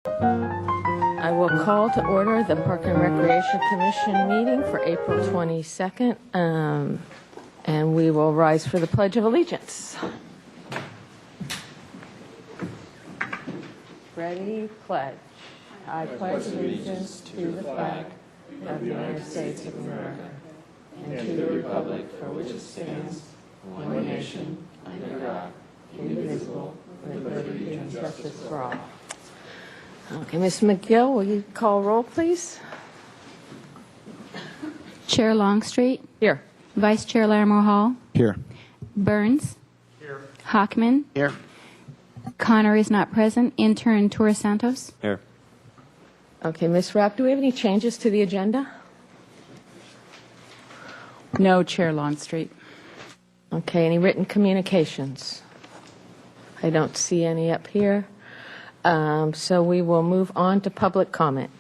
I will call to order the Park and Recreation Commission meeting for April 22nd, and we will rise for the Pledge of Allegiance. Ready, pledge. I pledge allegiance to the flag of the United States of America and to the republic for which it stands, one nation, under God, indivisible, with liberty and justice for all. Okay, Ms. McGill, will you call roll, please? Chair Longstreet. Here. Vice Chair Larimore Hall. Here. Burns. Here. Hockman. Here. Connor is not present. Intern Torres Santos. Here. Okay, Ms. Rapp, do we have any changes to the agenda? No, Chair Longstreet. Okay, any written communications? I don't see any up here. So we will move on to public comment.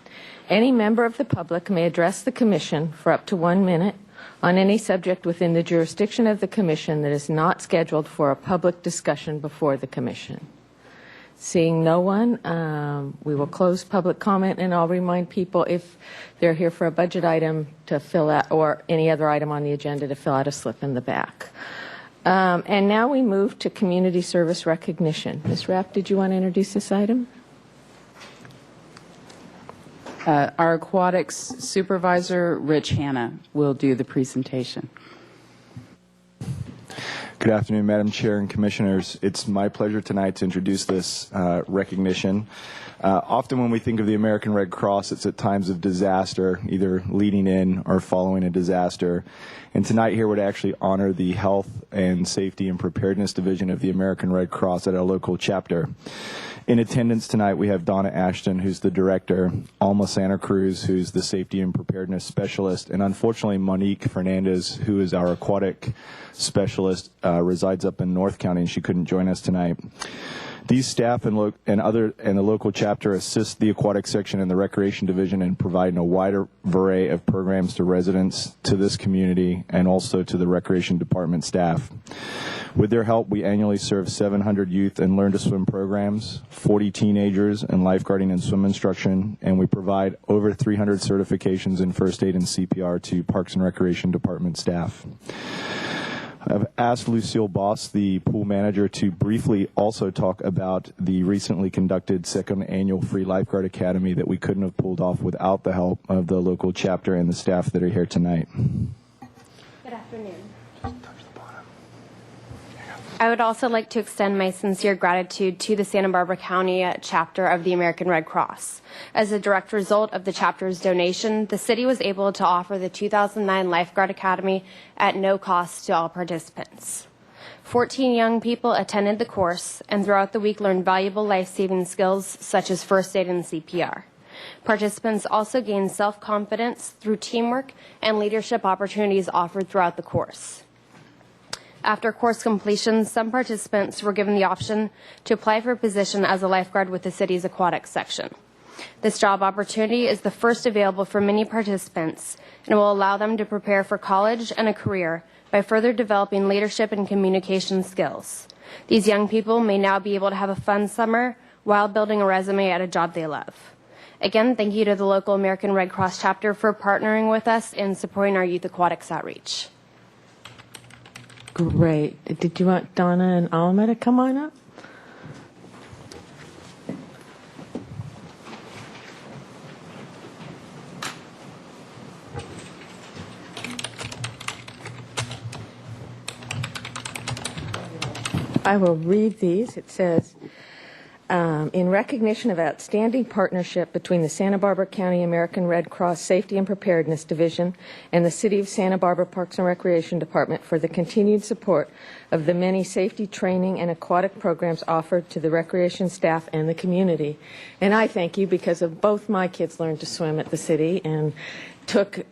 Any member of the public may address the Commission for up to 1 minute on any subject within the jurisdiction of the Commission that is not scheduled for a public discussion before the Commission. Seeing no one, we will close public comment, and I'll remind people if they're here for a budget item to fill out, or any other item on the agenda, to fill out a slip in the back. And now we move to community service recognition. Ms. Rapp, did you want to introduce this item? Our aquatics supervisor, Rich Hanna, will do the presentation. Good afternoon, Madam Chair and Commissioners. It's my pleasure tonight to introduce this recognition. Often when we think of the American Red Cross, it's at times of disaster, either leading in or following a disaster. And tonight here would actually honor the Health and Safety and Preparedness Division of the American Red Cross at our local chapter. In attendance tonight, we have Donna Ashton, who's the director, Alma Santa Cruz, who's the Safety and Preparedness Specialist, and unfortunately Monique Fernandez, who is our aquatic specialist, resides up in North County, and she couldn't join us tonight. These staff and the local chapter assist the aquatic section and the recreation division in providing a wider array of programs to residents, to this community, and also to the recreation department staff. With their help, we annually serve 700 youth and learn to swim programs, 40 teenagers in lifeguarding and swim instruction, and we provide over 300 certifications in first aid and CPR to Parks and Recreation Department staff. I've asked Lucille Boss, the pool manager, to briefly also talk about the recently conducted second annual Free Lifeguard Academy that we couldn't have pulled off without the help of the local chapter and the staff that are here tonight. Good afternoon. I would also like to extend my sincere gratitude to the Santa Barbara County chapter of the American Red Cross. As a direct result of the chapter's donation, the city was able to offer the 2009 Lifeguard Academy at no cost to all participants. 14 young people attended the course and throughout the week learned valuable life-saving skills such as first aid and CPR. Participants also gained self-confidence through teamwork and leadership opportunities offered throughout the course. After course completion, some participants were given the option to apply for a position as a lifeguard with the city's aquatics section. This job opportunity is the first available for many participants and will allow them to prepare for college and a career by further developing leadership and communication skills. These young people may now be able to have a fun summer while building a resume at a job they love. Again, thank you to the local American Red Cross chapter for partnering with us in supporting our youth aquatics outreach. Great. Did you want Donna and Alma to come on up? I will read these. It says, in recognition of outstanding partnership between the Santa Barbara County American Red Cross Safety and Preparedness Division and the City of Santa Barbara Parks and Recreation Department for the continued support of the many safety training and aquatic programs offered to the recreation staff and the community. And I thank you because of both my kids learned to swim at the city and took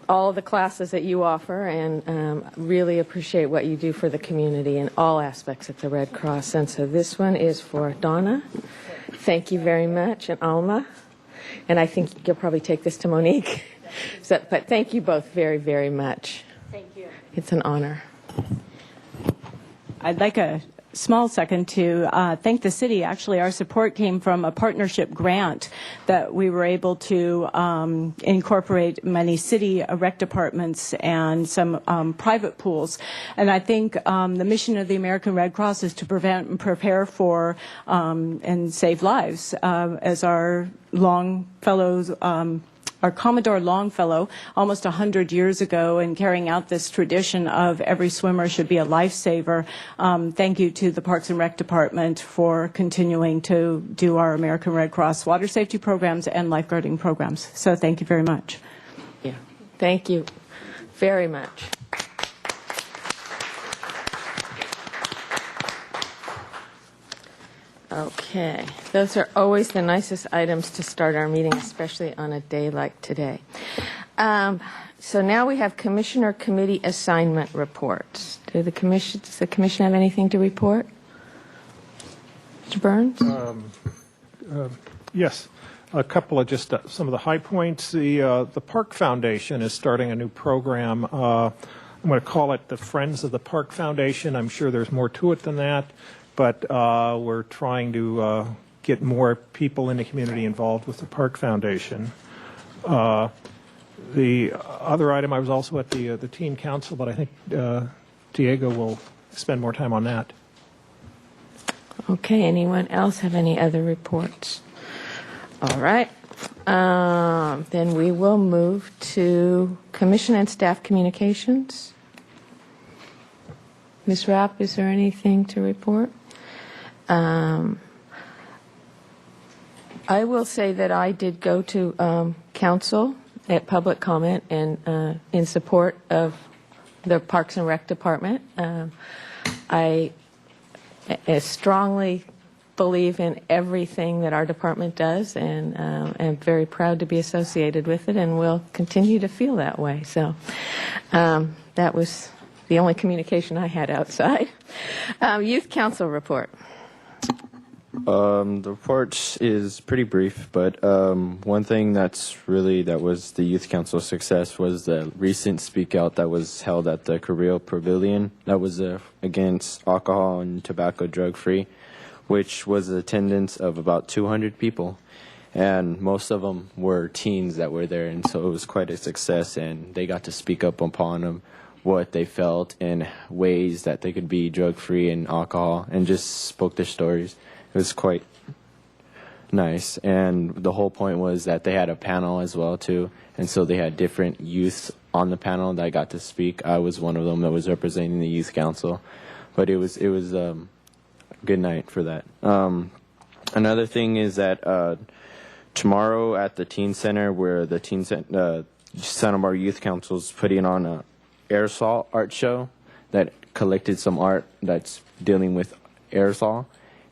all of the classes that you offer, and really appreciate what you do for the community in all aspects at the Red Cross. And so this one is for Donna. Thank you very much. And Alma. And I think you'll probably take this to Monique. But thank you both very, very much. Thank you. It's an honor. I'd like a small second to thank the city. Actually, our support came from a partnership grant that we were able to incorporate many city rec departments and some private pools. And I think the mission of the American Red Cross is to prevent and prepare for and save lives. As our Longfellows our Commodore Longfellow almost 100 years ago, and carrying out this tradition of every swimmer should be a lifesaver. Thank you to the Parks and Rec Department for continuing to do our American Red Cross water safety programs and lifeguarding programs. So thank you very much. Yeah. Thank you very much. Okay, those are always the nicest items to start our meeting, especially on a day like today. So now we have Commissioner Committee assignment reports. Does the Commission have anything to report? Mr. Burns? Yes, a couple of just some of the high points. The Park Foundation is starting a new program. I'm going to call it the Friends of the Park Foundation. I'm sure there's more to it than that, but we're trying to get more people in the community involved with the Park Foundation. The other item, I was also at the Teen Council, but I think Diego will spend more time on that. Okay, anyone else have any other reports? All right. Then we will move to Commission and Staff Communications. Ms. Rapp, is there anything to report? I will say that I did go to council at public comment and in support of the Parks and Rec Department. I strongly believe in everything that our department does, and am very proud to be associated with it, and will continue to feel that way. So that was the only communication I had outside. Youth Council report. The report is pretty brief, but one thing that was the Youth Council success was the recent speak out that was held at the Carrillo Pavilion that was against alcohol and tobacco drug free, which was an attendance of about 200 people, and most of them were teens that were there, and so it was quite a success, and they got to speak up upon them what they felt and ways that they could be drug free and alcohol, and just spoke their stories. It was quite nice, and the whole point was that they had a panel as well too, and so they had different youths on the panel that got to speak. I was one of them that was representing the Youth Council, but it was a good night for that. Another thing is that tomorrow at the Teen Center, where the Santa Barbara Youth Council is putting on a aerosol art show that collected some art that's dealing with aerosol.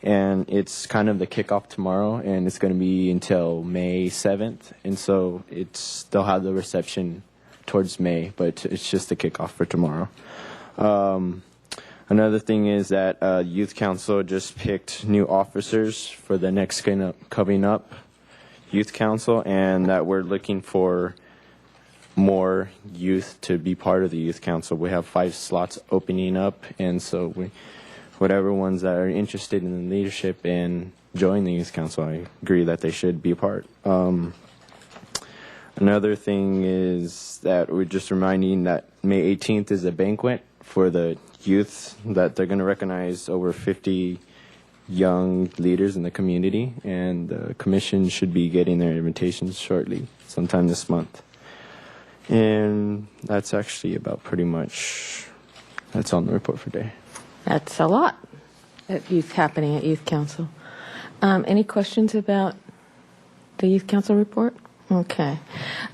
And it's kind of the kickoff tomorrow, and it's going to be until May 7th. And so they'll have the reception towards May, but it's just the kickoff for tomorrow. Another thing is that Youth Council just picked new officers for the next coming up Youth Council, and that we're looking for more youth to be part of the Youth Council. We have 5 slots opening up, and so whatever ones that are interested in the leadership and join the Youth Council, I agree that they should be a part. Another thing is that we're just reminding that May 18th is a banquet for the youth, that they're going to recognize over 50 young leaders in the community, and the commission should be getting their invitations shortly, sometime this month. And that's actually about pretty much that's on the report for today. That's a lot happening at Youth Council. Any questions about the Youth Council report? Okay.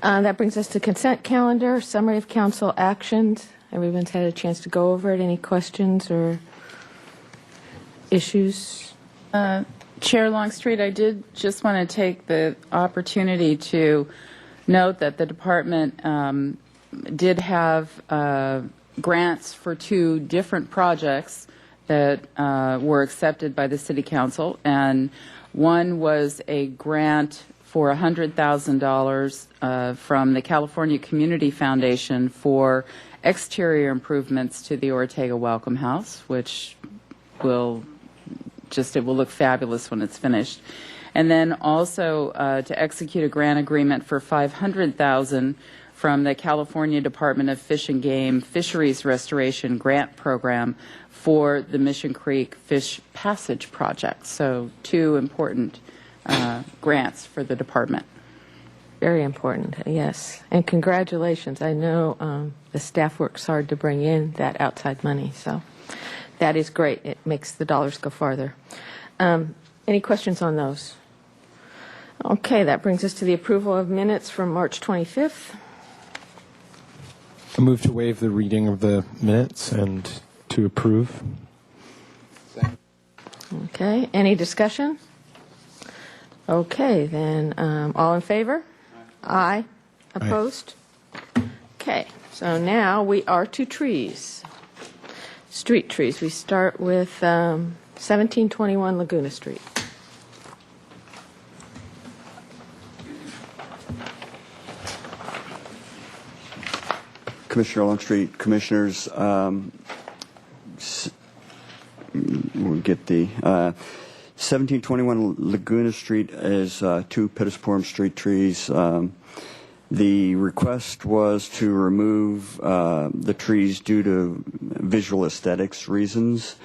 That brings us to consent calendar, summary of council actions. Everyone's had a chance to go over it. Any questions or issues? Chair Longstreet, I did just want to take the opportunity to note that the department did have grants for 2 different projects that were accepted by the City Council, and one was a grant for $100,000 from the California Community Foundation for exterior improvements to the Ortega Welcome House, which will it will look fabulous when it's finished. And then also to execute a grant agreement for $500,000 from the California Department of Fish and Game Fisheries Restoration Grant Program for the Mission Creek Fish Passage Project. So 2 important grants for the department. Very important, yes. And congratulations. I know the staff works hard to bring in that outside money, so that is great. It makes the dollars go farther. Any questions on those? Okay, that brings us to the approval of minutes from March 25th. I move to waive the reading of the minutes and to approve. Okay, any discussion? Okay, then all in favor? Aye. Opposed? Okay, so now we are to trees. Street trees. We start with 1721 Laguna Street. Commissioner Longstreet, Commissioners, we'll get the 1721 Laguna Street is 2 Pittosporum Street trees. The request was to remove the trees due to visual aesthetics reasons.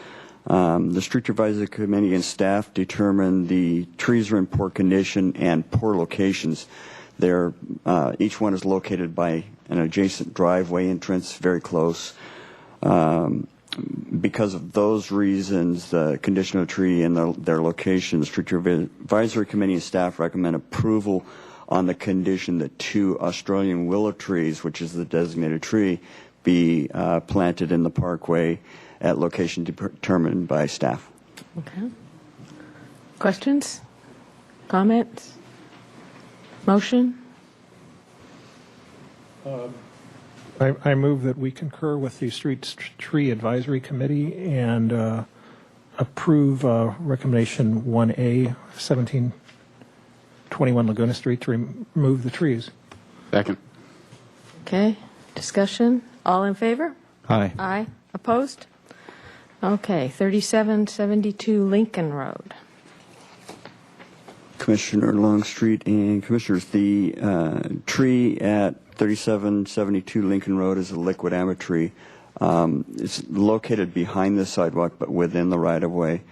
The Street Advisory Committee and staff determined the trees are in poor condition and poor locations. Each one is located by an adjacent driveway entrance, very close. Because of those reasons, the condition of the tree and their location, the Street Advisory Committee and staff recommend approval on the condition that 2 Australian willow trees, which is the designated tree, be planted in the parkway at location determined by staff. Okay. Questions? Comments? Motion? I move that we concur with the Street Tree Advisory Committee and approve recommendation 1A, 1721 Laguna Street, to remove the trees. Second. Okay. Discussion? All in favor? Aye. Aye. Opposed? Okay. 3772 Lincoln Road. Commissioner Longstreet and Commissioners, the tree at 3772 Lincoln Road is a liquid amber tree. It's located behind the sidewalk but within the right-of-way.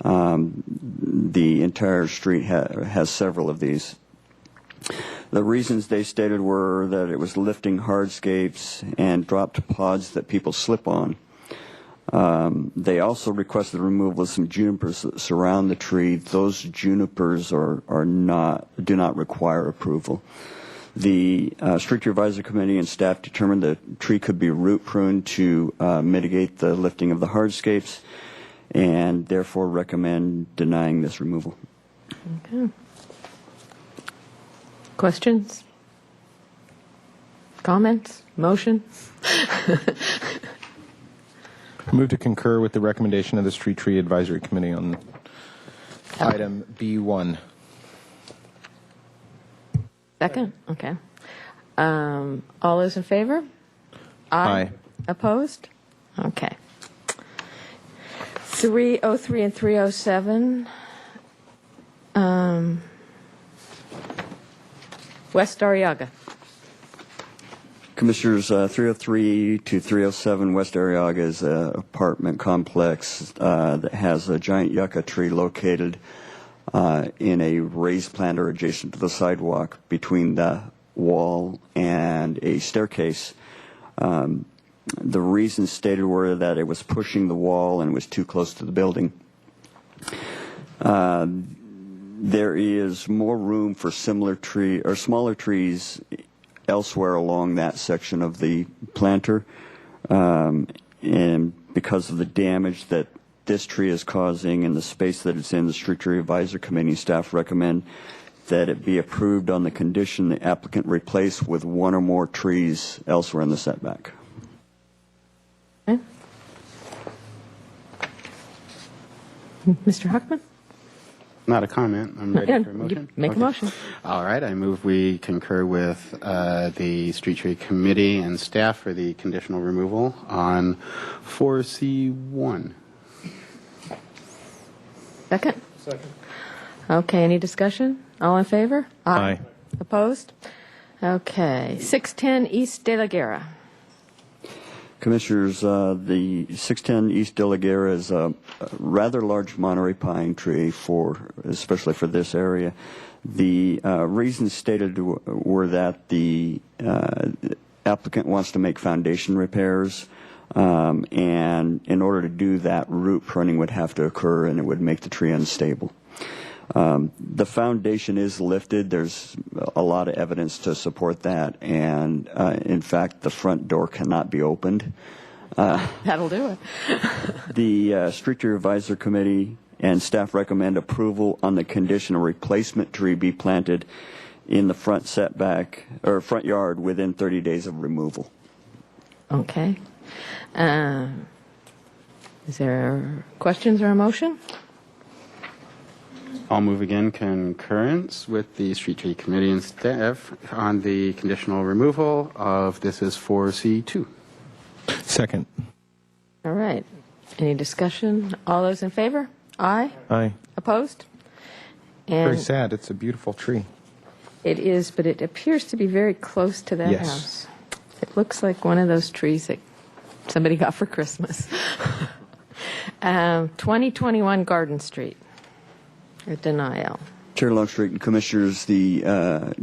The entire street has several of these. The reasons they stated were that it was lifting hardscapes and dropped pods that people slip on. They also requested the removal of some junipers that surround the tree. Those junipers do not require approval. The Street Advisory Committee and staff determined the tree could be root pruned to mitigate the lifting of the hardscapes, and therefore recommend denying this removal. Okay. Questions? Comments? Motion? I move to concur with the recommendation of the Street Tree Advisory Committee on item B1. Second? Okay. All those in favor? Aye. Opposed? Okay. 303 and 307. West Arriaga. Commissioners, 303 to 307 West Arriaga is an apartment complex that has a giant yucca tree located in a raised planter adjacent to the sidewalk between the wall and a staircase. The reasons stated were that it was pushing the wall and was too close to the building. There is more room for similar smaller trees elsewhere along that section of the planter, and because of the damage that this tree is causing and the space that it's in, the Street Tree Advisory Committee staff recommend that it be approved on the condition the applicant replace with 1 or more trees elsewhere in the setback. Okay. Mr. Huckman? Not a comment. I'm ready for a motion. Make a motion. All right. I move we concur with the Street Tree Committee and staff for the conditional removal on 4C1. Second? Second. Okay, any discussion? All in favor? Aye. Opposed? Okay, 610 East De La Guerra. Commissioners, the 610 East De La Guerra is a rather large Monterey pine tree, especially for this area. The reasons stated were that the applicant wants to make foundation repairs, and in order to do that, root pruning would have to occur, and it would make the tree unstable. The foundation is lifted. There's a lot of evidence to support that, and in fact, the front door cannot be opened. That'll do it. The Street Tree Advisory Committee and staff recommend approval on the condition a replacement tree be planted in the front setback or front yard within 30 days of removal. Okay. Is there questions or a motion? I'll move again concurrence with the Street Tree Committee and staff on the conditional removal of this is 4C2. Second. All right. Any discussion? All those in favor? Aye. Aye. Opposed? Very And sad. It's a beautiful tree. it is, but it appears to be very close to that Yes. house. It looks like one of those trees that somebody got for Christmas. 2021 Garden Street. A denial. Chair Longstreet and Commissioners, the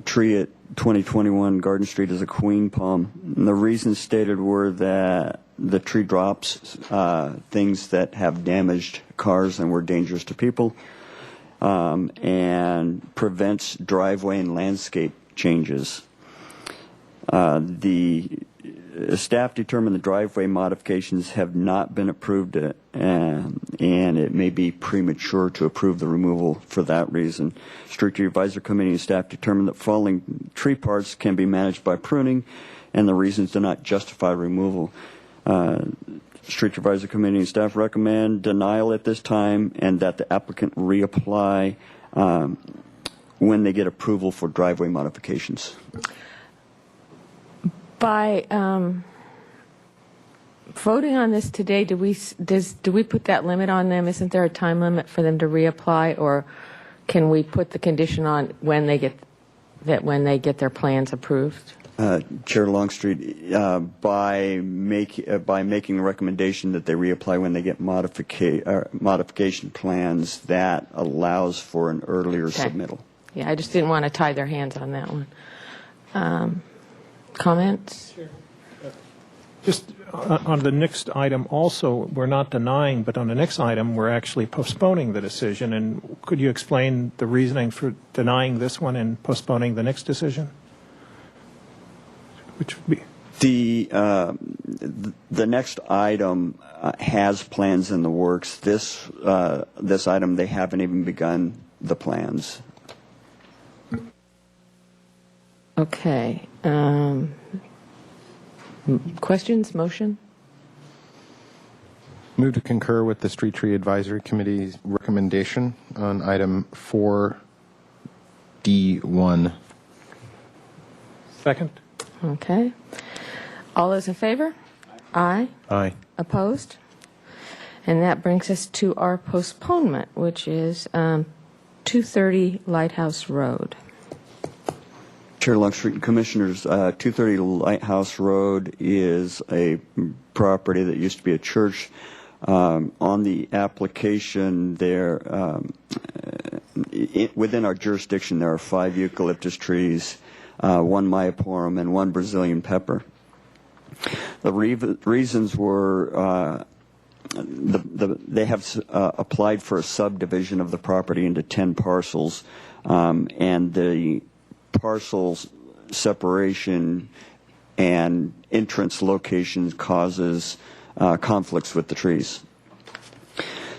tree at 2021 Garden Street is a queen palm. And the reasons stated were that the tree drops things that have damaged cars and were dangerous to people, and prevents driveway and landscape changes. The staff determined the driveway modifications have not been approved, and it may be premature to approve the removal for that reason. Street Tree Advisory Committee and staff determined that falling tree parts can be managed by pruning, and the reasons do not justify removal. Street Tree Advisory Committee and staff recommend denial at this time, and that the applicant reapply when they get approval for driveway modifications. By voting on this today, do we put that limit on them? Isn't there a time limit for them to reapply, or can we put the condition on when they get their plans approved? Chair Longstreet, by making a recommendation that they reapply when they get modification plans, that allows for an earlier submittal. Yeah, I just didn't want to tie their hands on that one. Comments? Just on the next item also, we're not denying, but on the next item, we're actually postponing the decision. And could you explain the reasoning for denying this one and postponing the next decision? Which would be? The next item has plans in the works. This item, they haven't even begun the plans. Okay. Questions? Motion? Move to concur with the Street Tree Advisory Committee's recommendation on item 4D1. Second. Okay. All those in favor? Aye. Aye. Opposed? And that brings us to our postponement, which is 230 Lighthouse Road. Chair Longstreet and Commissioners, 230 Lighthouse Road is a property that used to be a church. On the application there, within our jurisdiction, there are 5 eucalyptus trees, 1 myoporum, and 1 Brazilian pepper. The reasons were they have applied for a subdivision of the property into 10 parcels, and the parcels separation and entrance locations causes conflicts with the trees.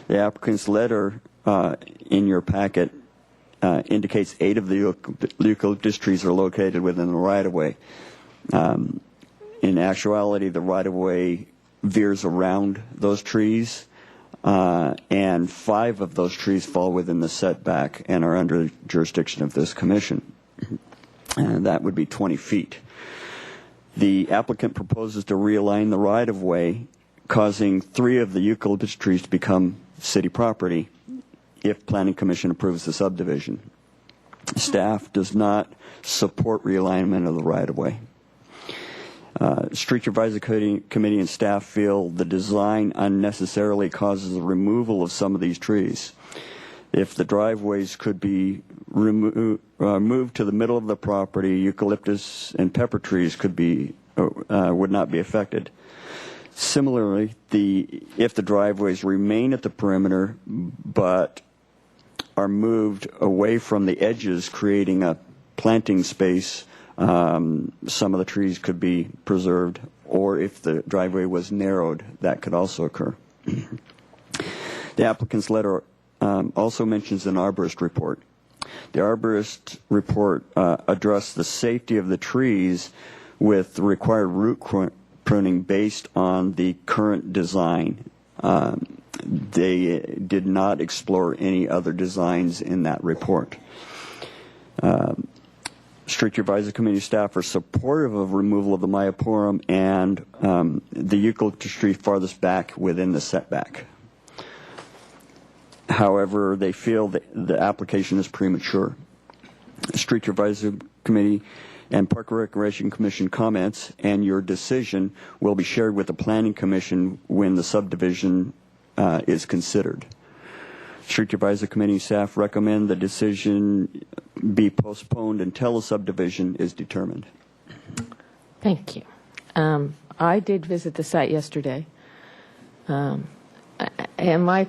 The applicant's letter in your packet indicates 8 of the eucalyptus trees are located within the right-of-way. In actuality, the right-of-way veers around those trees, and 5 of those trees fall within the setback and are under the jurisdiction of this commission. And that would be 20 feet. The applicant proposes to realign the right-of-way, causing 3 of the eucalyptus trees to become city property. if Planning Commission approves the subdivision. Staff does not support realignment of the right-of-way. Street Advisory Committee and staff feel the design unnecessarily causes the removal of some of these trees. If the driveways could be moved to the middle of the property, eucalyptus and pepper trees would not be affected. Similarly, if the driveways remain at the perimeter but are moved away from the edges, creating a planting space, some of the trees could be preserved, or if the driveway was narrowed, that could also occur. The applicant's letter also mentions an arborist report. The arborist report addressed the safety of the trees with the required root pruning based on the current design. They did not explore any other designs in that report. Street Advisory Committee staff are supportive of removal of the Myoporum and the eucalyptus tree farthest back within the setback. However, they feel that the application is premature. Street Advisory Committee and Park and Recreation Commission comments and your decision will be shared with the Planning Commission when the subdivision is considered. Street Advisory Committee staff recommend the decision be postponed until a subdivision is determined. Thank you. I did visit the site yesterday, and my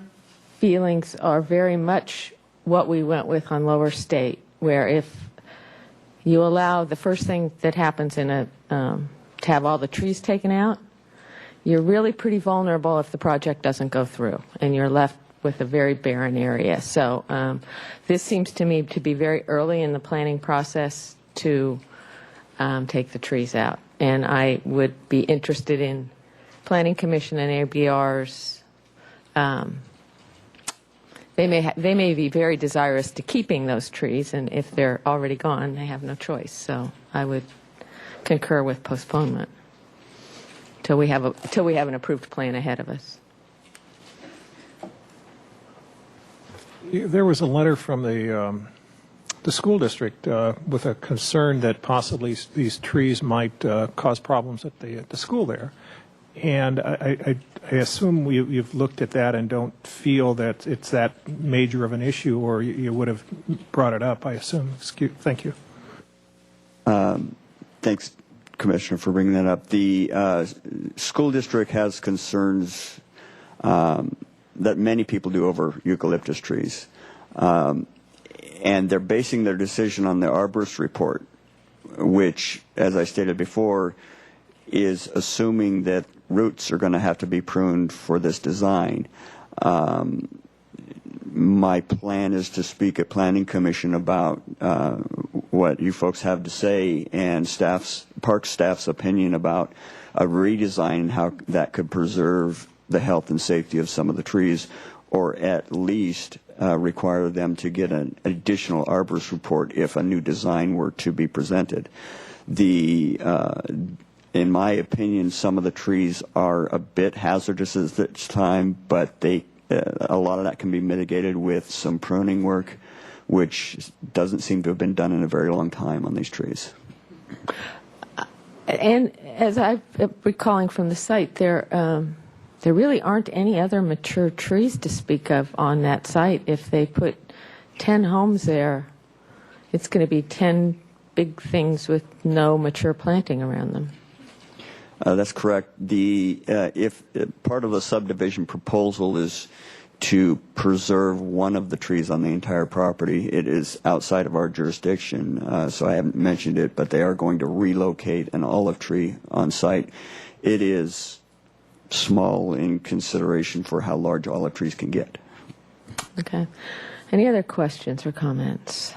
feelings are very much what we went with on Lower State, where if you allow the first thing that happens to have all the trees taken out, you're really pretty vulnerable if the project doesn't go through, and you're left with a very barren area. So this seems to me to be very early in the planning process to take the trees out. And I would be interested in Planning Commission and ABR's. They may be very desirous to keeping those trees, and if they're already gone, they have no choice. So I would concur with postponement till we have an approved plan ahead of us. There was a letter from the school district with a concern that possibly these trees might cause problems at the school there. And I assume you've looked at that and don't feel that it's that major of an issue, or you would have brought it up, I assume. Thank you. Thanks, Commissioner, for bringing that up. The school district has concerns that many people do over eucalyptus trees. And they're basing their decision on the arborist report, which, as I stated before, is assuming that roots are going to have to be pruned for this design. My plan is to speak at Planning Commission about what you folks have to say and park staff's opinion about a redesign and how that could preserve the health and safety of some of the trees, or at least require them to get an additional arborist report if a new design were to be presented. In my opinion, some of the trees are a bit hazardous at this time, but a lot of that can be mitigated with some pruning work, which doesn't seem to have been done in a very long time on these trees. And as I'm recalling from the site, there really aren't any other mature trees to speak of on that site. If they put 10 homes there, it's going to be 10 big things with no mature planting around them. That's correct. If part of the subdivision proposal is to preserve one of the trees on the entire property, it is outside of our jurisdiction, so I haven't mentioned it, but they are going to relocate an olive tree on site. It is small in consideration for how large olive trees can get. Okay. Any other questions or comments?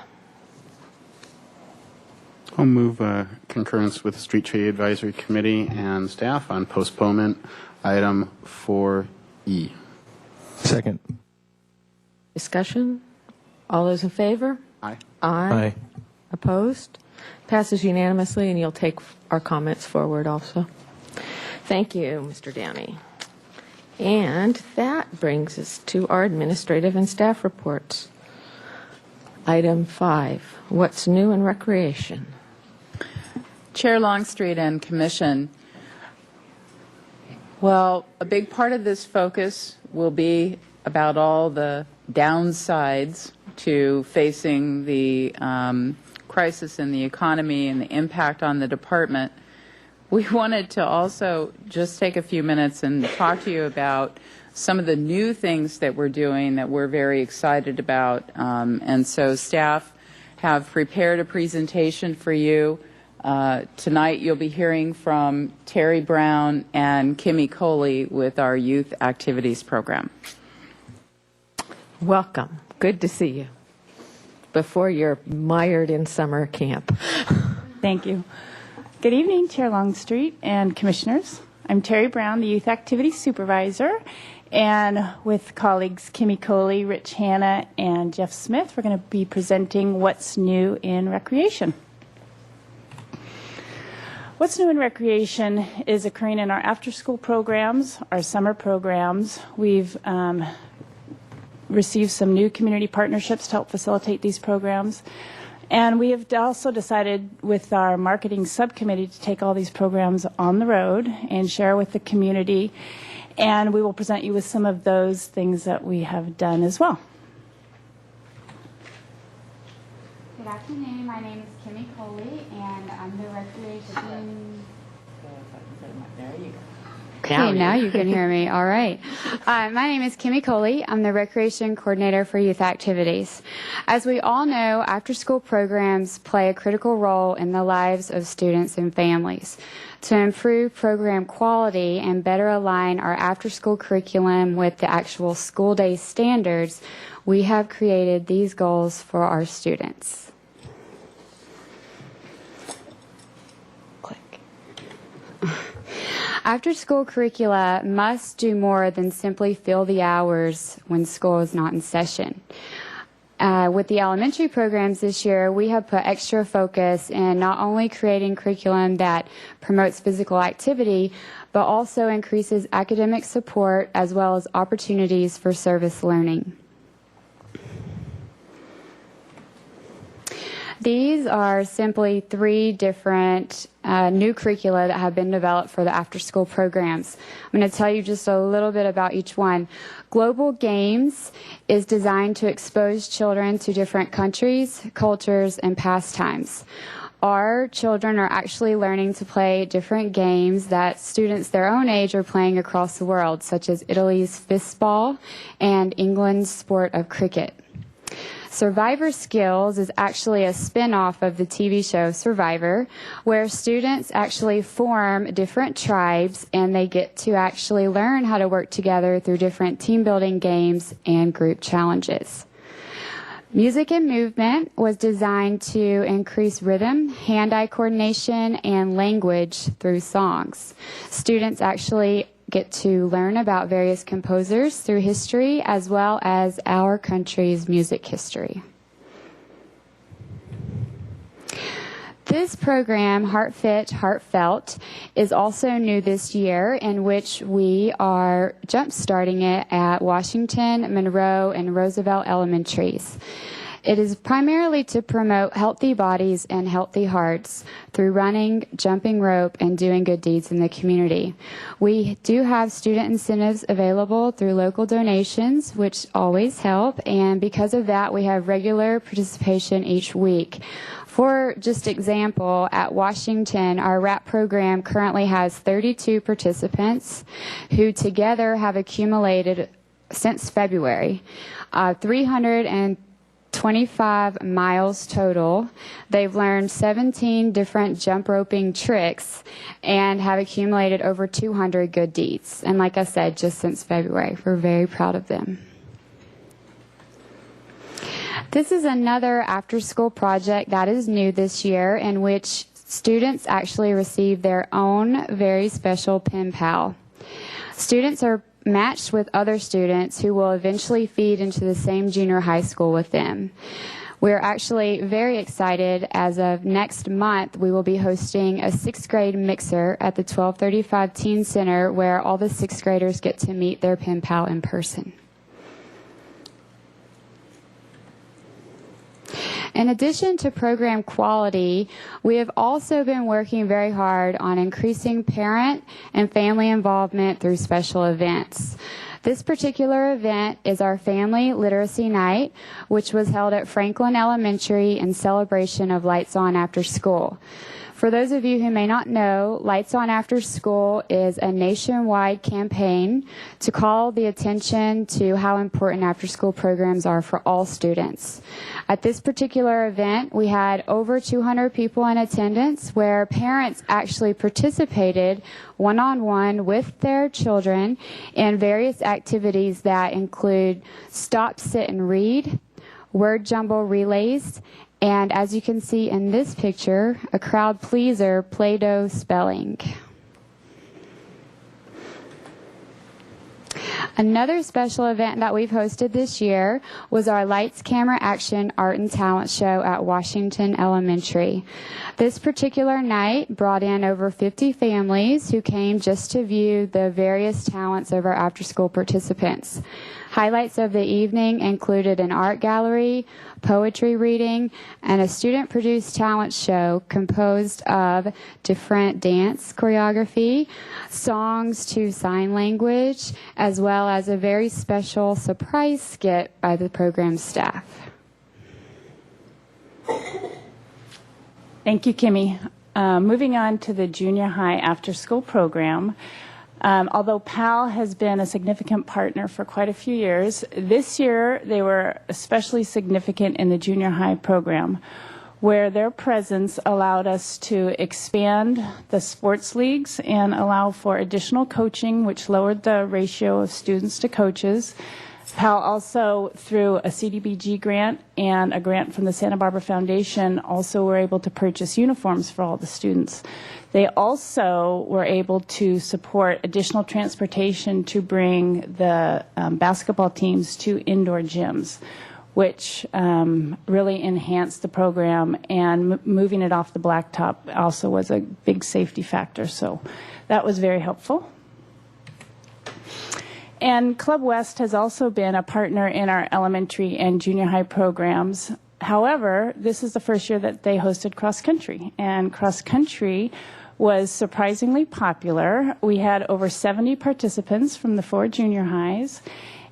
I'll move concurrence with the Street Tree Advisory Committee and staff on postponement item 4E. Second. Discussion? All those in favor? Aye. Aye. Opposed? Passes unanimously, and you'll take our comments forward also. Thank you, Mr. Downey. And that brings us to our administrative and staff reports. Item 5, what's new in recreation? Chair Longstreet and Commission, well, a big part of this focus will be about all the downsides to facing the crisis in the economy and the impact on the department. We wanted to also just take a few minutes and talk to you about some of the new things that we're doing that we're very excited about. And so staff have prepared a presentation for you. Tonight you'll be hearing from Terry Brown and Kimmy Coley with our Youth Activities Program. Welcome. Good to see you before you're mired in summer camp. Thank you. Good evening, Chair Longstreet and Commissioners. I'm Terry Brown, the Youth Activities Supervisor, and with colleagues Kimmy Coley, Rich Hanna, and Jeff Smith, we're going to be presenting What's New in Recreation. What's new in recreation is occurring in our after-school programs, our summer programs. We've received some new community partnerships to help facilitate these programs. And we have also decided with our marketing subcommittee to take all these programs on the road and share with the community. And we will present you with some of those things that we have done as well. Good afternoon. My name is Kimmy Coley, and I'm the recreation. Okay, now you can hear me. All right. My name is Kimmy Coley. I'm the Recreation Coordinator for Youth Activities. As we all know, after-school programs play a critical role in the lives of students and families. To improve program quality and better align our after-school curriculum with the actual school day standards, we have created these goals for our students. After-school curricula must do more than simply fill the hours when school is not in session. With the elementary programs this year, we have put extra focus in not only creating curriculum that promotes physical activity, but also increases academic support as well as opportunities for service learning. These are simply 3 different new curricula that have been developed for the after-school programs. I'm going to tell you just a little bit about each one. Global Games is designed to expose children to different countries, cultures, and pastimes. Our children are actually learning to play different games that students their own age are playing across the world, such as Italy's fistball and England's sport of cricket. Survivor Skills is actually a spin-off of the TV show Survivor, where students actually form different tribes and they get to actually learn how to work together through different team-building games and group challenges. Music and Movement was designed to increase rhythm, hand-eye coordination, and language through songs. Students actually get to learn about various composers through history as well as our country's music history. This program, Heart Fit, Heartfelt, is also new this year, in which we are jump-starting it at Washington, Monroe, and Roosevelt Elementaries. It is primarily to promote healthy bodies and healthy hearts through running, jumping rope, and doing good deeds in the community. We do have student incentives available through local donations, which always help, and because of that, we have regular participation each week. For just example, at Washington, our RAP program currently has 32 participants who together have accumulated, since February, 325 miles total. They've learned 17 different jump roping tricks and have accumulated over 200 good deeds. And like I said, just since February, we're very proud of them. This is another after-school project that is new this year, in which students actually receive their own very special pen pal. Students are matched with other students who will eventually feed into the same junior high school with them. We're actually very excited. As of next month, we will be hosting a 6th grade mixer at the 1235 Teen Center where all the 6th graders get to meet their pen pal in person. In addition to program quality, we have also been working very hard on increasing parent and family involvement through special events. This particular event is our Family Literacy Night, which was held at Franklin Elementary in celebration of Lights On After School. For those of you who may not know, Lights On After School is a nationwide campaign to call the attention to how important after-school programs are for all students. At this particular event, we had over 200 people in attendance where parents actually participated one-on-one with their children in various activities that include stop, sit, and read, word jumble relays, and as you can see in this picture, a crowd pleaser, Play-Doh spelling. Another special event that we've hosted this year was our Lights, Camera, Action Art and Talent Show at Washington Elementary. This particular night brought in over 50 families who came just to view the various talents of our after-school participants. Highlights of the evening included an art gallery, poetry reading, and a student-produced talent show composed of different dance choreography, songs to sign language, as well as a very special surprise skit by the program staff. Thank you, Kimmy. Moving on to the junior high after-school program. Although PAL has been a significant partner for quite a few years, this year they were especially significant in the junior high program, where their presence allowed us to expand the sports leagues and allow for additional coaching, which lowered the ratio of students to coaches. PAL also, through a CDBG grant and a grant from the Santa Barbara Foundation, also were able to purchase uniforms for all the students. They also were able to support additional transportation to bring the basketball teams to indoor gyms, which really enhanced the program, and moving it off the blacktop also was a big safety factor. So that was very helpful. And Club West has also been a partner in our elementary and junior high programs. However, this is the first year that they hosted cross country, and cross country was surprisingly popular. We had over 70 participants from the 4 junior highs.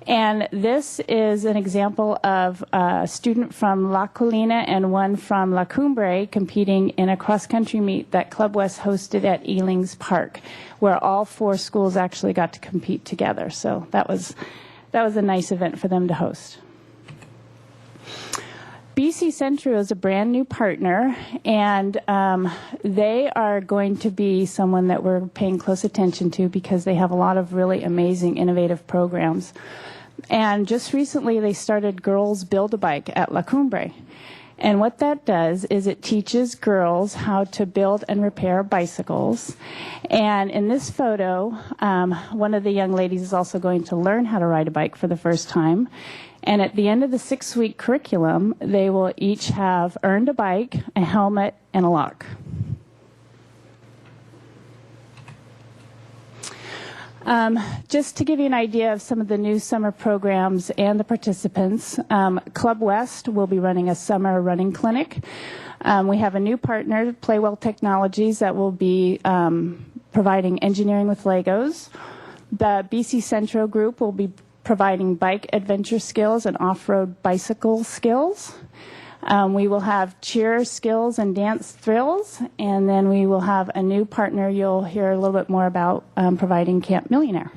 And this is an example of a student from La Colina and one from La Cumbre competing in a cross-country meet that Club West hosted at Elings Park, where all 4 schools actually got to compete together. So that was a nice event for them to host. BC Centro is a brand new partner, and they are going to be someone that we're paying close attention to because they have a lot of really amazing, innovative programs. And just recently, they started Girls Build a Bike at La Cumbre. And what that does is it teaches girls how to build and repair bicycles. And in this photo, one of the young ladies is also going to learn how to ride a bike for the first time. And at the end of the 6-week curriculum, they will each have earned a bike, a helmet, and a lock. Just to give you an idea of some of the new summer programs and the participants, Club West will be running a summer running clinic. We have a new partner, Playwell Technologies, that will be providing engineering with Legos. The BC Centro group will be providing bike adventure skills and off-road bicycle skills. We will have cheer skills and dance thrills, and then we will have a new partner you'll hear a little bit more about providing Camp Millionaire.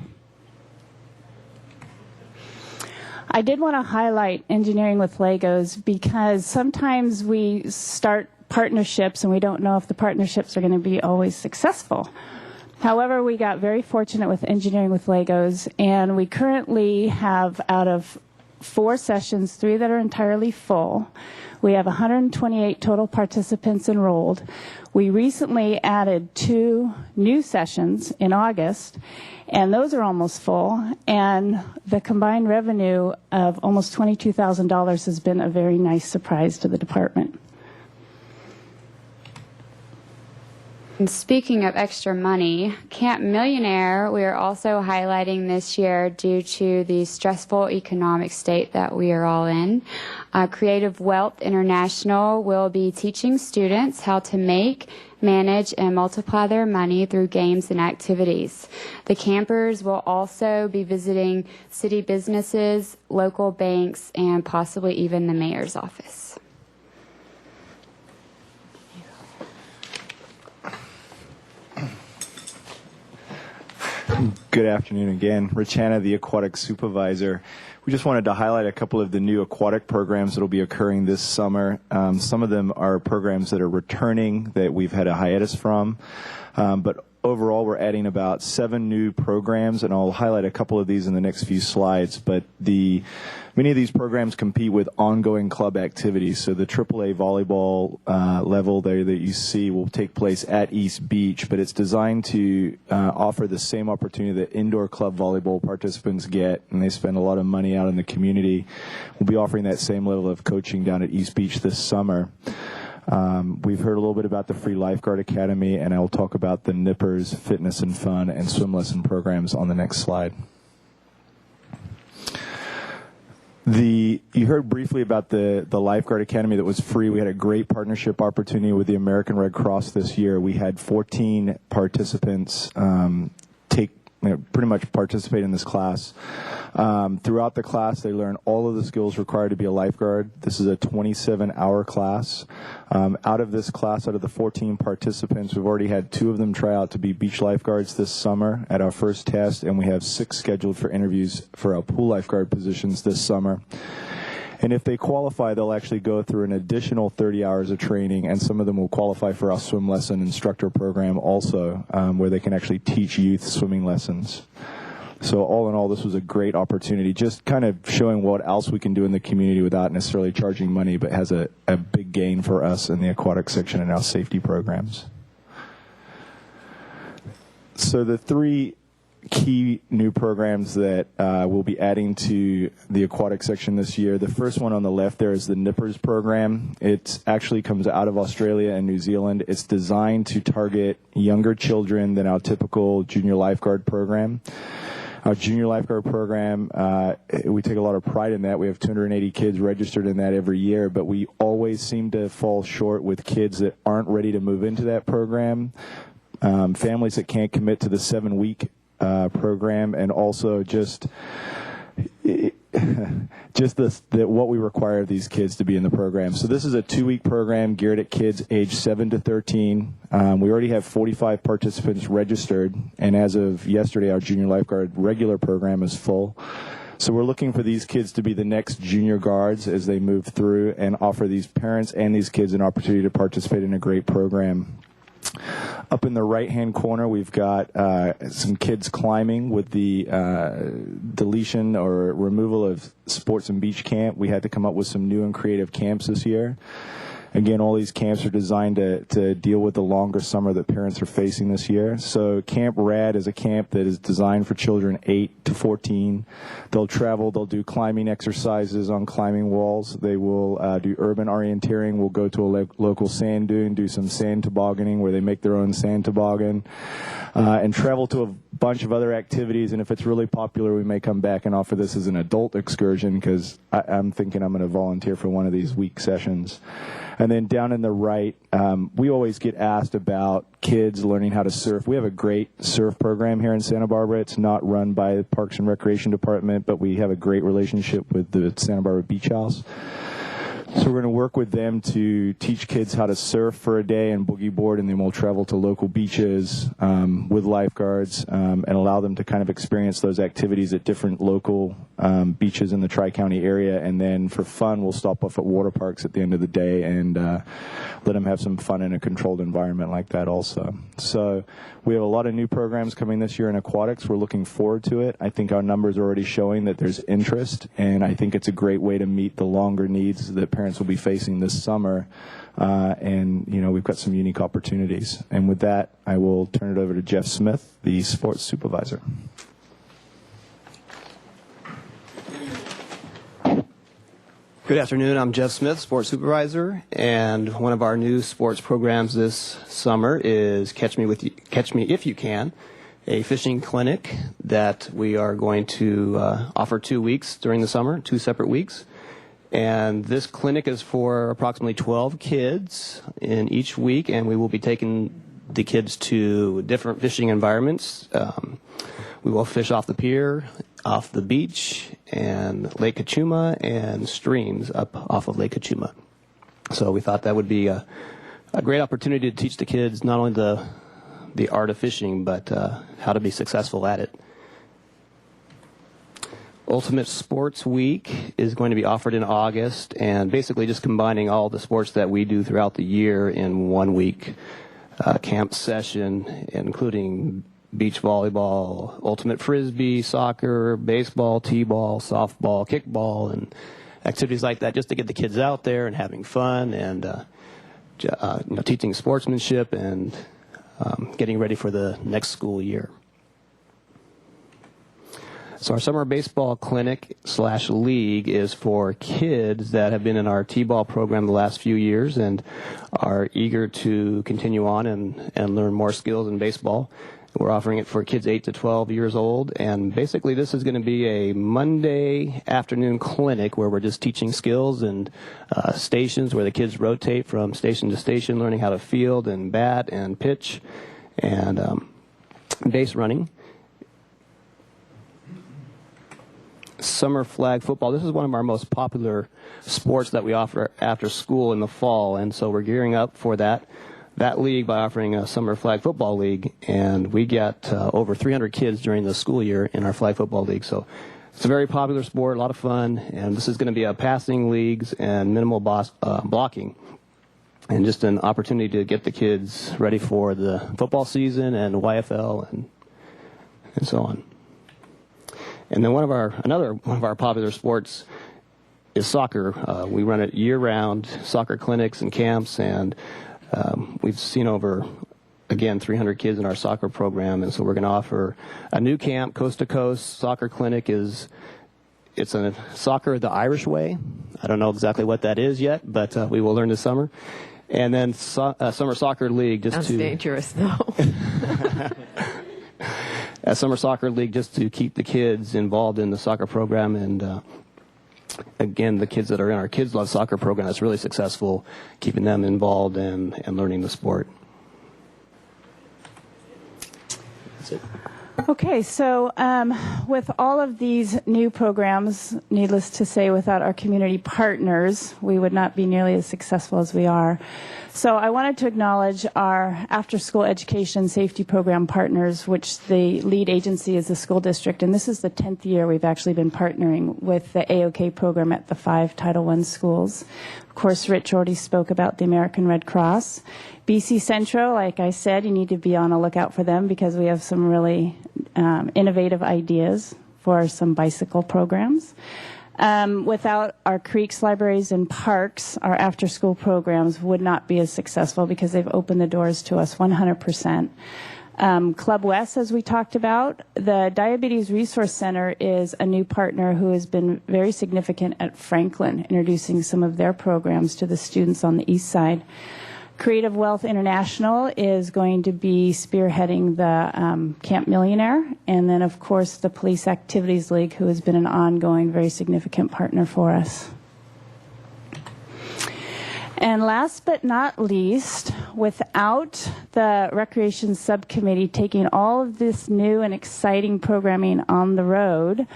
I did want to highlight engineering with Legos because sometimes we start partnerships and we don't know if the partnerships are going to be always successful. However, we got very fortunate with engineering with Legos, and we currently have, out of 4 sessions, 3 that are entirely full. We have 128 total participants enrolled. We recently added 2 new sessions in August, and those are almost full. And the combined revenue of almost $22,000 has been a very nice surprise to the department. And speaking of extra money, Camp Millionaire, we are also highlighting this year due to the stressful economic state that we are all in. Creative Wealth International will be teaching students how to make, manage, and multiply their money through games and activities. The campers will also be visiting city businesses, local banks, and possibly even the mayor's office. Good afternoon again. Rich Hanna, the aquatic supervisor. We just wanted to highlight a couple of the new aquatic programs that will be occurring this summer. Some of them are programs that are returning that we've had a hiatus from, but overall we're adding about 7 new programs, and I'll highlight a couple of these in the next few slides. But many of these programs compete with ongoing club activities. So the AAA volleyball level there that you see will take place at East Beach, but it's designed to offer the same opportunity that indoor club volleyball participants get, and they spend a lot of money out in the community. We'll be offering that same level of coaching down at East Beach this summer. We've heard a little bit about the Free Lifeguard Academy, and I'll talk about the Nippers Fitness and Fun and swim lesson programs on the next slide. You heard briefly about the Lifeguard Academy that was free. We had a great partnership opportunity with the American Red Cross this year. We had 14 participants pretty much participate in this class. Throughout the class, they learn all of the skills required to be a lifeguard. This is a 27-hour class. Out of this class, out of the 14 participants, we've already had 2 of them try out to be beach lifeguards this summer at our first test, and we have 6 scheduled for interviews for our pool lifeguard positions this summer. And if they qualify, they'll actually go through an additional 30 hours of training, and some of them will qualify for our swim lesson instructor program also, where they can actually teach youth swimming lessons. So all in all, this was a great opportunity, just kind of showing what else we can do in the community without necessarily charging money, but has a big gain for us in the aquatic section and our safety programs. So the 3 key new programs that we'll be adding to the aquatic section this year. The first one on the left there is the Nippers program. It actually comes out of Australia and New Zealand. It's designed to target younger children than our typical junior lifeguard program. Our junior lifeguard program, we take a lot of pride in that. We have 280 kids registered in that every year, but we always seem to fall short with kids that aren't ready to move into that program, families that can't commit to the 7-week program, and also just what we require of these kids to be in the program. So this is a 2-week program geared at kids age 7 to 13. We already have 45 participants registered, and as of yesterday, our junior lifeguard regular program is full. So we're looking for these kids to be the next junior guards as they move through, and offer these parents and these kids an opportunity to participate in a great program. Up in the right-hand corner, we've got some kids climbing with the deletion or removal of sports and beach camp. We had to come up with some new and creative camps this year. Again, all these camps are designed to deal with the longer summer that parents are facing this year. So Camp RAD is a camp that is designed for children 8 to 14. They'll travel, they'll do climbing exercises on climbing walls. They will do urban orienteering. We'll go to a local sand dune, do some sand tobogganing where they make their own sand toboggan, and travel to a bunch of other activities. And if it's really popular, we may come back and offer this as an adult excursion, because I'm thinking I'm going to volunteer for one of these week sessions. And then down in the right, we always get asked about kids learning how to surf. We have a great surf program here in Santa Barbara. It's not run by the Parks and Recreation Department, but we have a great relationship with the Santa Barbara Beach House. So we're going to work with them to teach kids how to surf for a day and boogie board, and then we'll travel to local beaches with lifeguards and allow them to kind of experience those activities at different local beaches in the Tri-County area. And then for fun, we'll stop off at water parks at the end of the day and let them have some fun in a controlled environment like that also. So we have a lot of new programs coming this year in aquatics. We're looking forward to it. I think our numbers are already showing that there's interest, and I think it's a great way to meet the longer needs that parents will be facing this summer. And, you know, we've got some unique opportunities. And with that, I will turn it over to Jeff Smith, the sports supervisor. Good afternoon. I'm Jeff Smith, sports supervisor, and one of our new sports programs this summer is Catch Me If You Can, a fishing clinic that we are going to offer 2 weeks during the summer, 2 separate weeks. And this clinic is for approximately 12 kids in each week, and we will be taking the kids to different fishing environments. We will fish off the pier, off the beach, and Lake Kachuma, and streams up off of Lake Kachuma. So we thought that would be a great opportunity to teach the kids not only the art of fishing, but how to be successful at it. Ultimate Sports Week is going to be offered in August, and basically just combining all the sports that we do throughout the year in 1 week camp session, including beach volleyball, ultimate frisbee, soccer, baseball, t-ball, softball, kickball, and activities like that, just to get the kids out there and having fun and teaching sportsmanship and getting ready for the next school year. So our summer baseball clinic / league is for kids that have been in our T-ball program the last few years and are eager to continue on and learn more skills in baseball. We're offering it for kids 8 to 12 years old, and basically this is going to be a Monday afternoon clinic where we're just teaching skills and stations where the kids rotate from station to station, learning how to field and bat and pitch and base running. Summer flag football. This is one of our most popular sports that we offer after school in the fall, and so we're gearing up for that league by offering a summer flag football league, and we get over 300 kids during the school year in our flag football league. So it's a very popular sport, a lot of fun, and this is going to be a passing leagues and minimal blocking, and just an opportunity to get the kids ready for the football season and YFL and so on. And then another one of our popular sports is soccer. We run it year-round, soccer clinics and camps, and we've seen over, again, 300 kids in our soccer program, and so we're going to offer a new camp, Coast to Coast Soccer Clinic. It's a soccer the Irish way. I don't know exactly what that is yet, but we will learn this summer. And then Summer Soccer League. Sounds dangerous, though. A Summer Soccer League just to keep the kids involved in the soccer program, and again, the kids that are in our Kids Love Soccer program, that's really successful, keeping them involved and learning the sport. That's it. Okay, so with all of these new programs, needless to say, without our community partners, we would not be nearly as successful as we are. So I wanted to acknowledge our after-school education safety program partners, which the lead agency is the school district, and this is the 10th year we've actually been partnering with the AOK program at the 5 Title I schools. Of course, Rich already spoke about the American Red Cross. BC Centro, like I said, you need to be on a lookout for them because we have some really innovative ideas for some bicycle programs. Without our creeks, libraries, and parks, our after-school programs would not be as successful because they've opened the doors to us 100%. Club West, as we talked about, the Diabetes Resource Center is a new partner who has been very significant at Franklin, introducing some of their programs to the students on the east side. Creative Wealth International is going to be spearheading the Camp Millionaire, and then, of course, the Police Activities League, who has been an ongoing, very significant partner for us. And last but not least, without the Recreation Subcommittee taking all of this new and exciting programming on the road,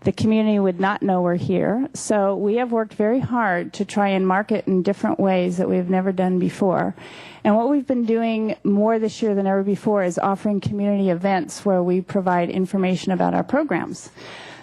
the community would not know we're here. So we have worked very hard to try and market in different ways that we've never done before. And what we've been doing more this year than ever before is offering community events where we provide information about our programs.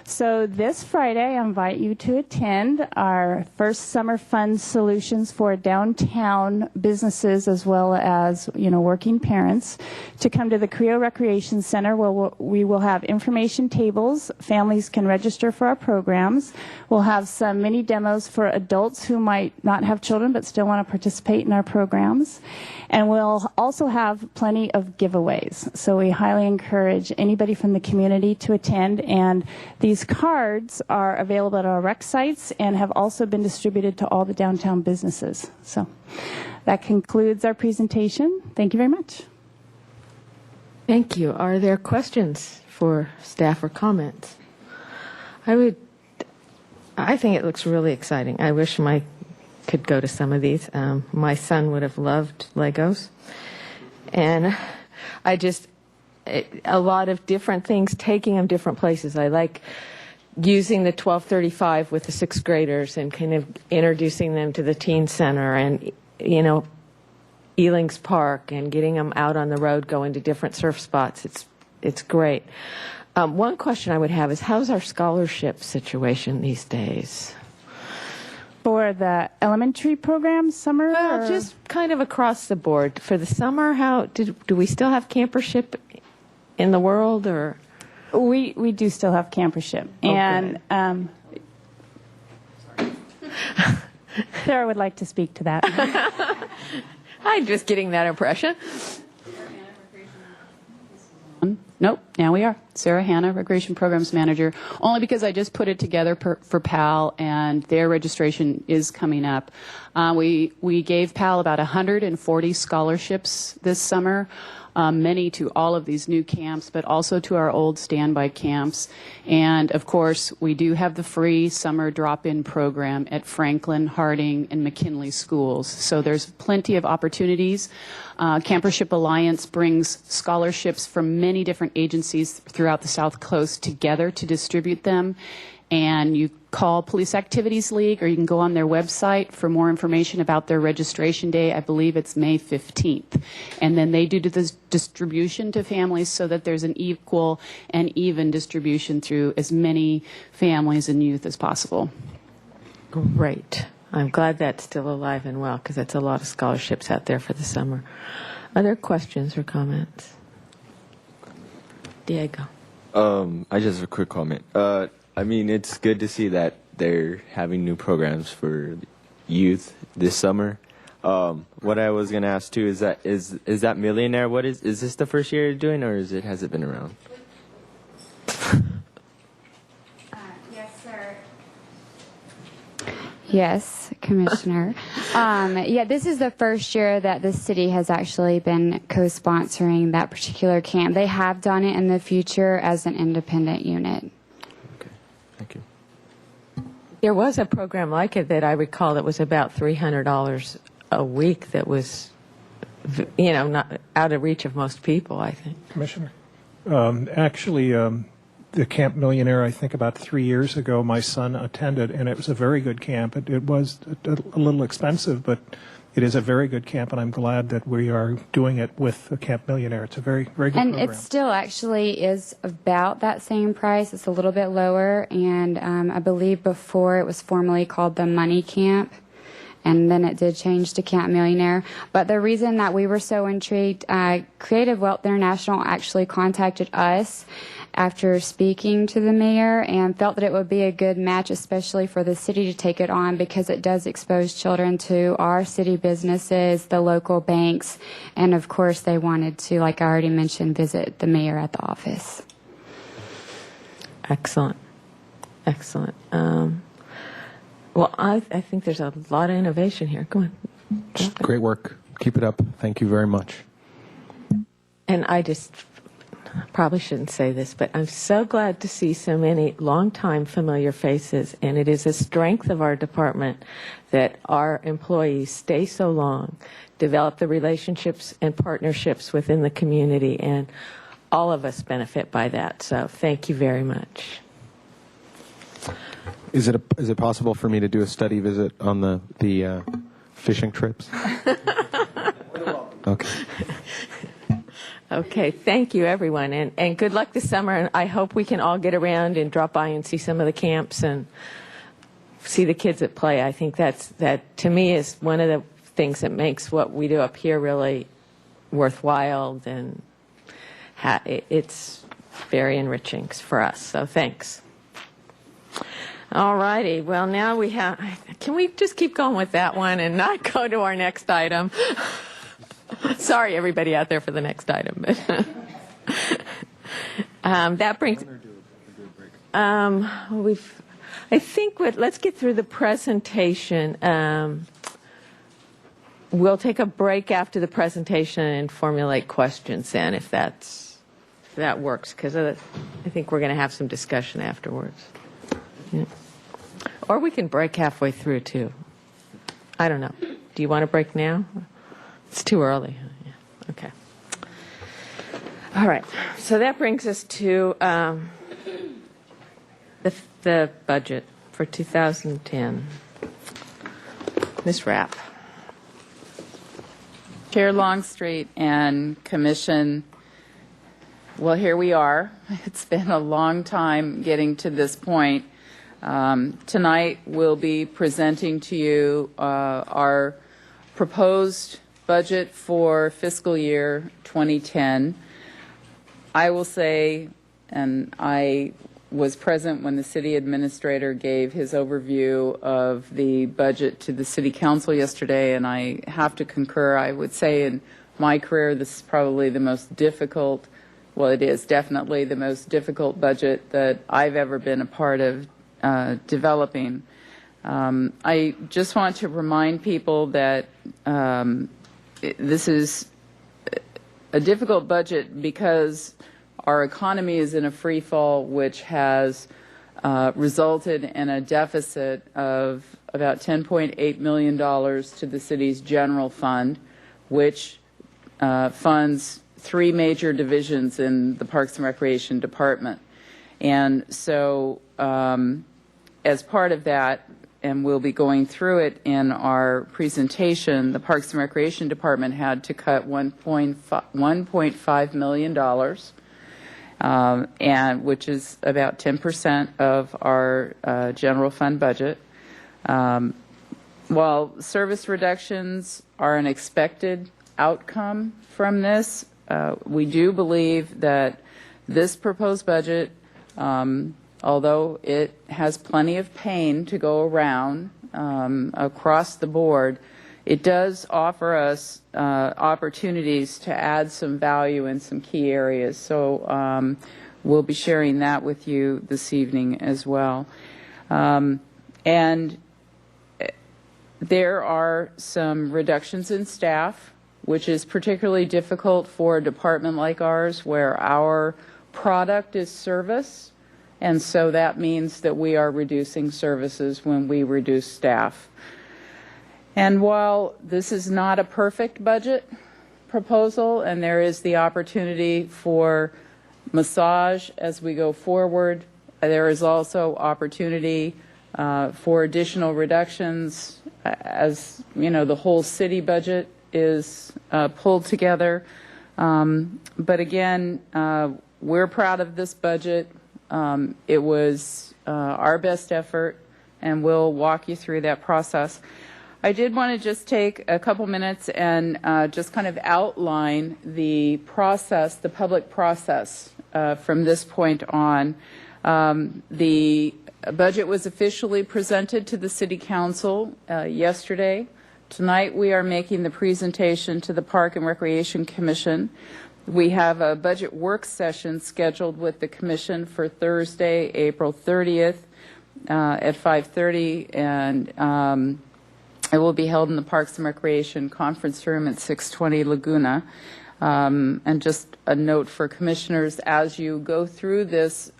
So this Friday, I invite you to attend our first Summer Fun Solutions for downtown businesses as well as, working parents to come to the Creo Recreation Center where we will have information tables. Families can register for our programs. We'll have some mini demos for adults who might not have children but still want to participate in our programs. And we'll also have plenty of giveaways. So we highly encourage anybody from the community to attend. And these cards are available at our rec sites and have also been distributed to all the downtown businesses. So that concludes our presentation. Thank you very much. Thank you. Are there questions for staff or comments? I think it looks really exciting. I wish my could go to some of these. My son would have loved Legos. And a lot of different things, taking them different places. I like using the 1235 with the sixth graders and kind of introducing them to the teen center and, Elings Park and getting them out on the road, going to different surf spots. It's great. One question I would have is, how's our scholarship situation these days? For the elementary program, summer? Well, just kind of across the board. For the summer, do we still have campership in the world, or? We do still have campership. Okay. And Sarah would like to speak to that. I'm just getting that impression. Nope, now we are. Sarah Hanna, Recreation Programs Manager, only because I just put it together for PAL, and their registration is coming up. We gave PAL about 140 scholarships this summer, many to all of these new camps, but also to our old standby camps. And, of course, we do have the free summer drop-in program at Franklin, Harding, and McKinley schools. So there's plenty of opportunities. Campership Alliance brings scholarships from many different agencies throughout the South Coast together to distribute them. And you call Police Activities League, or you can go on their website for more information about their registration day. I believe it's May 15th. And then they do this distribution to families so that there's an equal and even distribution through as many families and youth as possible. Great. I'm glad that's still alive and well, because that's a lot of scholarships out there for the summer. Other questions or comments? Diego. I just have a quick comment. It's good to see that they're having new programs for youth this summer. What I was going to ask too is that Millionaire, is this the first year you're doing, or has it been around? Yes, sir. Yes, Commissioner. This is the first year that the city has actually been co-sponsoring that particular camp. They have done it in the future as an independent unit. Okay, thank you. There was a program like it that I recall that was about $300 a week that was, not out of reach of most people, I think. Commissioner? The Camp Millionaire, I think about 3 years ago, my son attended, and it was a very good camp. It was a little expensive, but it is a very good camp, and I'm glad that we are doing it with the Camp Millionaire. It's a very, very good program. And it still actually is about that same price. It's a little bit lower, and I believe before it was formerly called the Money Camp, and then it did change to Camp Millionaire. But the reason that we were so intrigued, Creative Wealth International actually contacted us after speaking to the mayor and felt that it would be a good match, especially for the city to take it on, because it does expose children to our city businesses, the local banks, and of course they wanted to, like I already mentioned, visit the mayor at the office. Excellent. Excellent. Well, I think there's a lot of innovation here. Go on. Great work. Keep it up. Thank you very much. And I just probably shouldn't say this, but I'm so glad to see so many longtime familiar faces, and it is a strength of our department that our employees stay so long develop the relationships and partnerships within the community, and all of us benefit by that. So thank you very much. Is it possible for me to do a study visit on the fishing trips? Okay. Okay, thank you, everyone, and good luck this summer. And I hope we can all get around and drop by and see some of the camps and see the kids at play. I think that to me is one of the things that makes what we do up here really worthwhile, and it's very enriching for us. So thanks. All righty. Well, now we have. Can we just keep going with that one and not go to our next item? Sorry, everybody out there for the next item, but that brings. I think let's get through the presentation. We'll take a break after the presentation and formulate questions then, if that works, because I think we're going to have some discussion afterwards. Yeah. Or we can break halfway through too. I don't know. Do you want to break now? It's too early. Yeah. Okay. All right. So that brings us to the budget for 2010. Ms. Rapp. Chair Longstreet and Commission, well, here we are. It's been a long time getting to this point. Tonight we'll be presenting to you our proposed budget for fiscal year 2010. I will say, and I was present when the city administrator gave his overview of the budget to the city council yesterday, and I have to concur. I would say in my career this is probably the most difficult, well, it is definitely the most difficult budget that I've ever been a part of developing. I just want to remind people that this is a difficult budget because our economy is in a free fall, which has resulted in a deficit of about $10.8 million to the city's general fund, which funds 3 major divisions in the Parks and Recreation Department. And so as part of that, and we'll be going through it in our presentation, the Parks and Recreation Department had to cut $1.5 million, and which is about 10% of our general fund budget. While service reductions are an expected outcome from this, we do believe that this proposed budget, although it has plenty of pain to go around across the board, it does offer us opportunities to add some value in some key areas. So we'll be sharing that with you this evening as well. And there are some reductions in staff, which is particularly difficult for a department like ours where our product is service. And so that means that we are reducing services when we reduce staff. And while this is not a perfect budget proposal, and there is the opportunity for massage as we go forward, there is also opportunity for additional reductions as, you know, the whole city budget is pulled together. But again, we're proud of this budget. It was our best effort, and we'll walk you through that process. I did want to just take a couple minutes and just kind of outline the process, the public process from this point on. The budget was officially presented to the City Council yesterday. Tonight we are making the presentation to the Park and Recreation Commission. We have a budget work session scheduled with the Commission for Thursday, April 30th at 5:30, and it will be held in the Parks and Recreation Conference Room at 620 Laguna. And just a note for commissioners, as you go through this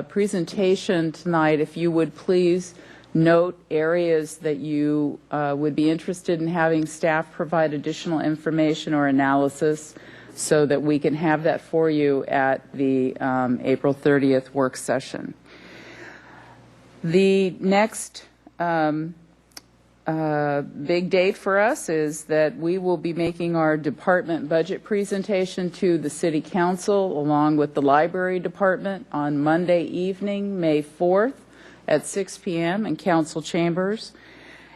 presentation tonight, if you would please note areas that you would be interested in having staff provide additional information or analysis so that we can have that for you at the April 30th work session. The next big date for us is that we will be making our department budget presentation to the City Council along with the Library Department on Monday evening, May 4th at 6 p.m. in Council Chambers.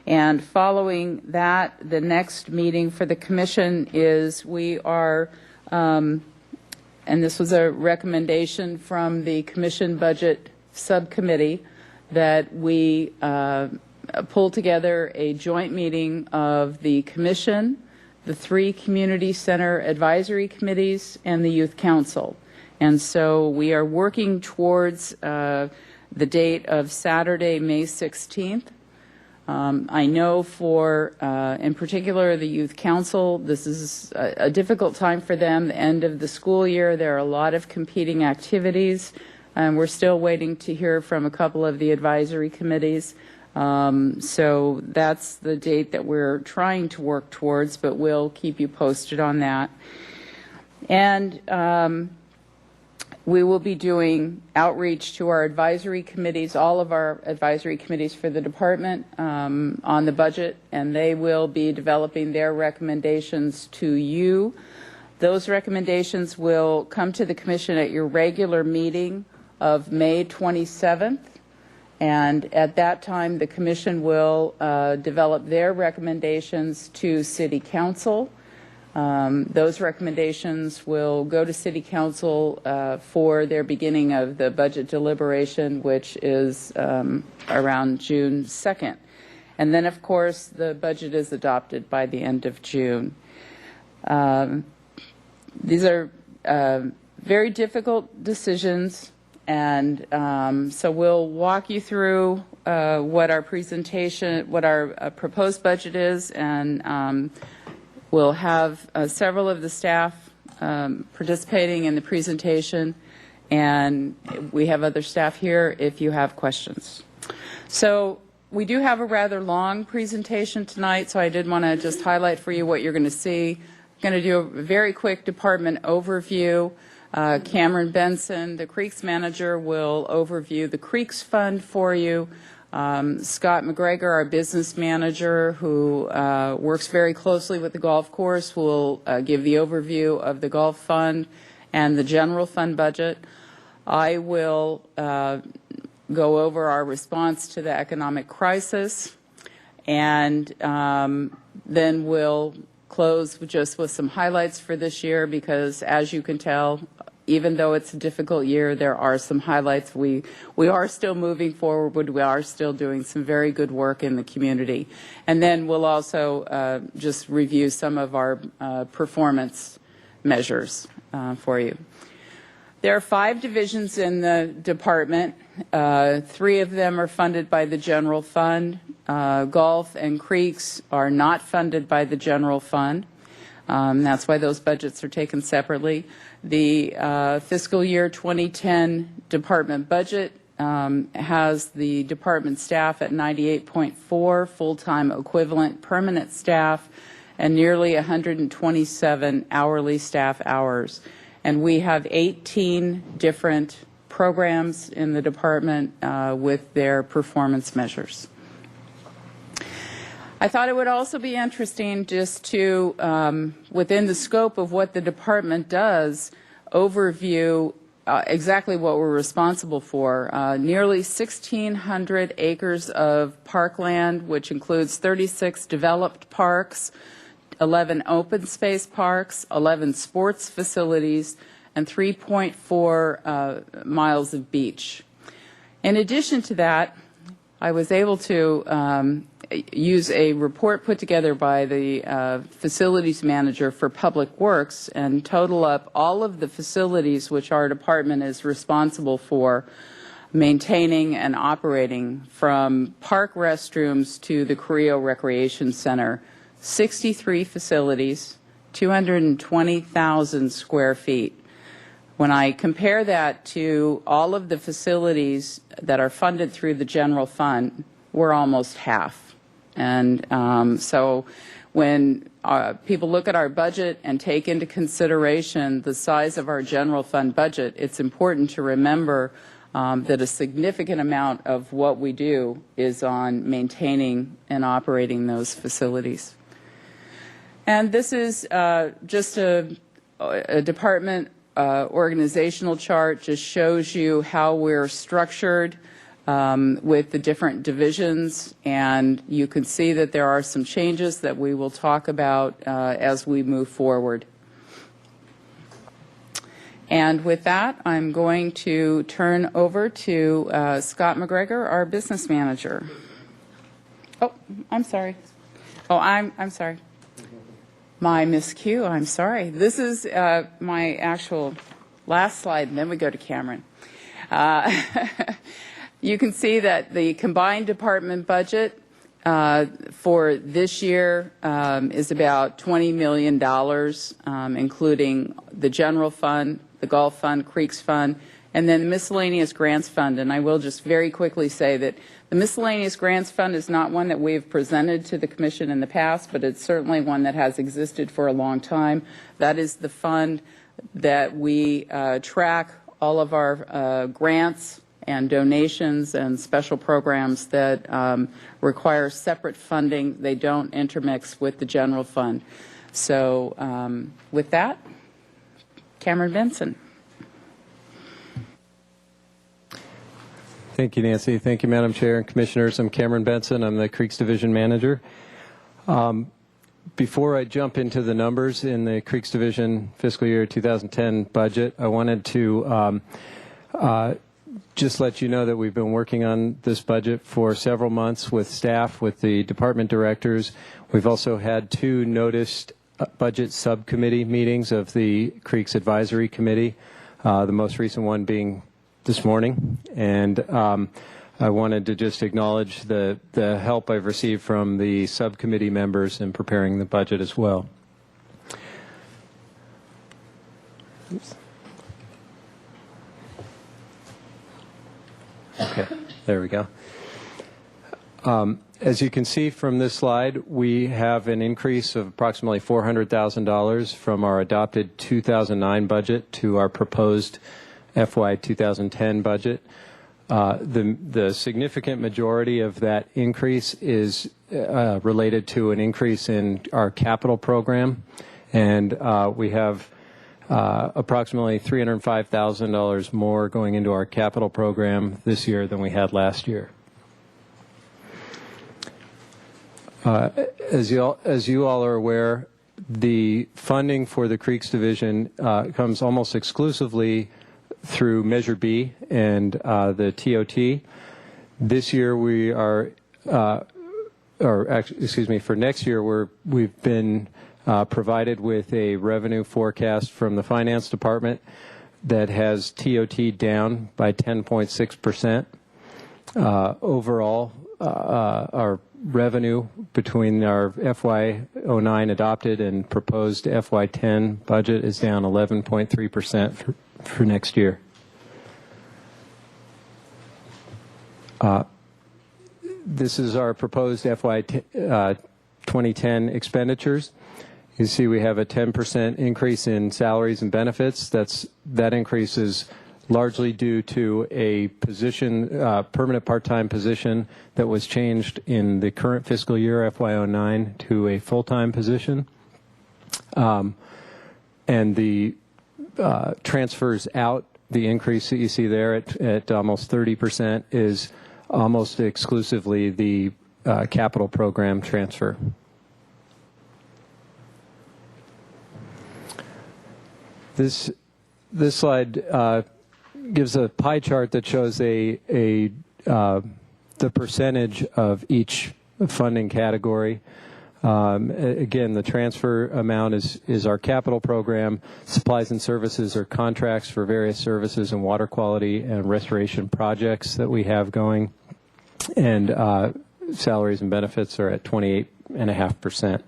And following that, the next meeting for the Commission is we are, and this was a recommendation from the Commission Budget Subcommittee, that we pull together a joint meeting of the Commission, the 3 Community Center Advisory Committees, and the Youth Council. And so we are working towards the date of Saturday, May 16th. I know for, in particular, the Youth Council, this is a difficult time for them, the end of the school year. There are a lot of competing activities, and we're still waiting to hear from a couple of the advisory committees. So that's the date that we're trying to work towards, but we'll keep you posted on that. And we will be doing outreach to our advisory committees, all of our advisory committees for the department on the budget, and they will be developing their recommendations to you. Those recommendations will come to the Commission at your regular meeting of May 27th. And at that time, the Commission will develop their recommendations to City Council. Those recommendations will go to City Council for their beginning of the budget deliberation, which is around June 2nd. And then, of course, the budget is adopted by the end of June. These are very difficult decisions. And so we'll walk you through what our presentation, what our proposed budget is, and we'll have several of the staff participating in the presentation, and we have other staff here if you have questions. So we do have a rather long presentation tonight, so I did want to just highlight for you what you're going to see. I'm going to do a very quick department overview. Cameron Benson, the Creeks manager, will overview the Creeks Fund for you. Scott McGregor, our business manager, who works very closely with the golf course, will give the overview of the golf fund and the general fund budget. I will go over our response to the economic crisis, and then we'll close just with some highlights for this year, because as you can tell, even though it's a difficult year, there are some highlights. We are still moving forward. We are still doing some very good work in the community. And then we'll also just review some of our performance measures for you. There are 5 divisions in the department. 3 of them are funded by the general fund. Golf and Creeks are not funded by the general fund. That's why those budgets are taken separately. The fiscal year 2010 department budget has the department staff at 98.4 full-time equivalent permanent staff and nearly 127 hourly staff hours. And we have 18 different programs in the department with their performance measures. I thought it would also be interesting just to, within the scope of what the department does, overview exactly what we're responsible for. Nearly 1,600 acres of parkland, which includes 36 developed parks, 11 open space parks, 11 sports facilities, and 3.4 miles of beach. In addition to that, I was able to use a report put together by the facilities manager for Public Works and total up all of the facilities which our department is responsible for maintaining and operating, from park restrooms to the Carrillo Recreation Center. 63 facilities, 220,000 square feet. When I compare that to all of the facilities that are funded through the general fund, we're almost half. And so when people look at our budget and take into consideration the size of our general fund budget, it's important to remember that a significant amount of what we do is on maintaining and operating those facilities. And this is just a department organizational chart, just shows you how we're structured with the different divisions, and you can see that there are some changes that we will talk about as we move forward. And with that, I'm going to turn over to Scott McGregor, our business manager. Oh, I'm sorry. Oh, I'm sorry. My miscue, I'm sorry. This is my actual last slide, and then we go to Cameron. You can see that the combined department budget for this year is about $20 million, including the general fund, the Gulf Fund, Creeks Fund, and then the Miscellaneous Grants Fund. And I will just very quickly say that the Miscellaneous Grants Fund is not one that we've presented to the Commission in the past, but it's certainly one that has existed for a long time. That is the fund that we track all of our grants and donations and special programs that require separate funding. They don't intermix with the general fund. So with that, Cameron Benson. Thank you, Nancy. Thank you, Madam Chair and Commissioners. I'm Cameron Benson. I'm the Creeks Division Manager. Before I jump into the numbers in the Creeks Division fiscal year 2010 budget, I wanted to just let you know that we've been working on this budget for several months with staff, with the department directors. We've also had 2 noticed budget subcommittee meetings of the Creeks Advisory Committee, the most recent one being this morning. And I wanted to just acknowledge the help I've received from the subcommittee members in preparing the budget as well. Oops. Okay, there we go. As you can see from this slide, we have an increase of approximately $400,000 from our adopted 2009 budget to our proposed FY 2010 budget. The significant majority of that increase is related to an increase in our capital program, and we have approximately $305,000 more going into our capital program this year than we had last year. As you all are aware, the funding for the Creeks Division comes almost exclusively through Measure B and the TOT. This year we are, for next year we've been provided with a revenue forecast from the Finance Department that has TOT down by 10.6%. Overall, our revenue between our FY09 adopted and proposed FY10 budget is down 11.3% for next year. This is our proposed FY 2010 expenditures. You see we have a 10% increase in salaries and benefits. That increase is largely due to a position, permanent part-time position that was changed in the current fiscal year, FY09, to a full-time position. And the transfers out, the increase that you see there at almost 30% is almost exclusively the capital program transfer. This slide gives a pie chart that shows the percentage of each funding category. Again, the transfer amount is our capital program. Supplies and services are contracts for various services and water quality and restoration projects that we have going. And salaries and benefits are at 28.5%.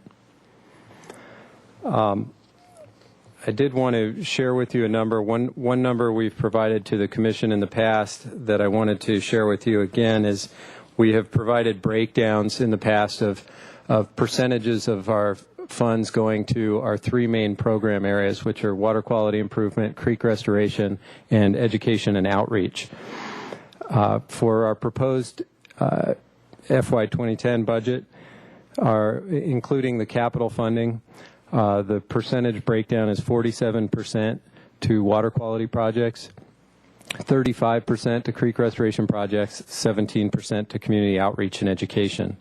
I did want to share with you a number. One number we've provided to the Commission in the past that I wanted to share with you again is We have provided breakdowns in the past of percentages of our funds going to our three main program areas, which are water quality improvement, creek restoration, and education and outreach. For our proposed FY 2010 budget, including the capital funding, the percentage breakdown is 47% to water quality projects, 35% to creek restoration projects, 17% to community outreach and education.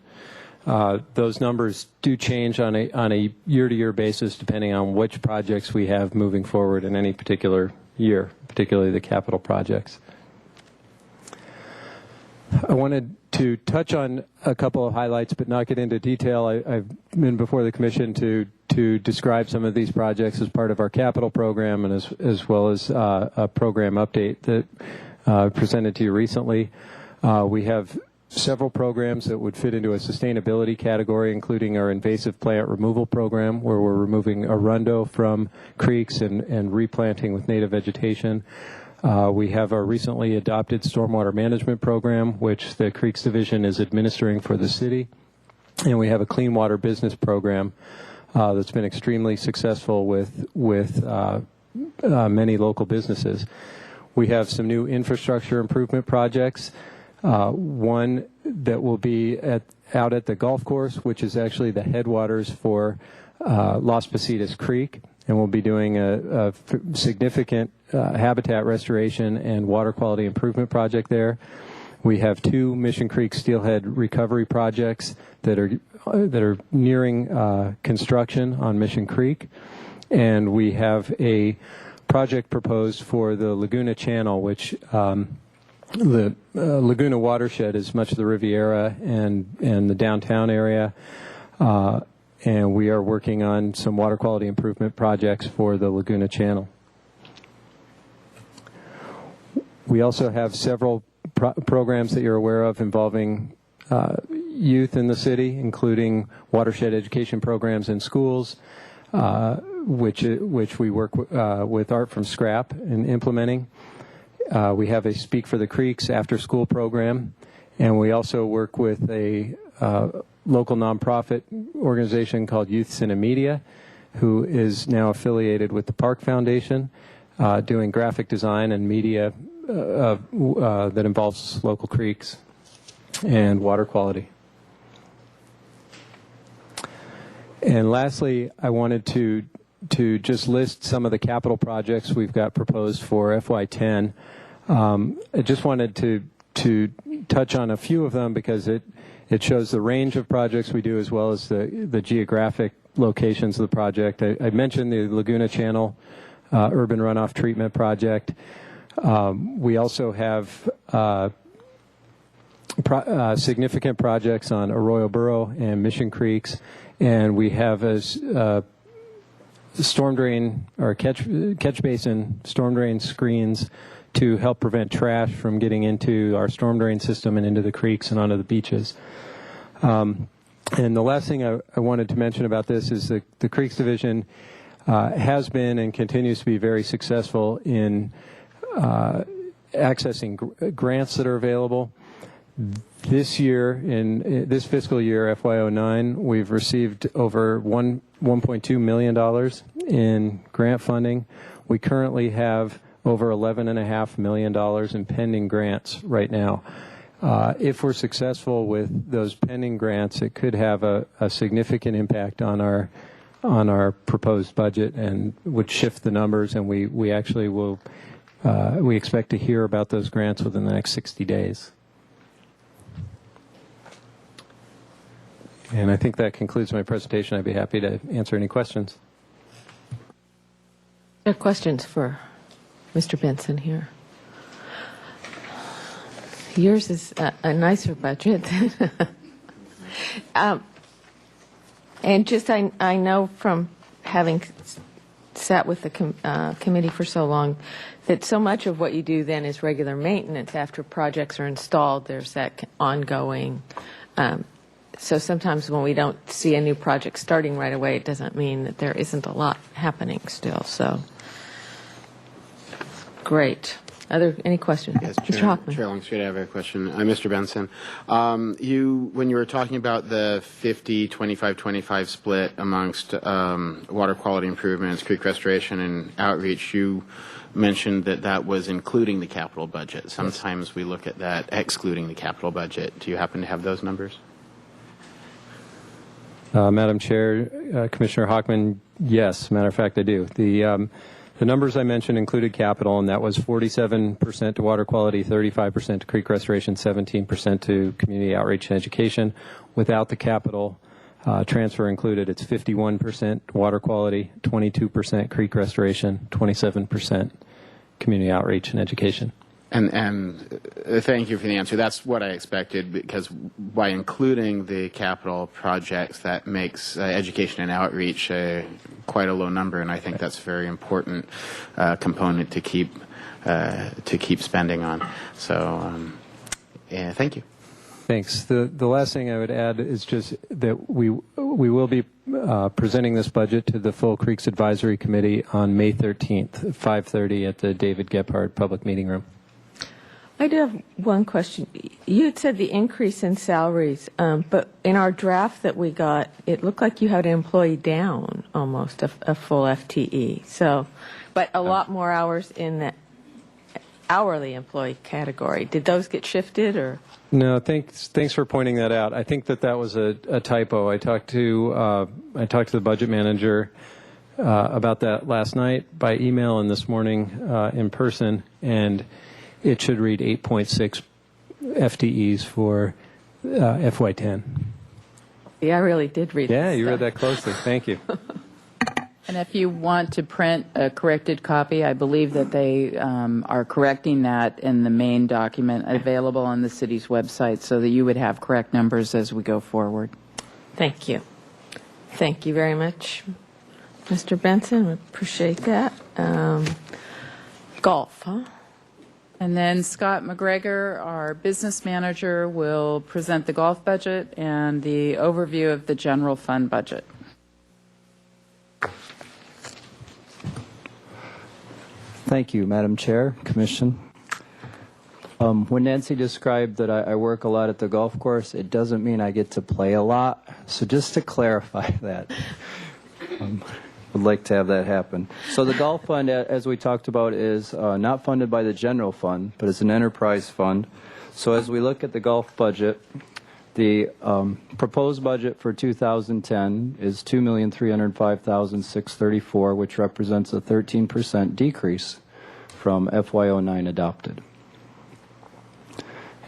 Those numbers do change on a year-to-year basis depending on which projects we have moving forward in any particular year, particularly the capital projects. I wanted to touch on a couple of highlights but not get into detail. I've been before the Commission to describe some of these projects as part of our capital program and as well as a program update that presented to you recently. We have several programs that would fit into a sustainability category, including our invasive plant removal program, where we're removing arundo from creeks and replanting with native vegetation. We have our recently adopted stormwater management program, which the Creeks Division is administering for the city. And we have a clean water business program that's been extremely successful with many local businesses. We have some new infrastructure improvement projects. One that will be out at the golf course, which is actually the headwaters for Las Positas Creek, and we'll be doing a significant habitat restoration and water quality improvement project there. We have two Mission Creek steelhead recovery projects that are nearing construction on Mission Creek, and we have a project proposed for the Laguna Channel, which the Laguna watershed is much of the Riviera and the downtown area, and we are working on some water quality improvement projects for the Laguna Channel. We also have several programs that you're aware of involving youth in the city, including watershed education programs in schools, which we work with Art from Scrap in implementing. We have a Speak for the Creeks after-school program, and we also work with a local nonprofit organization called Youth Cinemedia, who is now affiliated with the Park Foundation, doing graphic design and media that involves local creeks and water quality. And lastly, I wanted to just list some of the capital projects we've got proposed for FY10. I just wanted to touch on a few of them because it shows the range of projects we do as well as the geographic locations of the project. I mentioned the Laguna Channel urban runoff treatment project. We also have significant projects on Arroyo Burro and Mission Creeks, and we have a storm drain or catch basin storm drain screens to help prevent trash from getting into our storm drain system and into the creeks and onto the beaches. And the last thing I wanted to mention about this is the Creeks Division has been and continues to be very successful in accessing grants that are available. This year, in this fiscal year, FY09, we've received over $1.2 million in grant funding. We currently have over $11.5 million in pending grants right now. If we're successful with those pending grants, it could have a significant impact on our proposed budget and would shift the numbers, and we actually will we expect to hear about those grants within the next 60 days. And I think that concludes my presentation. I'd be happy to answer any questions. There are questions for Mr. Benson here. Yours is a nicer budget. And just I know from having sat with the committee for so long that so much of what you do then is regular maintenance. After projects are installed, there's that ongoing. So sometimes when we don't see a new project starting right away, it doesn't mean that there isn't a lot happening still. So great. Any questions? Yes, Mr. Chair, Hoffman. Chair Longstreet, I have a question. Mr. Benson, when you were talking about the 50-25-25 split amongst water quality improvements, creek restoration, and outreach, you mentioned that that was including the capital budget. Sometimes we look at that excluding the capital budget. Do you happen to have those numbers? Madam Chair, Commissioner Hockman, yes. Matter of fact, I do. The numbers I mentioned included capital, and that was 47% to water quality, 35% to creek restoration, 17% to community outreach and education. Without the capital transfer included, it's 51% water quality, 22% creek restoration, 27% community outreach and education. And thank you for the answer. That's what I expected, because by including the capital projects, that makes education and outreach quite a low number, and I think that's a very important component to keep spending on. So, thank you. Thanks. The last thing I would add is just that we will be presenting this budget to the Full Creeks Advisory Committee on May 13th, at 5:30 at the David Gephardt Public Meeting Room. I do have one question. You had said the increase in salaries, but in our draft that we got, it looked like you had an employee down almost, a full FTE. So, but a lot more hours in the hourly employee category. Did those get shifted, or? No, thanks for pointing that out. I think that was a typo. I talked to the budget manager about that last night by email and this morning in person, and it should read 8.6 FTEs for FY10. Yeah, I really did read that. Yeah, you read that closely. Thank you. And if you want to print a corrected copy, I believe that they are correcting that in the main document available on the city's website, so that you would have correct numbers as we go forward. Thank you. Thank you very much, Mr. Benson. We appreciate that. Golf, huh? And then Scott McGregor, our business manager, will present the golf budget and the overview of the general fund budget. Thank you, Madam Chair, Commission. When Nancy described that I work a lot at the golf course, it doesn't mean I get to play a lot. So just to clarify that, would like to have that happen. So the golf fund, as we talked about, is not funded by the general fund, but it's an enterprise fund. So as we look at the golf budget, the proposed budget for 2010 is $2,305,634, which represents a 13% decrease from FY09 adopted.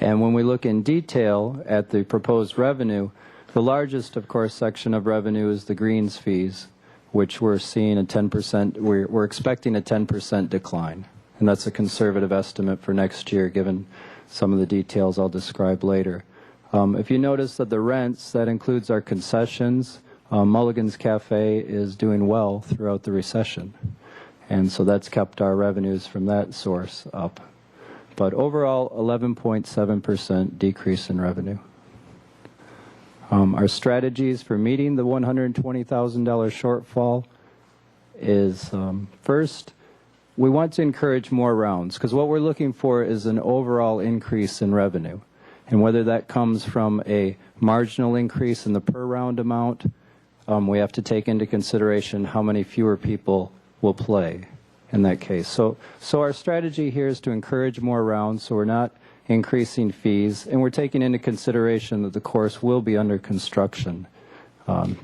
And when we look in detail at the proposed revenue, the largest, of course, section of revenue is the greens fees, which we're seeing a 10%, we're expecting a 10% decline. And that's a conservative estimate for next year, given some of the details I'll describe later. If you notice that the rents, that includes our concessions, Mulligan's Cafe is doing well throughout the recession. And so that's kept our revenues from that source up. But overall, 11.7% decrease in revenue. Our strategies for meeting the $120,000 shortfall is, first, we want to encourage more rounds, because what we're looking for is an overall increase in revenue. And whether that comes from a marginal increase in the per round amount, we have to take into consideration how many fewer people will play in that case. So our strategy here is to encourage more rounds, so we're not increasing fees, and we're taking into consideration that the course will be under construction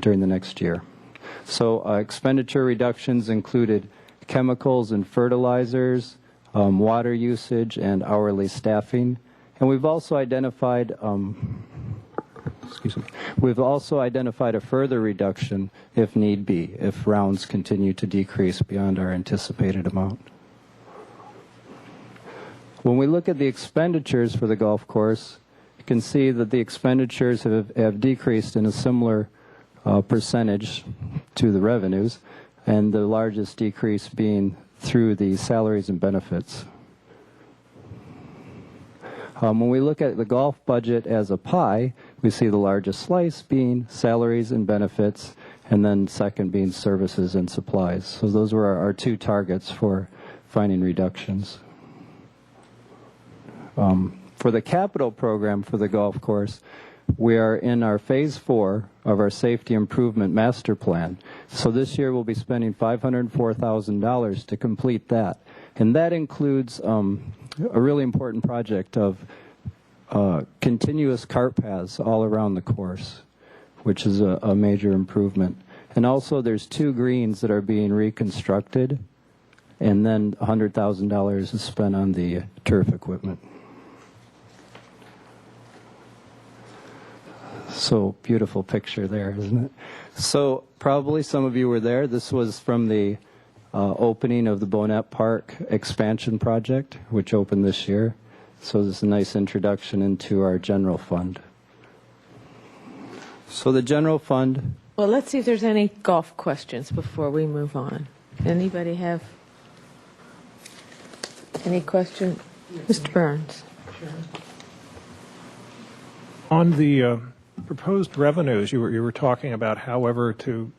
during the next year. So expenditure reductions included chemicals and fertilizers, water usage, and hourly staffing. And we've also identified, a further reduction if need be, if rounds continue to decrease beyond our anticipated amount. When we look at the expenditures for the golf course, you can see that the expenditures have decreased in a similar percentage to the revenues, and the largest decrease being through the salaries and benefits. When we look at the golf budget as a pie, we see the largest slice being salaries and benefits, and then second being services and supplies. So those were our two targets for finding reductions. For the capital program for the golf course, we are in our phase 4 of our safety improvement master plan. So this year we'll be spending $504,000 to complete that. And that includes a really important project of continuous cart paths all around the course, which is a major improvement. And also there's 2 greens that are being reconstructed, and then $100,000 is spent on the turf equipment. So beautiful picture there, isn't it? So probably some of you were there. This was from the opening of the Bonnet Park expansion project, which opened this year. So this is a nice introduction into our general fund. So the general fund. Well, let's see if there's any golf questions before we move on. Anybody have any question? Mr. Burns. On the proposed revenues, you were talking about, however, to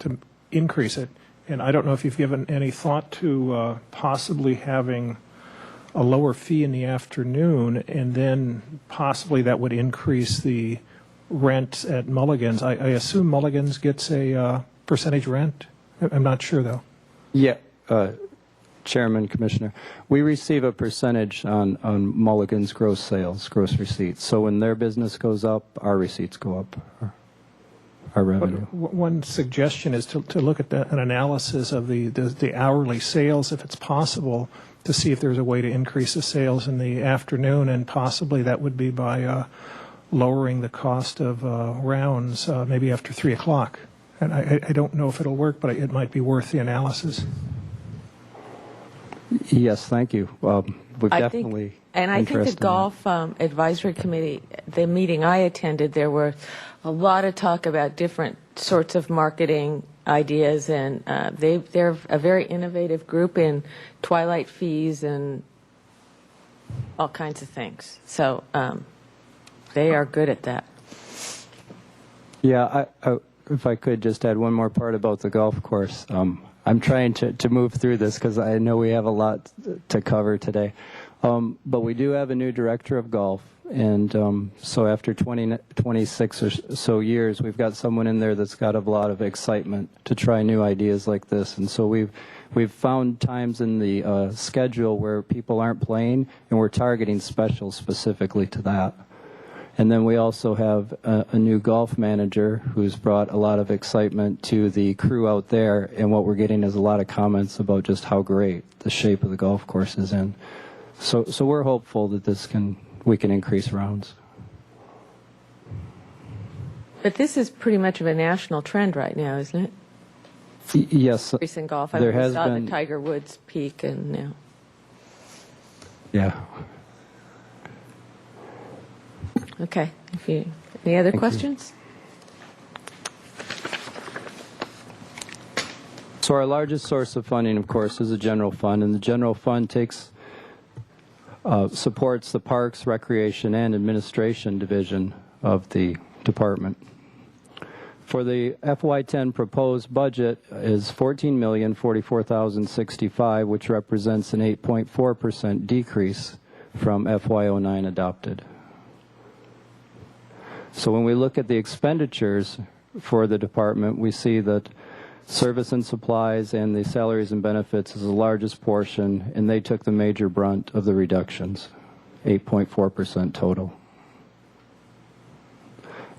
increase it, and I don't know if you've given any thought to possibly having a lower fee in the afternoon, and then possibly that would increase the rent at Mulligan's. I assume Mulligan's gets a percentage rent? I'm not sure, though. Yeah, Chairman, Commissioner, we receive a percentage on Mulligan's gross sales, gross receipts. So when their business goes up, our receipts go up, our revenue. One suggestion is to look at an analysis of the hourly sales, if it's possible, to see if there's a way to increase the sales in the afternoon, and possibly that would be by lowering the cost of rounds maybe after 3 o'clock. And I don't know if it'll work, but it might be worth the analysis. Yes, thank you. We've definitely I think the Golf Advisory Committee, the meeting I attended, there were a lot of talk about different sorts of marketing ideas, and they're a very innovative group in twilight fees and all kinds of things. So they are good at that. Yeah, if I could just add one more part about the golf course. I'm trying to move through this because I know we have a lot to cover today. But we do have a new director of golf, and so after 26 or so years, we've got someone in there that's got a lot of excitement to try new ideas like this. And so we've found times in the schedule where people aren't playing, and we're targeting specials specifically to that. And then we also have a new golf manager who's brought a lot of excitement to the crew out there, and what we're getting is a lot of comments about just how great the shape of the golf course is in. So we're hopeful that we can increase rounds. But this is pretty much of a national trend right now, isn't it? Yes. Increase in golf. There I has saw been the Tiger Woods peak, and now. Yeah. Okay. Any other questions? So our largest source of funding, of course, is the general fund, and the general fund supports the Parks, Recreation, and Administration division of the department. For the FY10 proposed budget is $14,044,065, which represents an 8.4% decrease from FY09 adopted. So when we look at the expenditures for the department, we see that service and supplies and the salaries and benefits is the largest portion, and they took the major brunt of the reductions, 8.4% total.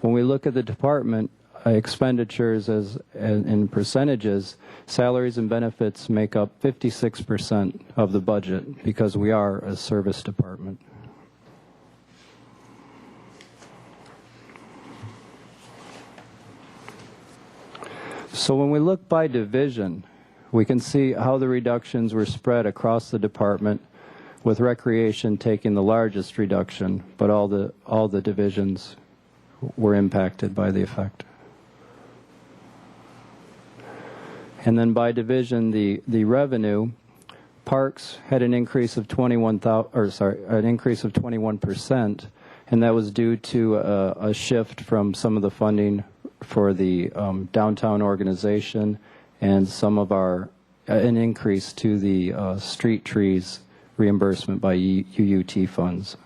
When we look at the department expenditures in percentages, salaries and benefits make up 56% of the budget because we are a service department. So when we look by division, we can see how the reductions were spread across the department, with recreation taking the largest reduction, but all the divisions were impacted by the effect. And then by division, the revenue, Parks had an increase of 21%, and that was due to a shift from some of the funding for the downtown organization and some of an increase to the street trees reimbursement by UUT funds.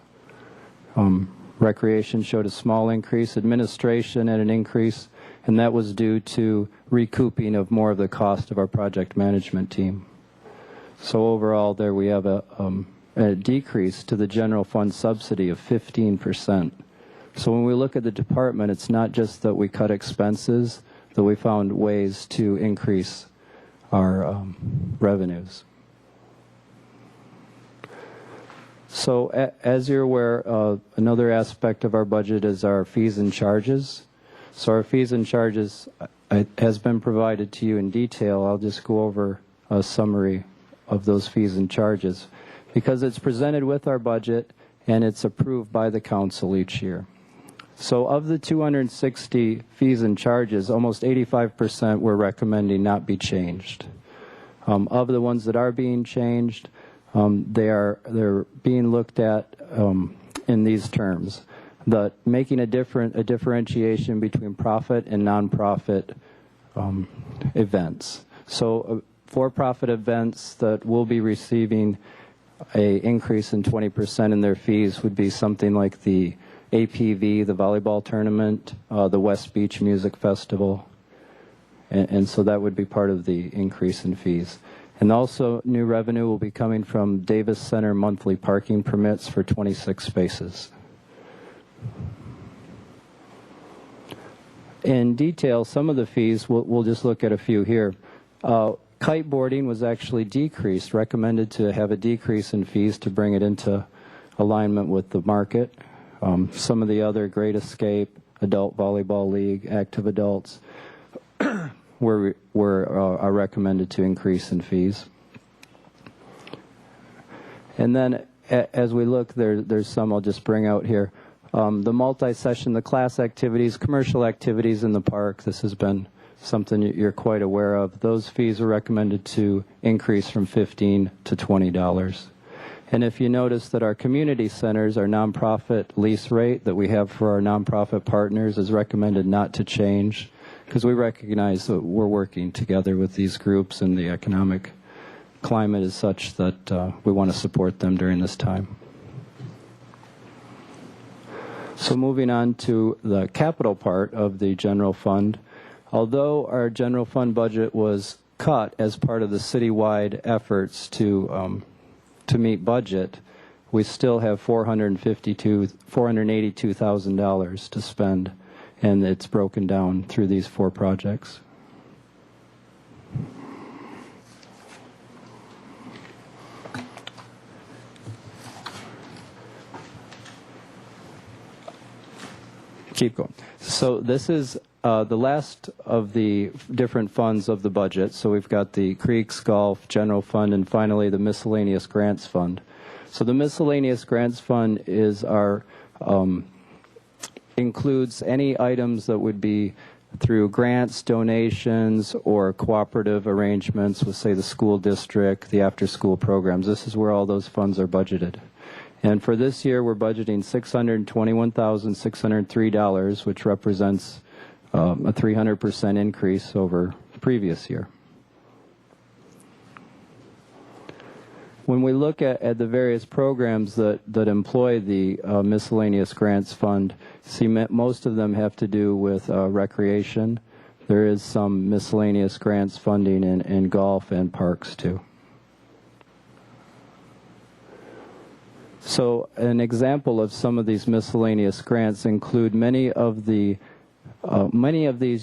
Recreation showed a small increase, administration at an increase, and that was due to recouping of more of the cost of our project management team. So overall, there we have a decrease to the general fund subsidy of 15%. So when we look at the department, it's not just that we cut expenses, that we found ways to increase our revenues. So as you're aware, another aspect of our budget is our fees and charges. So our fees and charges has been provided to you in detail. I'll just go over a summary of those fees and charges because it's presented with our budget and it's approved by the council each year. So of the 260 fees and charges, almost 85% we're recommending not be changed. Of the ones that are being changed, they're being looked at in these terms: that making a differentiation between profit and nonprofit events. So for-profit events that will be receiving a increase in 20% in their fees would be something like the APV, the volleyball tournament, the West Beach Music Festival, and so that would be part of the increase in fees. And also new revenue will be coming from Davis Center monthly parking permits for 26 spaces. In detail, some of the fees, we'll just look at a few here. Kiteboarding was actually decreased, recommended to have a decrease in fees to bring it into alignment with the market. Some of the other Great Escape, Adult Volleyball League, Active Adults are recommended to increase in fees. And then as we look, there's some I'll just bring out here. The multi-session, the class activities, commercial activities in the park, this has been something you're quite aware of. Those fees are recommended to increase from $15 to $20. And if you notice that our community centers, our nonprofit lease rate that we have for our nonprofit partners is recommended not to change, because we recognize that we're working together with these groups and the economic climate is such that we want to support them during this time. So moving on to the capital part of the general fund, although our general fund budget was cut as part of the citywide efforts to meet budget, we still have $482,000 to spend, and it's broken down through these 4 projects. Keep going. So this is the last of the different funds of the budget. So we've got the Creeks, Golf, General Fund, and finally the Miscellaneous Grants Fund. So the Miscellaneous Grants Fund is our includes any items that would be through grants, donations, or cooperative arrangements with, say, the school district, the after-school programs. This is where all those funds are budgeted. And for this year, we're budgeting $621,603, which represents a 300% increase over the previous year. When we look at the various programs that employ the Miscellaneous Grants Fund, see most of them have to do with recreation. There is some miscellaneous grants funding in golf and parks too. So an example of some of these miscellaneous grants include many of these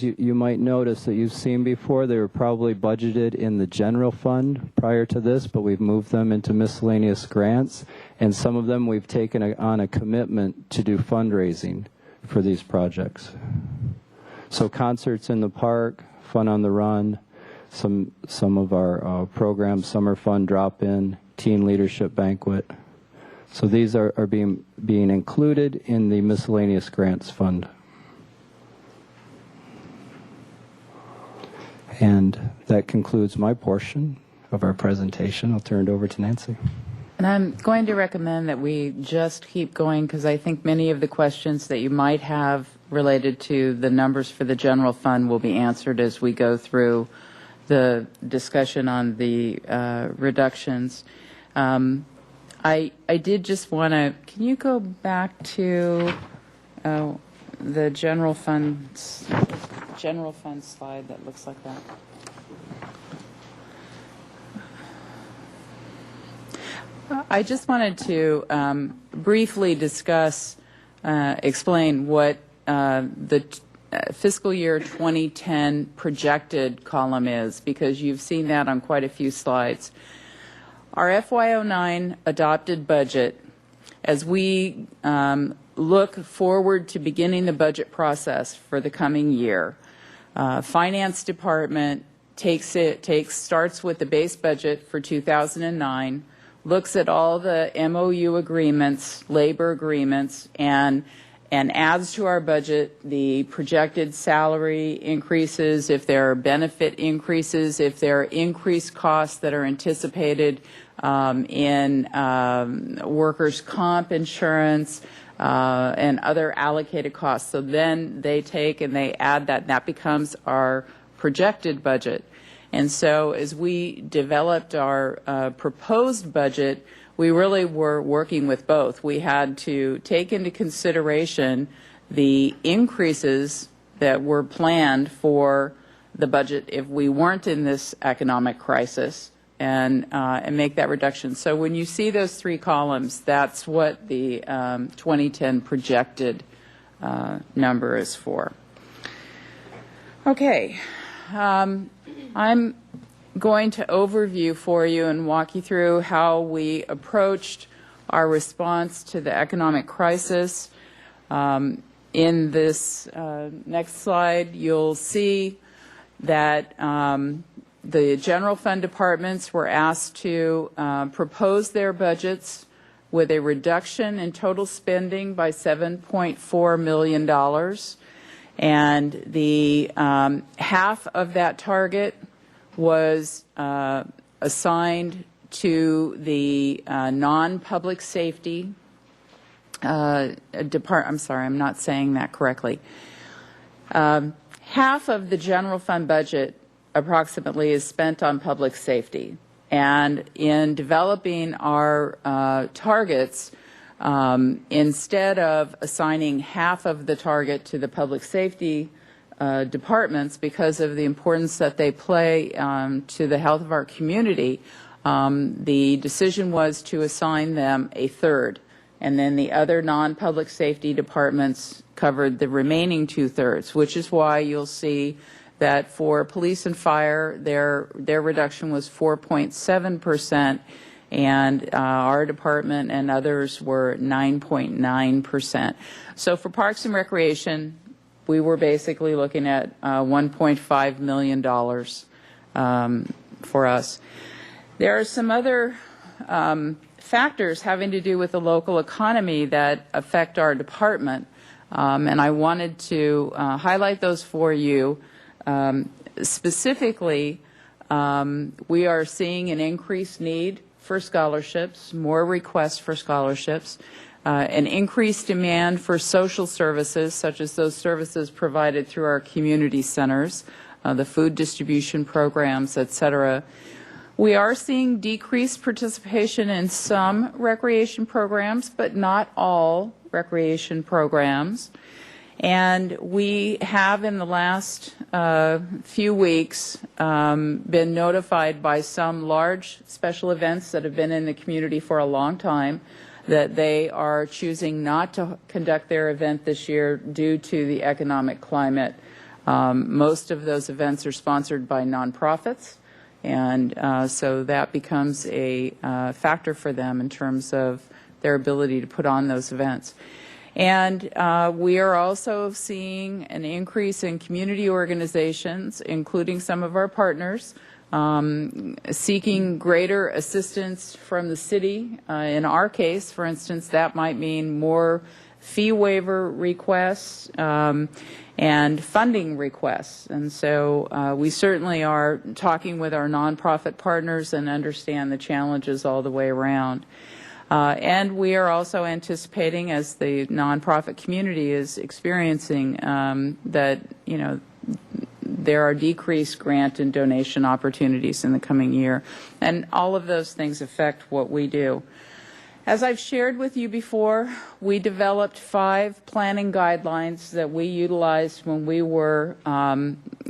you might notice that you've seen before. They were probably budgeted in the general fund prior to this, but we've moved them into miscellaneous grants, and some of them we've taken on a commitment to do fundraising for these projects. So concerts in the park, Fun on the Run, some of our programs, Summer Fun Drop-In, Teen Leadership Banquet. So these are being included in the Miscellaneous Grants Fund. And that concludes my portion of our presentation. I'll turn it over to Nancy. And I'm going to recommend that we just keep going, because I think many of the questions that you might have related to the numbers for the general fund will be answered as we go through the discussion on the reductions. I did just want to, can you go back to the general fund slide that looks like that? I just wanted to briefly discuss, explain what the fiscal year 2010 projected column is, because you've seen that on quite a few slides. Our FY09 adopted budget, as we look forward to beginning the budget process for the coming year, Finance Department starts with the base budget for 2009, looks at all the MOU agreements, labor agreements, and adds to our budget the projected salary increases, if there are benefit increases, if there are increased costs that are anticipated in workers' comp insurance and other allocated costs. So then they take and they add that, and that becomes our projected budget. And so as we developed our proposed budget, we really were working with both. We had to take into consideration the increases that were planned for the budget if we weren't in this economic crisis, and make that reduction. So when you see those three columns, that's what the 2010 projected number is for. Okay. I'm going to overview for you and walk you through how we approached our response to the economic crisis. In this next slide, you'll see that the general fund departments were asked to propose their budgets with a reduction in total spending by $7.4 million. And the half of that target was assigned to the non-public safety department. I'm sorry, I'm not saying that correctly. Half of the general fund budget approximately is spent on public safety. And in developing our targets, instead of assigning half of the target to the public safety departments because of the importance that they play to the health of our community, the decision was to assign them a third. And then the other non-public safety departments covered the remaining 2/3, which is why you'll see that for police and fire, their reduction was 4.7%. And our department and others were 9.9%. So for Parks and Recreation, we were basically looking at $1.5 million for us. There are some other factors having to do with the local economy that affect our department, and I wanted to highlight those for you. Specifically, we are seeing an increased need for scholarships, more requests for scholarships, an increased demand for social services, such as those services provided through our community centers, the food distribution programs, et cetera. We are seeing decreased participation in some recreation programs, but not all recreation programs. And we have, in the last few weeks, been notified by some large special events that have been in the community for a long time that they are choosing not to conduct their event this year due to the economic climate. Most of those events are sponsored by nonprofits, and so that becomes a factor for them in terms of their ability to put on those events. And we are also seeing an increase in community organizations, including some of our partners, seeking greater assistance from the city. In our case, for instance, that might mean more fee waiver requests and funding requests. And so we certainly are talking with our nonprofit partners and understand the challenges all the way around. And we are also anticipating, as the nonprofit community is experiencing, that, you know, there are decreased grant and donation opportunities in the coming year. And all of those things affect what we do. As I've shared with you before, we developed 5 planning guidelines that we utilized when we were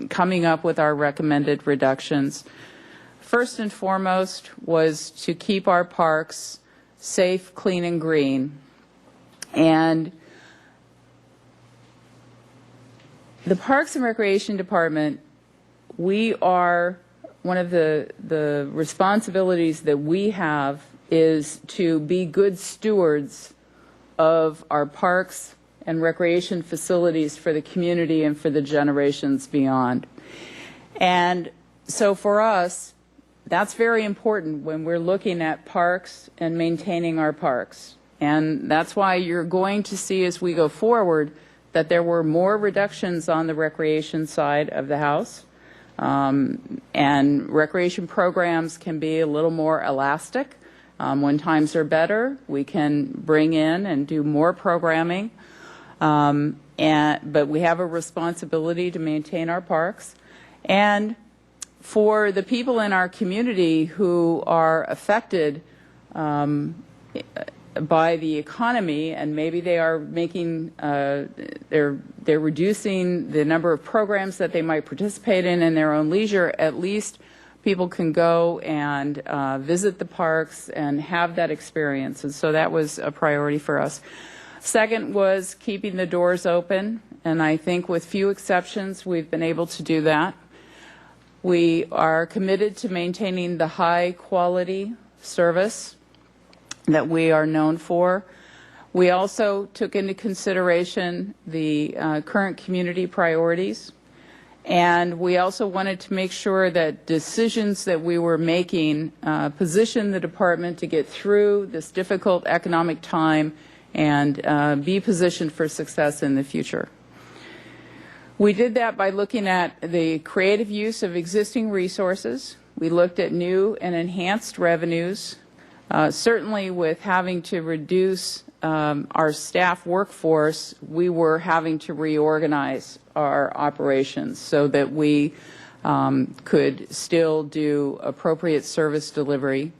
coming up with our recommended reductions. First and foremost was to keep our parks safe, clean, and green. And the Parks and Recreation Department, we are, one of the responsibilities that we have is to be good stewards of our parks and recreation facilities for the community and for the generations beyond. And so for us, that's very important when we're looking at parks and maintaining our parks. And that's why you're going to see as we go forward that there were more reductions on the recreation side of the house. And recreation programs can be a little more elastic. When times are better, we can bring in and do more programming. But we have a responsibility to maintain our parks. And for the people in our community who are affected by the economy, and maybe they are making, they're reducing the number of programs that they might participate in their own leisure, at least people can go and visit the parks and have that experience. And so that was a priority for us. Second was keeping the doors open, and I think with few exceptions, we've been able to do that. We are committed to maintaining the high quality service that we are known for. We also took into consideration the current community priorities, and we also wanted to make sure that decisions that we were making position the department to get through this difficult economic time and be positioned for success in the future. We did that by looking at the creative use of existing resources. We looked at new and enhanced revenues. Certainly with having to reduce our staff workforce, we were having to reorganize our operations so that we could still do appropriate service delivery.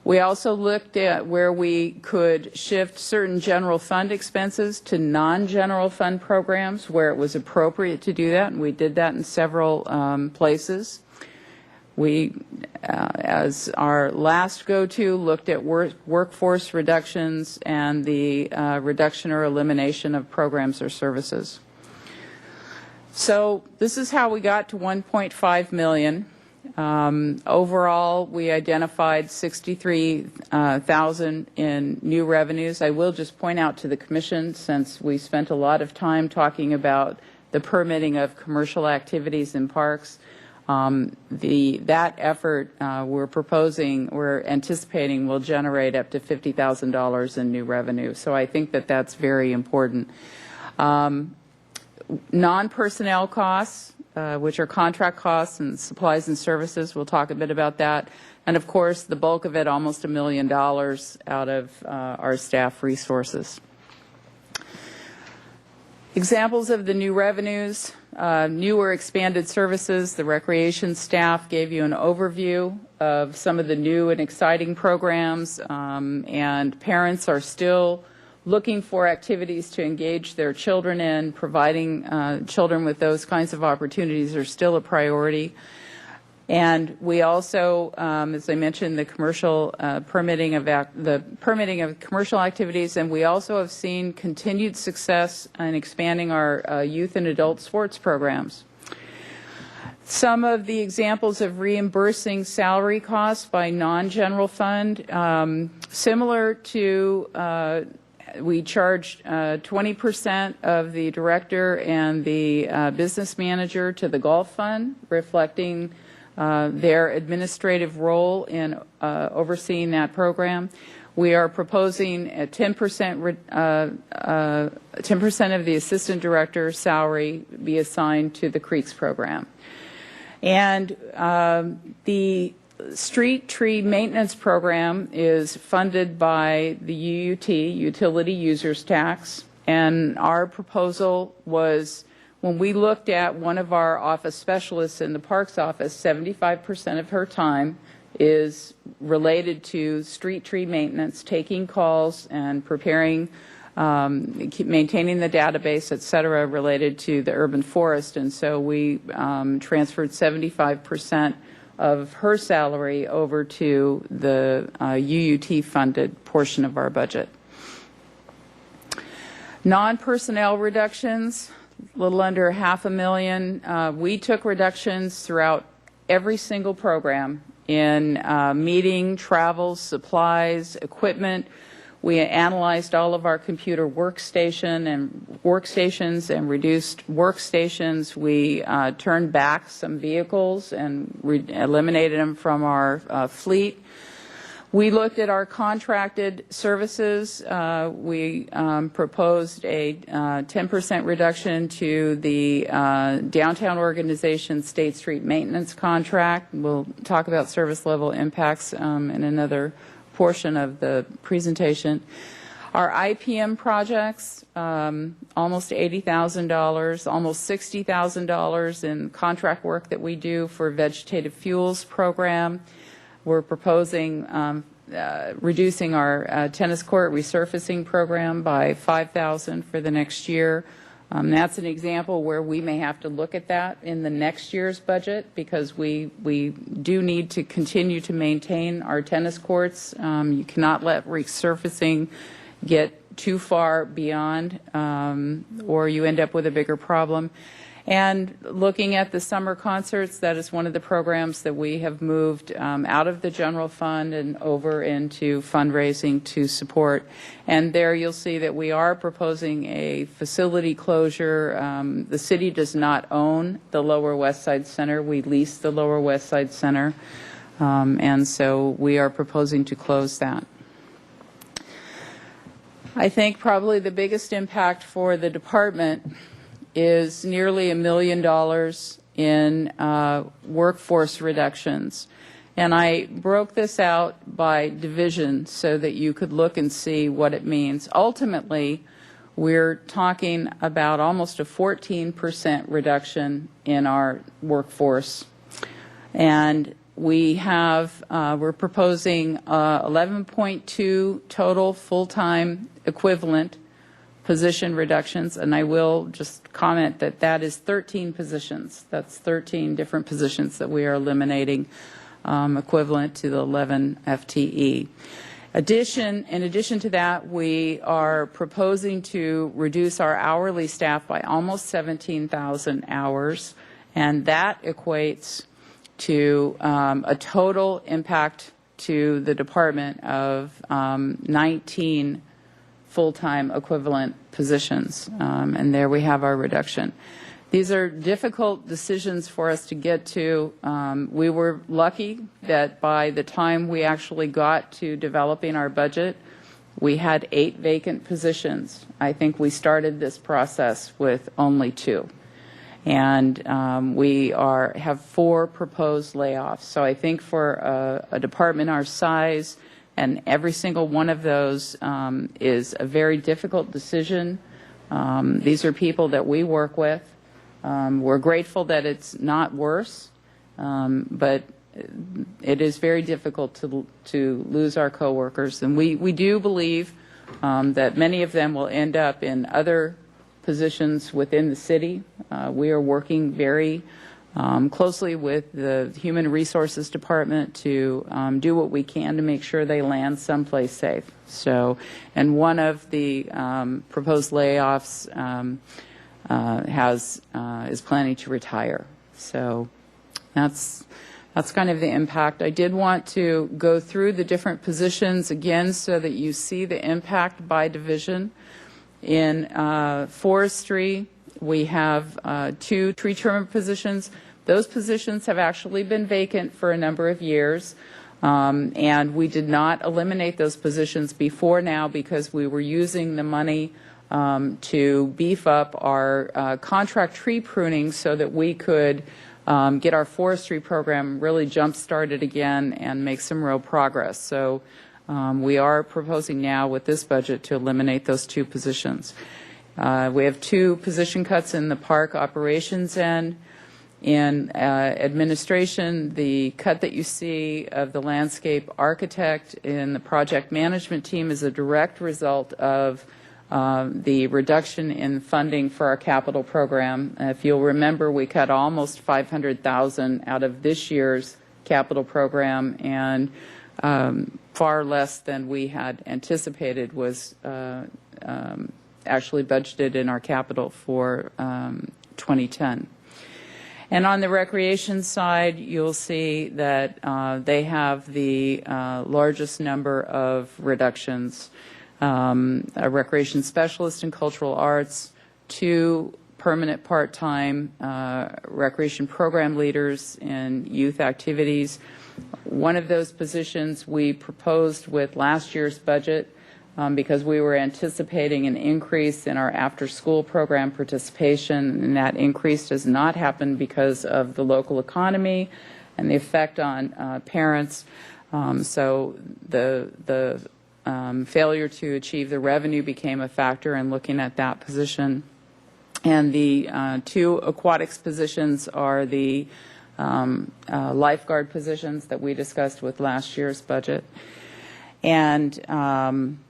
We also looked at where we could shift certain general fund expenses to non-general fund programs where it was appropriate to do that, and we did that in several places. We, as our last go-to, looked at workforce reductions and the reduction or elimination of programs or services. So this is how we got to 1.5 million. Overall, we identified 63,000 in new revenues. I will just point out to the Commission, since we spent a lot of time talking about the permitting of commercial activities in parks, that effort we're anticipating will generate up to $50,000 in new revenue. So I think that that's very important. Non-personnel costs, which are contract costs and supplies and services, we'll talk a bit about that. And of course, the bulk of it, almost $1 million out of our staff resources. Examples of the new revenues, new or expanded services. The recreation staff gave you an overview of some of the new and exciting programs, and parents are still looking for activities to engage their children in. Providing children with those kinds of opportunities are still a priority. And we also, as I mentioned, the commercial permitting of commercial activities, and we also have seen continued success in expanding our youth and adult sports programs. Some of the examples of reimbursing salary costs by non-general fund, similar to we charged 20% of the director and the business manager to the golf fund, reflecting their administrative role in overseeing that program. We are proposing a 10% of the assistant director's salary be assigned to the Creeks program. And the street tree maintenance program is funded by the UUT, Utility Users Tax, and our proposal was, when we looked at one of our office specialists in the Parks office, 75% of her time is related to street tree maintenance, taking calls and preparing, maintaining the database, et cetera, related to the urban forest. And so we transferred 75% of her salary over to the UUT-funded portion of our budget. Non-personnel reductions, a little under $500,000. We took reductions throughout every single program in meeting, travel, supplies, equipment. We analyzed all of our computer workstations and reduced workstations. We turned back some vehicles and eliminated them from our fleet. We looked at our contracted services. We proposed a 10% reduction to the downtown organization State Street Maintenance contract. We'll talk about service level impacts in another portion of the presentation. Our IPM projects, almost $80,000, almost $60,000 in contract work that we do for vegetative fuels program. We're proposing reducing our tennis court resurfacing program by $5,000 for the next year. That's an example where we may have to look at that in the next year's budget because we do need to continue to maintain our tennis courts. You cannot let resurfacing get too far beyond or you end up with a bigger problem. And looking at the summer concerts, that is one of the programs that we have moved out of the general fund and over into fundraising to support. And there you'll see that we are proposing a facility closure. The city does not own the Lower West Side Center. We lease the Lower West Side Center. And so we are proposing to close that. I think probably the biggest impact for the department is nearly $1 million in workforce reductions. And I broke this out by division so that you could look and see what it means. Ultimately, we're talking about almost a 14% reduction in our workforce. And we have, we're proposing 11.2 total full-time equivalent position reductions, and I will just comment that that is 13 positions. That's 13 different positions that we are eliminating, equivalent to the 11 FTE. In addition to that, we are proposing to reduce our hourly staff by almost 17,000 hours, and that equates to a total impact to the department of 19 full-time equivalent positions, and there we have our reduction. These are difficult decisions for us to get to. We were lucky that by the time we actually got to developing our budget, we had 8 vacant positions. I think we started this process with only 2. And we have 4 proposed layoffs. So I think for a department our size, and every single one of those is a very difficult decision. These are people that we work with. We're grateful that it's not worse, but it is very difficult to lose our coworkers. And we do believe that many of them will end up in other positions within the city. We are working very closely with the Human Resources Department to do what we can to make sure they land someplace safe. So, and one of the proposed layoffs is planning to retire. So that's kind of the impact. I did want to go through the different positions again so that you see the impact by division. In forestry, we have 2 tree trimmer positions. Those positions have actually been vacant for a number of years, and we did not eliminate those positions before now because we were using the money to beef up our contract tree pruning so that we could get our forestry program really jump-started again and make some real progress. So we are proposing now with this budget to eliminate those 2 positions. We have 2 position cuts in the park operations end. In administration, the cut that you see of the landscape architect in the project management team is a direct result of the reduction in funding for our capital program. If you'll remember, we cut almost $500,000 out of this year's capital program, and far less than we had anticipated was actually budgeted in our capital for 2010. And on the recreation side, you'll see that they have the largest number of reductions. A recreation specialist in cultural arts, 2 permanent part-time recreation program leaders in youth activities. One of those positions we proposed with last year's budget because we were anticipating an increase in our after-school program participation, and that increase does not happen because of the local economy and the effect on parents. So the failure to achieve the revenue became a factor in looking at that position. And the 2 aquatics positions are the lifeguard positions that we discussed with last year's budget. And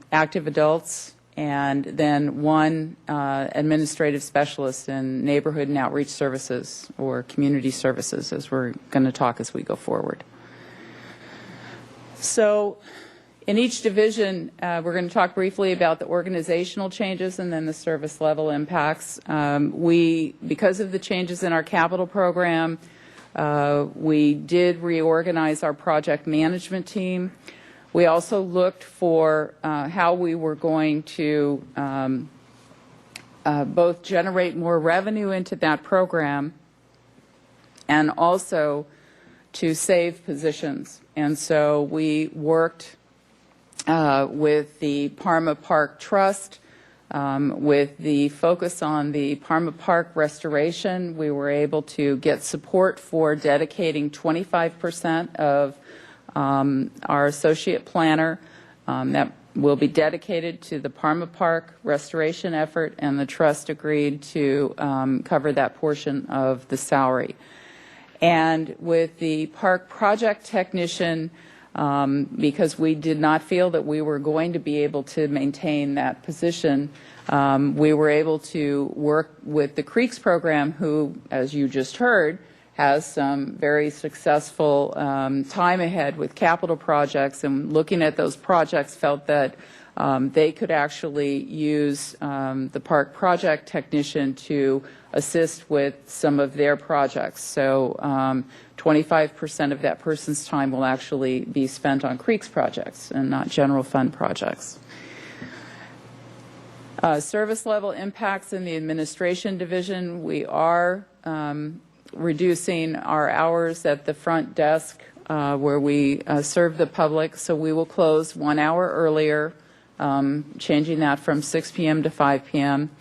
active adults, and then 1 administrative specialist in neighborhood and outreach services, or community services, as we're going to talk as we go forward. So in each division, we're going to talk briefly about the organizational changes and then the service level impacts. Because of the changes in our capital program, we did reorganize our project management team. We also looked for how we were going to both generate more revenue into that program and also to save positions. And so we worked with the Parma Park Trust, with the focus on the Parma Park restoration. We were able to get support for dedicating 25% of our associate planner that will be dedicated to the Parma Park restoration effort, and the trust agreed to cover that portion of the salary. And with the park project technician, because we did not feel that we were going to be able to maintain that position, we were able to work with the Creeks program, who, as you just heard, has some very successful time ahead with capital projects, and looking at those projects felt that they could actually use the park project technician to assist with some of their projects. So 25% of that person's time will actually be spent on Creeks projects and not general fund projects. Service level impacts in the administration division. We are reducing our hours at the front desk where we serve the public, so we will close 1 hour earlier, changing that from 6 p.m. to 5 p.m.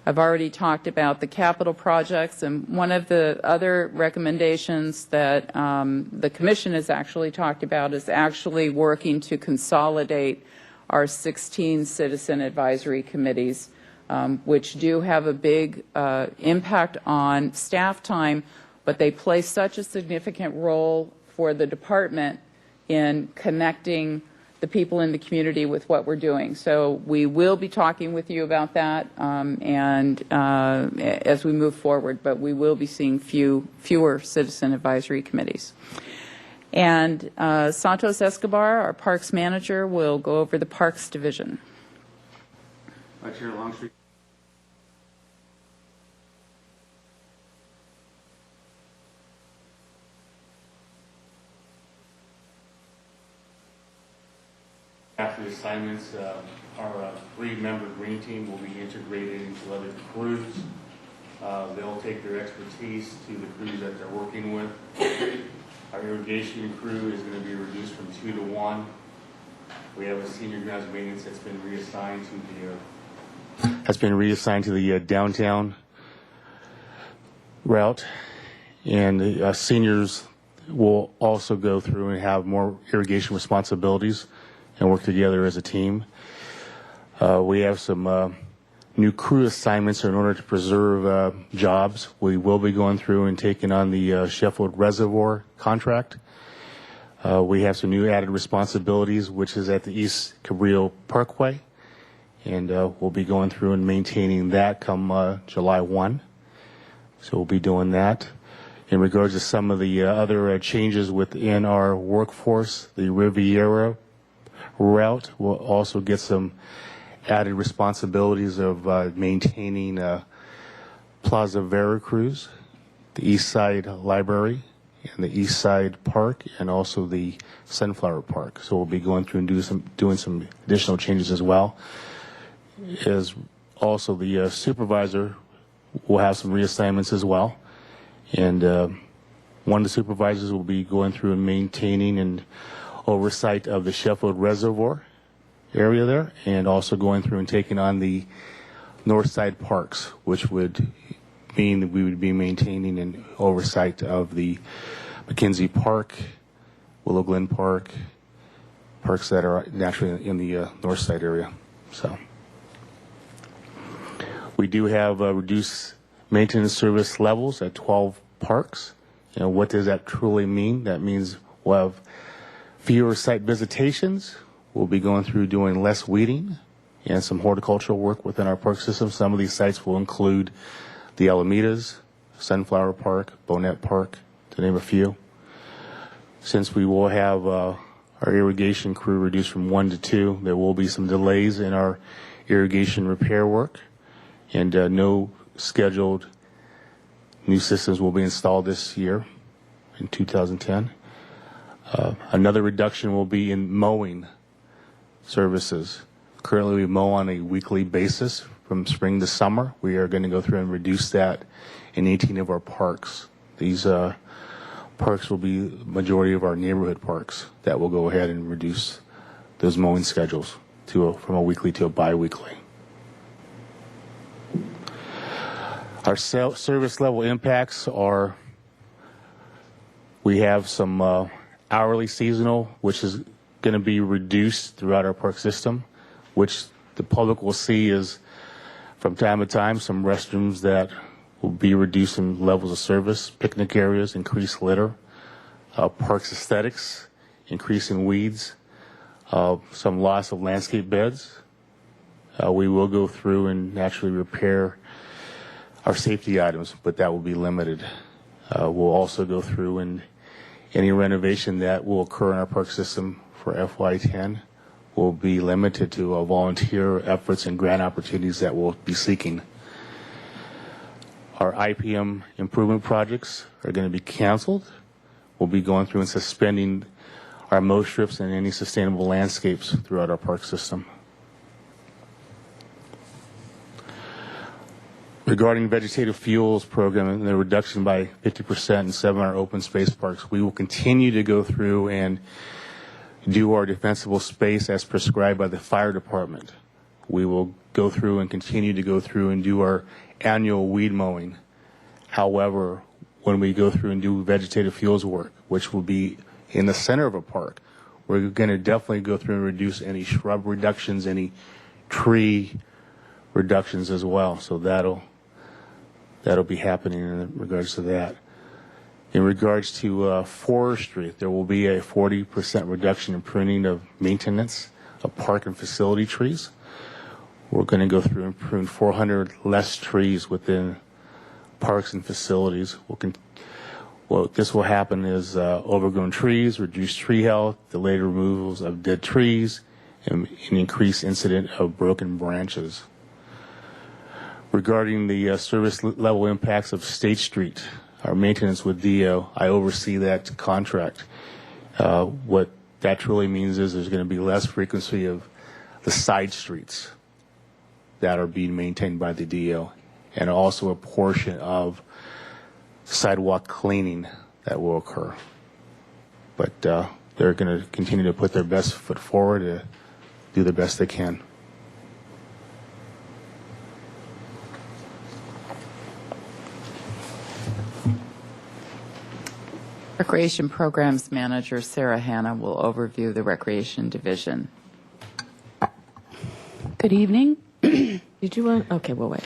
I've already talked about the capital projects, and one of the other recommendations that the Commission has actually talked about is actually working to consolidate our 16 citizen advisory committees, which do have a big impact on staff time, but they play such a significant role for the department in connecting the people in the community with what we're doing. So we will be talking with you about that and as we move forward, but we will be seeing fewer citizen advisory committees. And Santos Escobar, our parks manager, will go over the parks division. Chair Longstreet. After the assignments, our 3-member green team will be integrated into other crews. They'll take their expertise to the crews that they're working with. Our irrigation crew is going to be reduced from 2 to 1. We have a senior grounds maintenance that's been reassigned to the downtown route, and the seniors will also go through and have more irrigation responsibilities and work together as a team. We have some new crew assignments in order to preserve jobs. We will be going through and taking on the Sheffield Reservoir contract. We have some new added responsibilities, which is at the East Cabrillo Parkway, and we'll be going through and maintaining that come July 1. So we'll be doing that. In regards to some of the other changes within our workforce, the Riviera route will also get some added responsibilities of maintaining Plaza Veracruz, the East Side Library, and the East Side Park, and also the Sunflower Park. So we'll be going through and doing some additional changes as well. As also the supervisor will have some reassignments as well. And one of the supervisors will be going through and maintaining and oversight of the Sheffield Reservoir area there, and also going through and taking on the North Side Parks, which would mean that we would be maintaining and oversight of the McKenzie Park, Willow Glen Park, parks that are naturally in the North Side area. So we do have reduced maintenance service levels at 12 parks. And what does that truly mean? That means we'll have fewer site visitations. We'll be going through doing less weeding and some horticultural work within our park system. Some of these sites will include the Alamedas, Sunflower Park, Bonnet Park, to name a few. Since we will have our irrigation crew reduced from 1 to 2, there will be some delays in our irrigation repair work, and no scheduled new systems will be installed this year in 2010. Another reduction will be in mowing services. Currently, we mow on a weekly basis from spring to summer. We are going to go through and reduce that in 18 of our parks. These parks will be the majority of our neighborhood parks that will go ahead and reduce those mowing schedules from a weekly to a bi-weekly. Our service level impacts are, we have some hourly seasonal, which is going to be reduced throughout our park system, which the public will see is from time to time some restrooms that will be reducing levels of service, picnic areas, increased litter, parks aesthetics, increasing weeds, some loss of landscape beds. We will go through and naturally repair our safety items, but that will be limited. We'll also go through and any renovation that will occur in our park system for FY10 will be limited to volunteer efforts and grant opportunities that we'll be seeking. Our IPM improvement projects are going to be canceled. We'll be going through and suspending our mow strips and any sustainable landscapes throughout our park system. Regarding vegetative fuels program and the reduction by 50% in 7 of our open space parks, we will continue to go through and do our defensible space as prescribed by the fire department. We will go through and continue to go through and do our annual weed mowing. However, when we go through and do vegetative fuels work, which will be in the center of a park, we're going to definitely go through and reduce any shrub reductions, any tree reductions as well. So that'll be happening in regards to that. In regards to forestry, there will be a 40% reduction in pruning of maintenance of park and facility trees. We're going to go through and prune 400 less trees within parks and facilities. What this will happen is overgrown trees, reduced tree health, delayed removals of dead trees, and an increased incident of broken branches. Regarding the service level impacts of State Street, our maintenance with DO, I oversee that contract. What that truly means is there's going to be less frequency of the side streets that are being maintained by the DO, and also a portion of sidewalk cleaning that will occur. But they're going to continue to put their best foot forward to do the best they can. Recreation Programs Manager Sarah Hanna will overview the Recreation Division. Good evening. Did you want? Okay, we'll wait.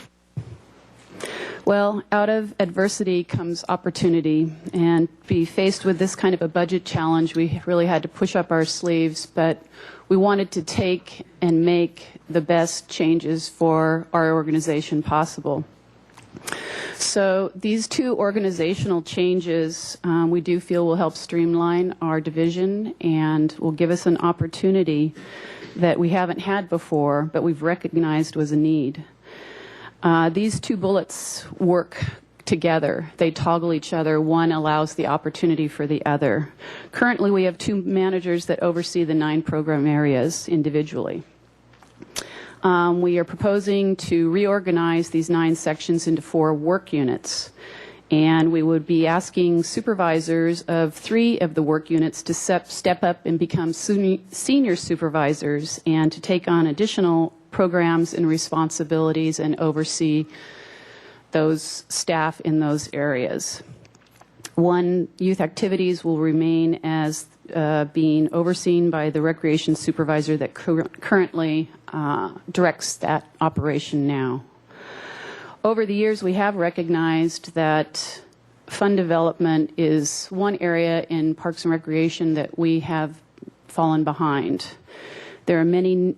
Well, out of adversity comes opportunity, and be faced with this kind of a budget challenge, we really had to push up our sleeves, but we wanted to take and make the best changes for our organization possible. So these two organizational changes we do feel will help streamline our division and will give us an opportunity that we haven't had before, but we've recognized was a need. These two bullets work together. They toggle each other. One allows the opportunity for the other. Currently, we have 2 managers that oversee the 9 program areas individually. We are proposing to reorganize these 9 sections into 4 work units. And we would be asking supervisors of 3 of the work units to step up and become senior supervisors and to take on additional programs and responsibilities and oversee those staff in those areas. 1, youth activities will remain as being overseen by the recreation supervisor that currently directs that operation now. Over the years, we have recognized that fund development is one area in Parks and Recreation that we have fallen behind. There are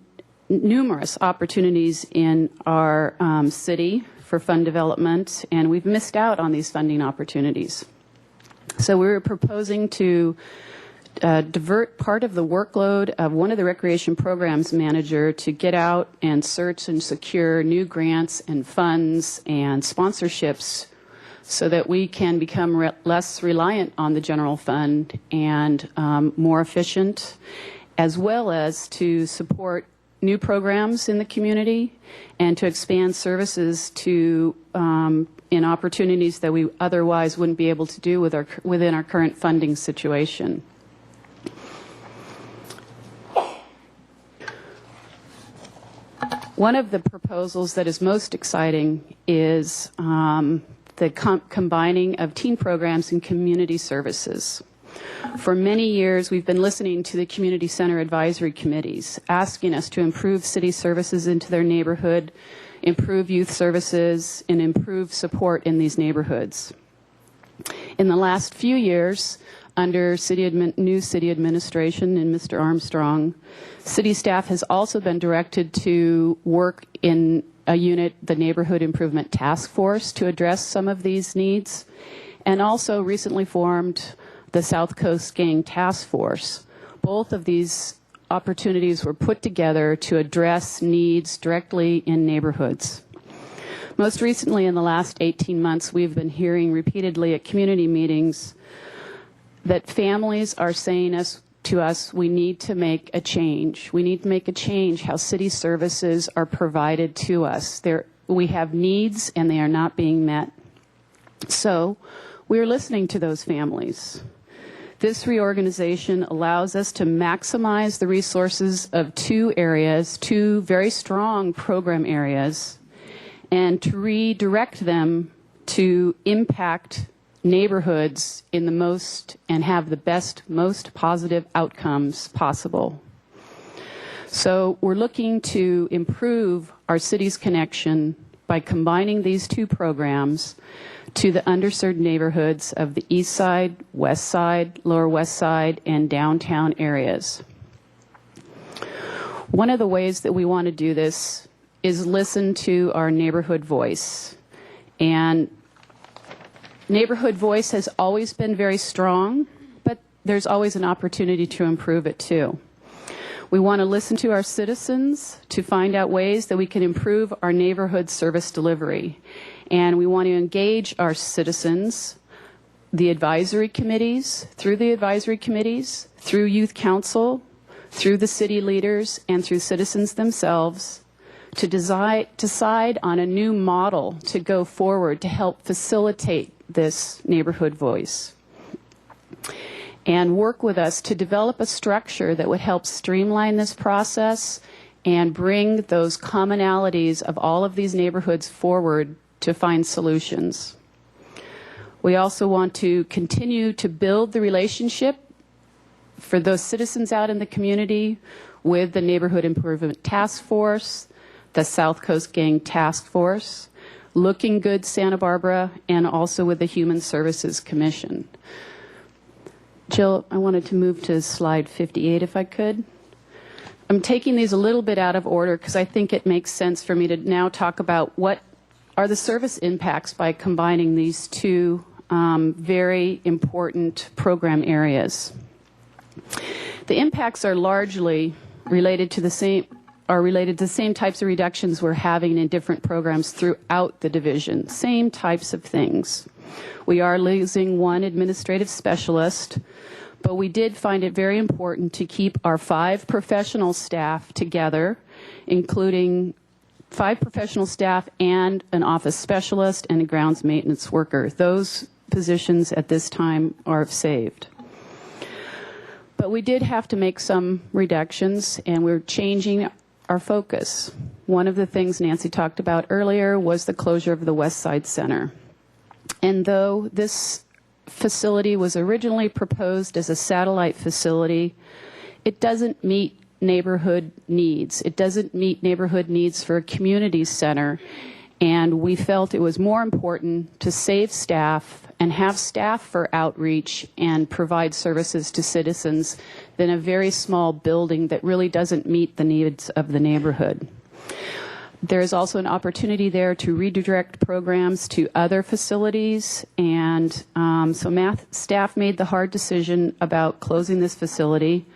numerous opportunities in our city for fund development, and we've missed out on these funding opportunities. So we're proposing to divert part of the workload of one of the recreation programs manager to get out and search and secure new grants and funds and sponsorships so that we can become less reliant on the general fund and more efficient, as well as to support new programs in the community and to expand services to in opportunities that we otherwise wouldn't be able to do within our current funding situation. One of the proposals that is most exciting is the combining of teen programs and community services. For many years, we've been listening to the community center advisory committees, asking us to improve city services into their neighborhood, improve youth services, and improve support in these neighborhoods. In the last few years, under new city administration and Mr. Armstrong, city staff has also been directed to work in a unit, the Neighborhood Improvement Task Force, to address some of these needs, and also recently formed the South Coast Gang Task Force. Both of these opportunities were put together to address needs directly in neighborhoods. Most recently, in the last 18 months, we've been hearing repeatedly at community meetings that families are saying to us, we need to make a change. We need to make a change how city services are provided to us. We have needs and they are not being met. So we are listening to those families. This reorganization allows us to maximize the resources of 2 areas, 2 very strong program areas, and to redirect them to impact neighborhoods in the most and have the best, most positive outcomes possible. So we're looking to improve our city's connection by combining these 2 programs to the underserved neighborhoods of the East Side, West Side, Lower West Side, and downtown areas. One of the ways that we want to do this is listen to our neighborhood voice. And neighborhood voice has always been very strong, but there's always an opportunity to improve it too. We want to listen to our citizens to find out ways that we can improve our neighborhood service delivery. And we want to engage our citizens, the advisory committees, through youth council, through the city leaders, and through citizens themselves, to decide on a new model to go forward to help facilitate this neighborhood voice. And work with us to develop a structure that would help streamline this process and bring those commonalities of all of these neighborhoods forward to find solutions. We also want to continue to build the relationship for those citizens out in the community with the Neighborhood Improvement Task Force, the South Coast Gang Task Force, Looking Good Santa Barbara, and also with the Human Services Commission. Jill, I wanted to move to slide 58 if I could. I'm taking these a little bit out of order because I think it makes sense for me to now talk about what are the service impacts by combining these two very important program areas. The impacts are largely related to the same types of reductions we're having in different programs throughout the division. Same types of things. We are losing one administrative specialist, but we did find it very important to keep our 5 professional staff together, including 5 professional staff and an office specialist and a grounds maintenance worker. Those positions at this time are saved. But we did have to make some reductions, and we're changing our focus. One of the things Nancy talked about earlier was the closure of the West Side Center. And though this facility was originally proposed as a satellite facility, it doesn't meet neighborhood needs. It doesn't meet neighborhood needs for a community center. And we felt it was more important to save staff and have staff for outreach and provide services to citizens than a very small building that really doesn't meet the needs of the neighborhood. There is also an opportunity there to redirect programs to other facilities, and so staff made the hard decision about closing this facility.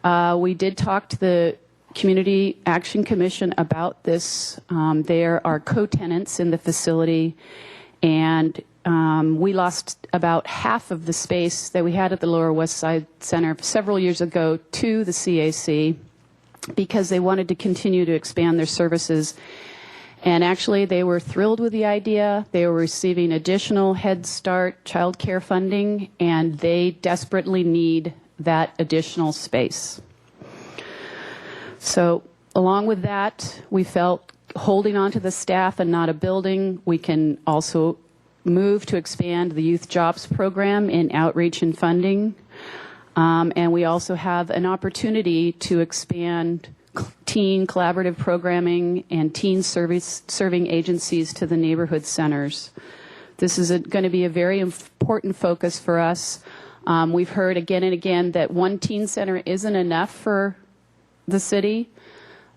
We did talk to the Community Action Commission about this. There are co-tenants in the facility, and we lost about half of the space that we had at the Lower West Side Center several years ago to the CAC because they wanted to continue to expand their services. And actually, they were thrilled with the idea. They were receiving additional Head Start child care funding, and they desperately need that additional space. So along with that, we felt holding on to the staff and not a building, we can also move to expand the Youth Jobs Program in outreach and funding. And we also have an opportunity to expand teen collaborative programming and teen serving agencies to the neighborhood centers. This is going to be a very important focus for us. We've heard again and again that one teen center isn't enough for the city,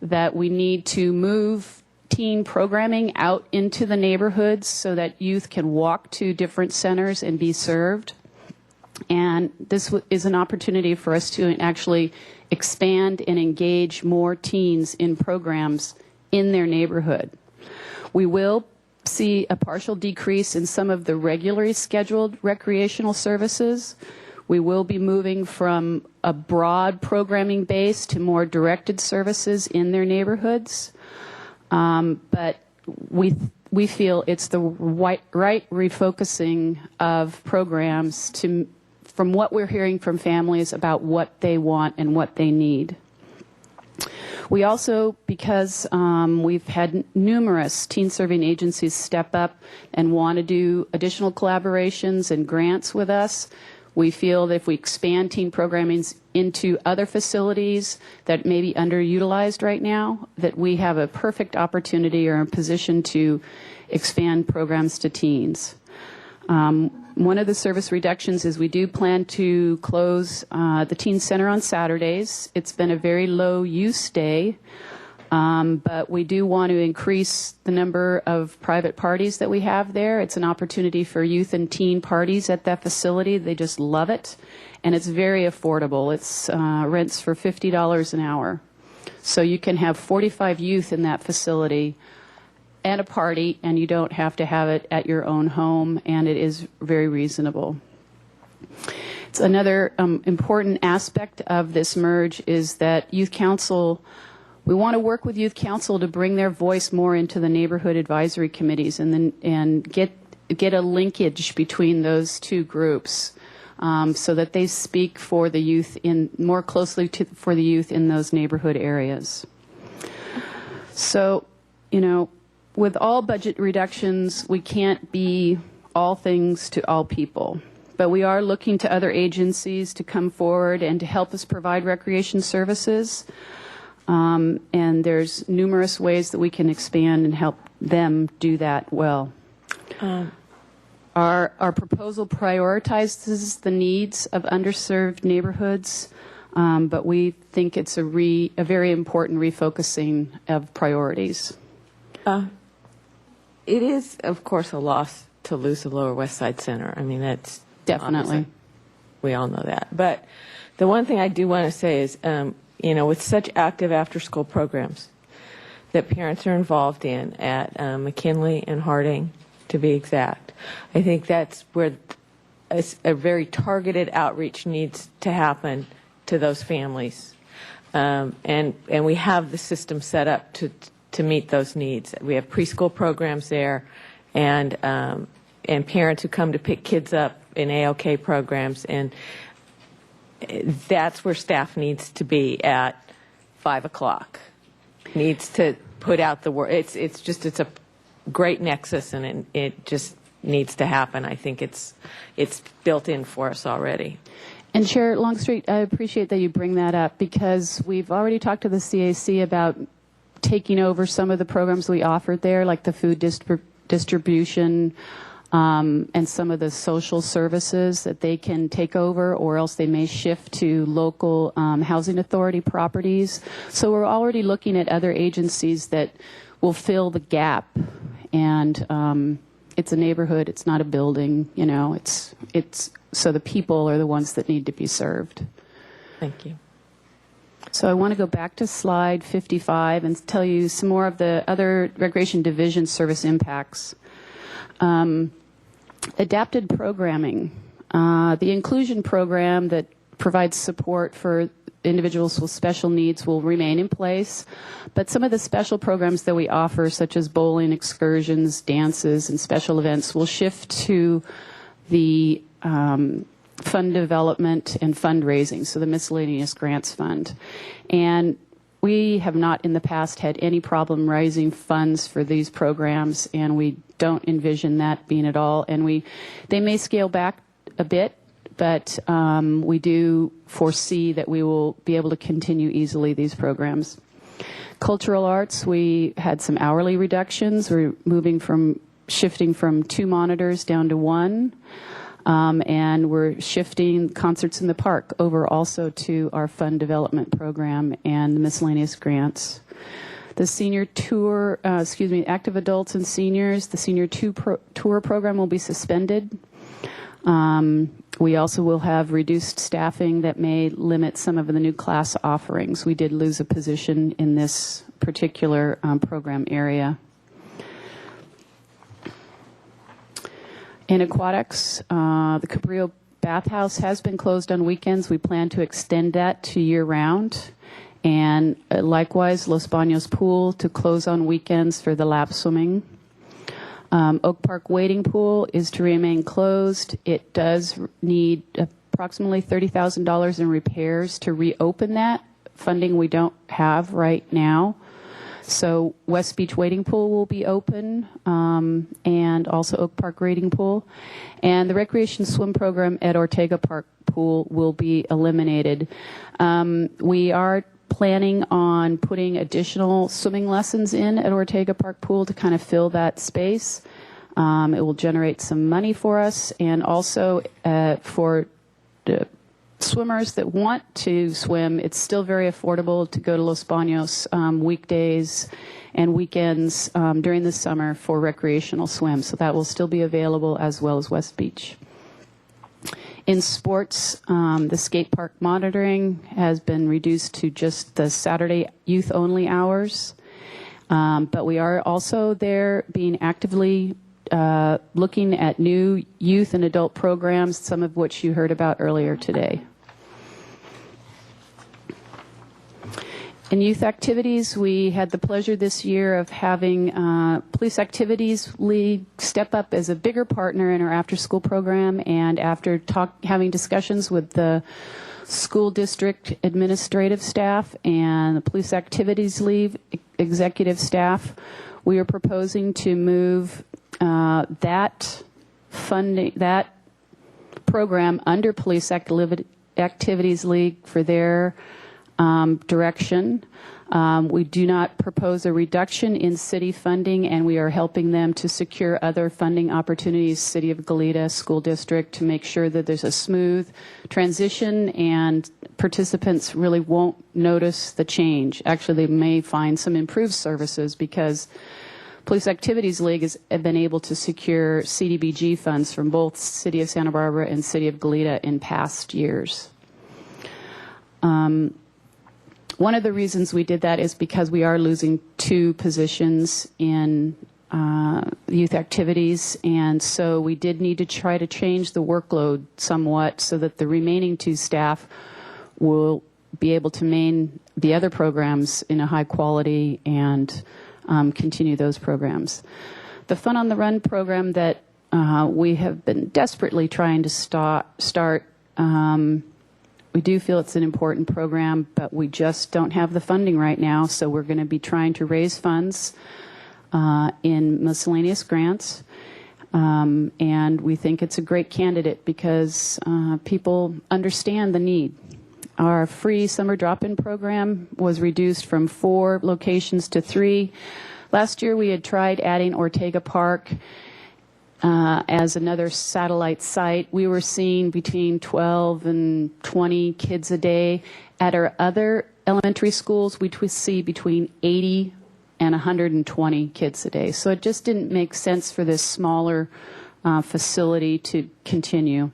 that we need to move teen programming out into the neighborhoods so that youth can walk to different centers and be served. And this is an opportunity for us to actually expand and engage more teens in programs in their neighborhood. We will see a partial decrease in some of the regularly scheduled recreational services. We will be moving from a broad programming base to more directed services in their neighborhoods. But we feel it's the right refocusing of programs from what we're hearing from families about what they want and what they need. We also, because we've had numerous teen serving agencies step up and want to do additional collaborations and grants with us, we feel that if we expand teen programming into other facilities that may be underutilized right now, that we have a perfect opportunity or a position to expand programs to teens. One of the service reductions is we do plan to close the teen center on Saturdays. It's been a very low use day, but we do want to increase the number of private parties that we have there. It's an opportunity for youth and teen parties at that facility. They just love it, and it's very affordable. It's rents for $50 an hour. So you can have 45 youth in that facility and a party, and you don't have to have it at your own home, and it is very reasonable. It's another important aspect of this merge is that Youth Council, we want to work with Youth Council to bring their voice more into the neighborhood advisory committees and get a linkage between those two groups so that they speak for the youth more closely for the youth in those neighborhood areas. So, with all budget reductions, we can't be all things to all people. But we are looking to other agencies to come forward and to help us provide recreation services. and there's numerous ways that we can expand and help them do that well. Our proposal prioritizes the needs of underserved neighborhoods, but we think it's a very important refocusing of priorities. It is, of course, a loss to lose the Lower West Side Center. I mean, that's Definitely. obviously, we all know that. But the one thing I do want to say is, with such active after-school programs that parents are involved in at McKinley and Harding, to be exact, I think that's where a very targeted outreach needs to happen to those families. And we have the system set up to meet those needs. We have preschool programs there, and parents who come to pick kids up in ALK programs, and that's where staff needs to be at 5 o'clock. Needs to put out the word. It's a great nexus, and it just needs to happen. I think it's built in for us already. And Chair Longstreet, I appreciate that you bring that up, because we've already talked to the CAC about taking over some of the programs we offered there, like the food distribution and some of the social services that they can take over, or else they may shift to local housing authority properties. So we're already looking at other agencies that will fill the gap. And it's a neighborhood, it's not a building, it's so the people are the ones that need to be served. Thank you. So I want to go back to slide 55 and tell you some more of the other Recreation Division service impacts. Adapted programming. The inclusion program that provides support for individuals with special needs will remain in place, but some of the special programs that we offer, such as bowling, excursions, dances, and special events, will shift to the fund development and fundraising, so the miscellaneous grants fund. And we have not in the past had any problem raising funds for these programs, and we don't envision that being at all. And they may scale back a bit, but we do foresee that we will be able to continue easily these programs. Cultural arts, we had some hourly reductions. We're shifting from 2 monitors down to 1. And we're shifting concerts in the park over also to our fund development program and the miscellaneous grants. The senior tour, active adults and seniors, the senior tour program will be suspended. We also will have reduced staffing that may limit some of the new class offerings. We did lose a position in this particular program area. In aquatics, the Cabrillo Bathhouse has been closed on weekends. We plan to extend that to year-round. And likewise, Los Baños Pool to close on weekends for the lap swimming. Oak Park Wading Pool is to remain closed. It does need approximately $30,000 in repairs to reopen that. Funding we don't have right now. So West Beach Wading Pool will be open, and also Oak Park Wading Pool. And the recreation swim program at Ortega Park Pool will be eliminated. We are planning on putting additional swimming lessons in at Ortega Park Pool to kind of fill that space. It will generate some money for us, and also for the swimmers that want to swim, it's still very affordable to go to Los Baños weekdays and weekends during the summer for recreational swim. So that will still be available, as well as West Beach. In sports, the skate park monitoring has been reduced to just the Saturday youth-only hours. But we are also there being actively looking at new youth and adult programs, some of which you heard about earlier today. In youth activities, we had the pleasure this year of having Police Activities League step up as a bigger partner in our after-school program, and after having discussions with the school district administrative staff and the Police Activities League executive staff, we are proposing to move that program under Police Activities League for their direction. We do not propose a reduction in city funding, and we are helping them to secure other funding opportunities, City of Goleta School District, to make sure that there's a smooth transition and participants really won't notice the change. Actually, they may find some improved services because Police Activities League has been able to secure CDBG funds from both City of Santa Barbara and City of Goleta in past years. One of the reasons we did that is because we are losing 2 positions in youth activities, and so we did need to try to change the workload somewhat so that the remaining 2 staff will be able to maintain the other programs in a high quality and continue those programs. The Fun on the Run program that we have been desperately trying to start, we do feel it's an important program, but we just don't have the funding right now, so we're going to be trying to raise funds in miscellaneous grants. And we think it's a great candidate because people understand the need. Our free summer drop-in program was reduced from 4 locations to 3. Last year we had tried adding Ortega Park as another satellite site. We were seeing between 12 and 20 kids a day. At our other elementary schools, we would see between 80 and 120 kids a day. So it just didn't make sense for this smaller facility to continue.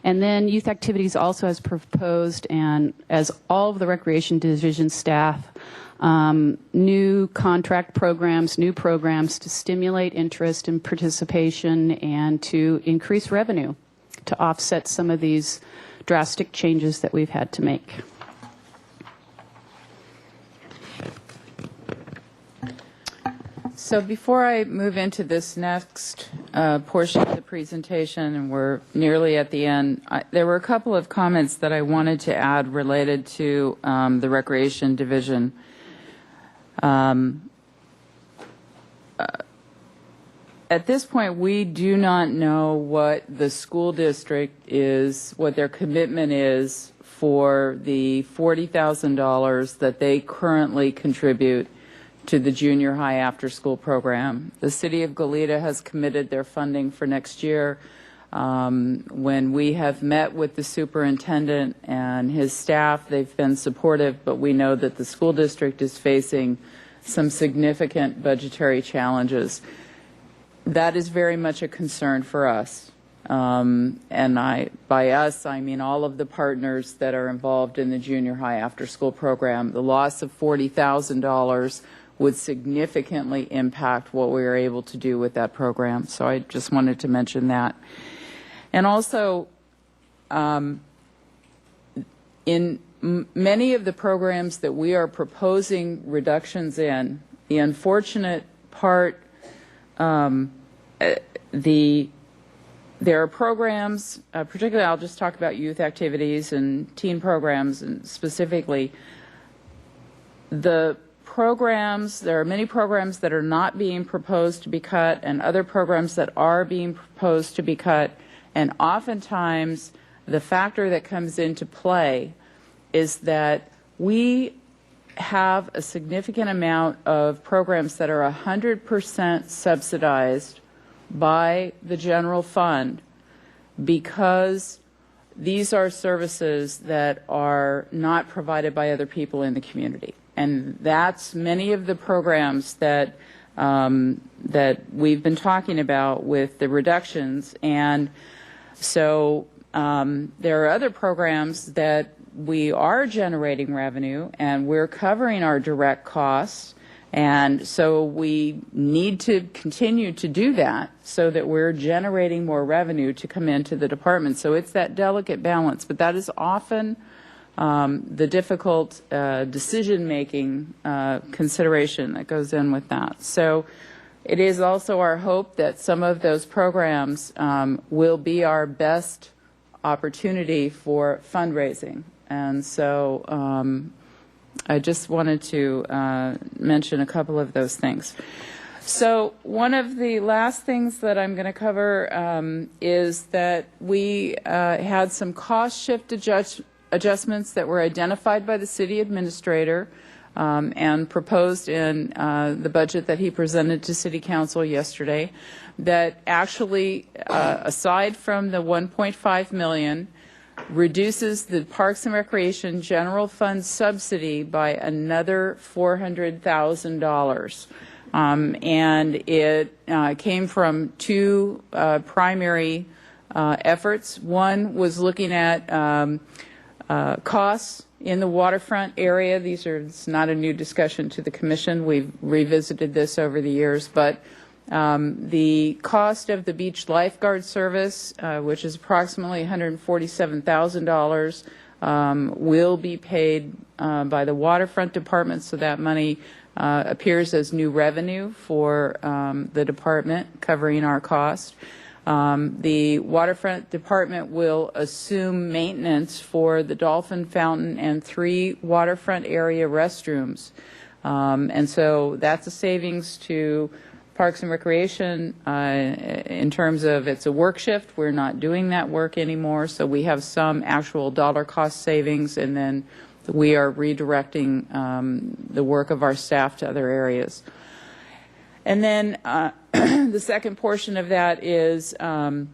And then Youth Activities also has proposed, and as all of the Recreation Division staff, new contract programs, new programs to stimulate interest and participation and to increase revenue to offset some of these drastic changes that we've had to make. So before I move into this next portion of the presentation, and we're nearly at the end, there were a couple of comments that I wanted to add related to the Recreation Division. At this point, we do not know what the school district is, what their commitment is for the $40,000 that they currently contribute to the junior high after-school program. The City of Goleta has committed their funding for next year. When we have met with the superintendent and his staff, they've been supportive, but we know that the school district is facing some significant budgetary challenges. That is very much a concern for us. And by us, I mean all of the partners that are involved in the junior high after-school program. The loss of $40,000 would significantly impact what we are able to do with that program. So I just wanted to mention that. And also, in many of the programs that we are proposing reductions in, the unfortunate part, there are programs, particularly I'll just talk about youth activities and teen programs, and specifically the programs, there are many programs that are not being proposed to be cut and other programs that are being proposed to be cut. And oftentimes the factor that comes into play is that we have a significant amount of programs that are 100% subsidized by the general fund because these are services that are not provided by other people in the community. And that's many of the programs that that we've been talking about with the reductions. And so there are other programs that we are generating revenue and we're covering our direct costs. And so we need to continue to do that so that we're generating more revenue to come into the department. So it's that delicate balance, but that is often the difficult decision-making consideration that goes in with that. So it is also our hope that some of those programs will be our best opportunity for fundraising. And so I just wanted to mention a couple of those things. So one of the last things that I'm going to cover is that we had some cost shift adjustments that were identified by the city administrator and proposed in the budget that he presented to City Council yesterday that actually, aside from the $1.5 million, reduces the Parks and Recreation General Fund subsidy by another $400,000. And it came from two primary efforts. One was looking at costs in the waterfront area. It's not a new discussion to the Commission. We've revisited this over the years, but the cost of the beach lifeguard service, which is approximately $147,000, will be paid by the waterfront department, so that money appears as new revenue for the department, covering our cost. The waterfront department will assume maintenance for the Dolphin Fountain and 3 waterfront area restrooms. And so that's a savings to Parks and Recreation in terms of it's a work shift. We're not doing that work anymore, so we have some actual dollar cost savings, and then we are redirecting the work of our staff to other areas. And then the second portion of that is the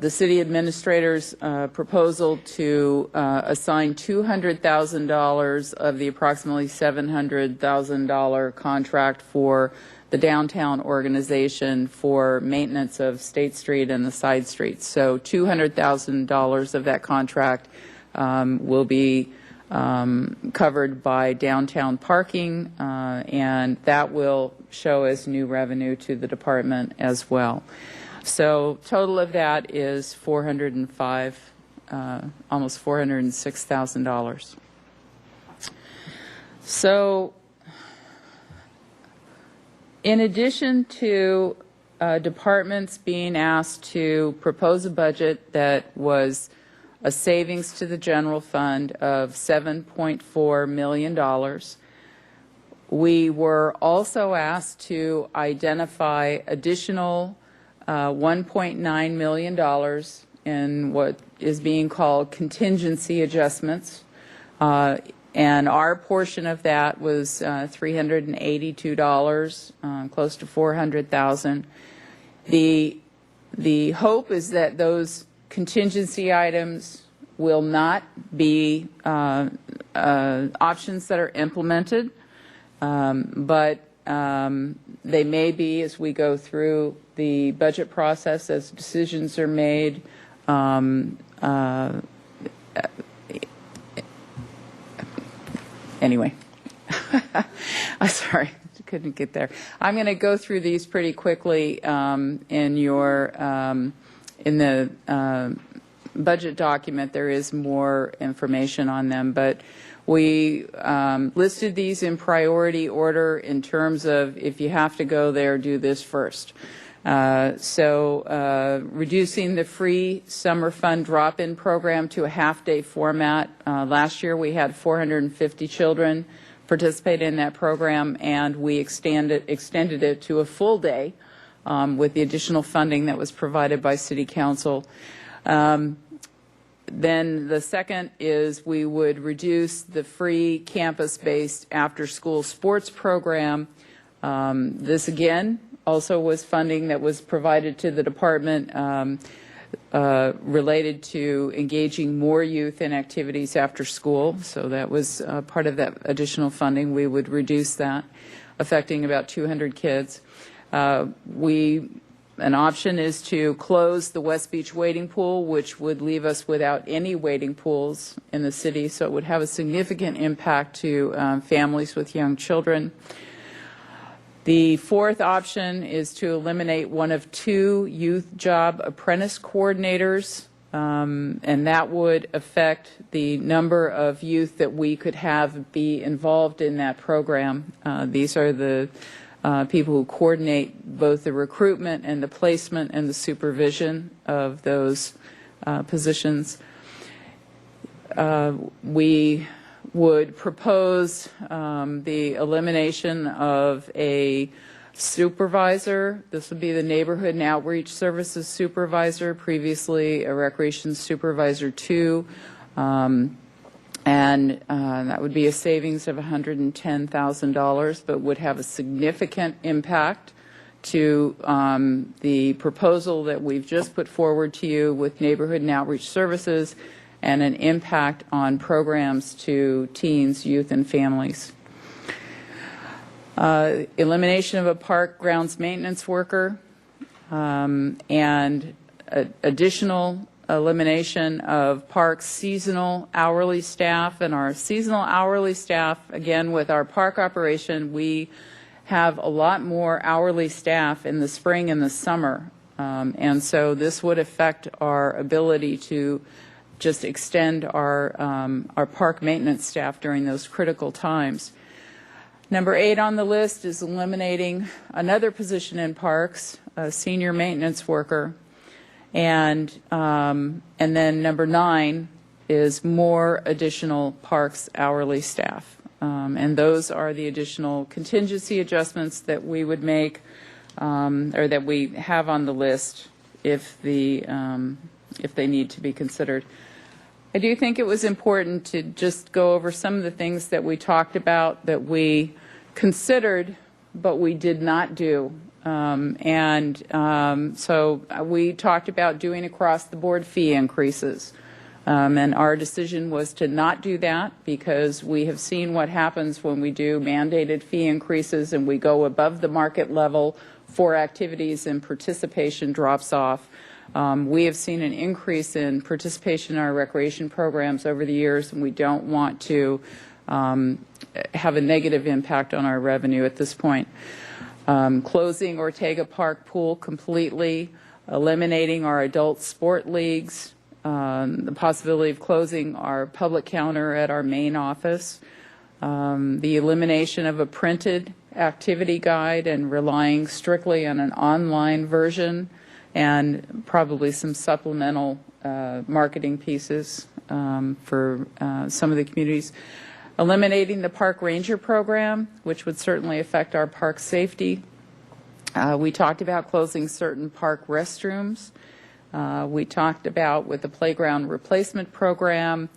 city administrator's proposal to assign $200,000 of the approximately $700,000 contract for the downtown organization for maintenance of State Street and the side streets. So $200,000 of that contract will be covered by downtown parking, and that will show as new revenue to the department as well. So total of that is almost $406,000. So in addition to departments being asked to propose a budget that was a savings to the general fund of $7.4 million, we were also asked to identify additional $1.9 million in what is being called contingency adjustments. And our portion of that was $382, close to $400,000. The hope is that those contingency items will not be options that are implemented, but they may be as we go through the budget process, as decisions are made. Anyway, I'm sorry, couldn't get there. I'm going to go through these pretty quickly in the budget document. There is more information on them, but we listed these in priority order in terms of if you have to go there, do this first. Reducing the free summer fun drop-in program to a half-day format. Last year we had 450 children participate in that program, and we extended it to a full day with the additional funding that was provided by City Council. Then the second is we would reduce the free campus-based after-school sports program. This again also was funding that was provided to the department related to engaging more youth in activities after school. So that was part of that additional funding. We would reduce that, affecting about 200 kids. An option is to close the West Beach wading pool, which would leave us without any wading pools in the city, so it would have a significant impact to families with young children. The fourth option is to eliminate one of 2 youth job apprentice coordinators, and that would affect the number of youth that we could have be involved in that program. These are the people who coordinate both the recruitment and the placement and the supervision of those positions. We would propose the elimination of a supervisor. This would be the Neighborhood and Outreach Services supervisor, previously a Recreation Supervisor 2. And that would be a savings of $110,000, but would have a significant impact to the proposal that we've just put forward to you with neighborhood and outreach services, and an impact on programs to teens, youth, and families. Elimination of a park grounds maintenance worker, and additional elimination of park seasonal hourly staff. And our seasonal hourly staff, again, with our park operation, we have a lot more hourly staff in the spring and the summer. And so this would affect our ability to just extend our park maintenance staff during those critical times. Number 8 on the list is eliminating another position in parks, a senior maintenance worker. And then number 9 is more additional parks hourly staff. And those are the additional contingency adjustments that we would make, or that we have on the list if they need to be considered. I do think it was important to just go over some of the things that we talked about that we considered, but we did not do. So we talked about doing across-the-board fee increases. And our decision was to not do that because we have seen what happens when we do mandated fee increases and we go above the market level for activities and participation drops off. We have seen an increase in participation in our recreation programs over the years, and we don't want to have a negative impact on our revenue at this point. Closing Ortega Park Pool completely, eliminating our adult sport leagues, the possibility of closing our public counter at our main office, the elimination of a printed activity guide and relying strictly on an online version, and probably some supplemental marketing pieces for some of the communities. Eliminating the park ranger program, which would certainly affect our park safety. We talked about closing certain park restrooms. We talked about, with the playground replacement program,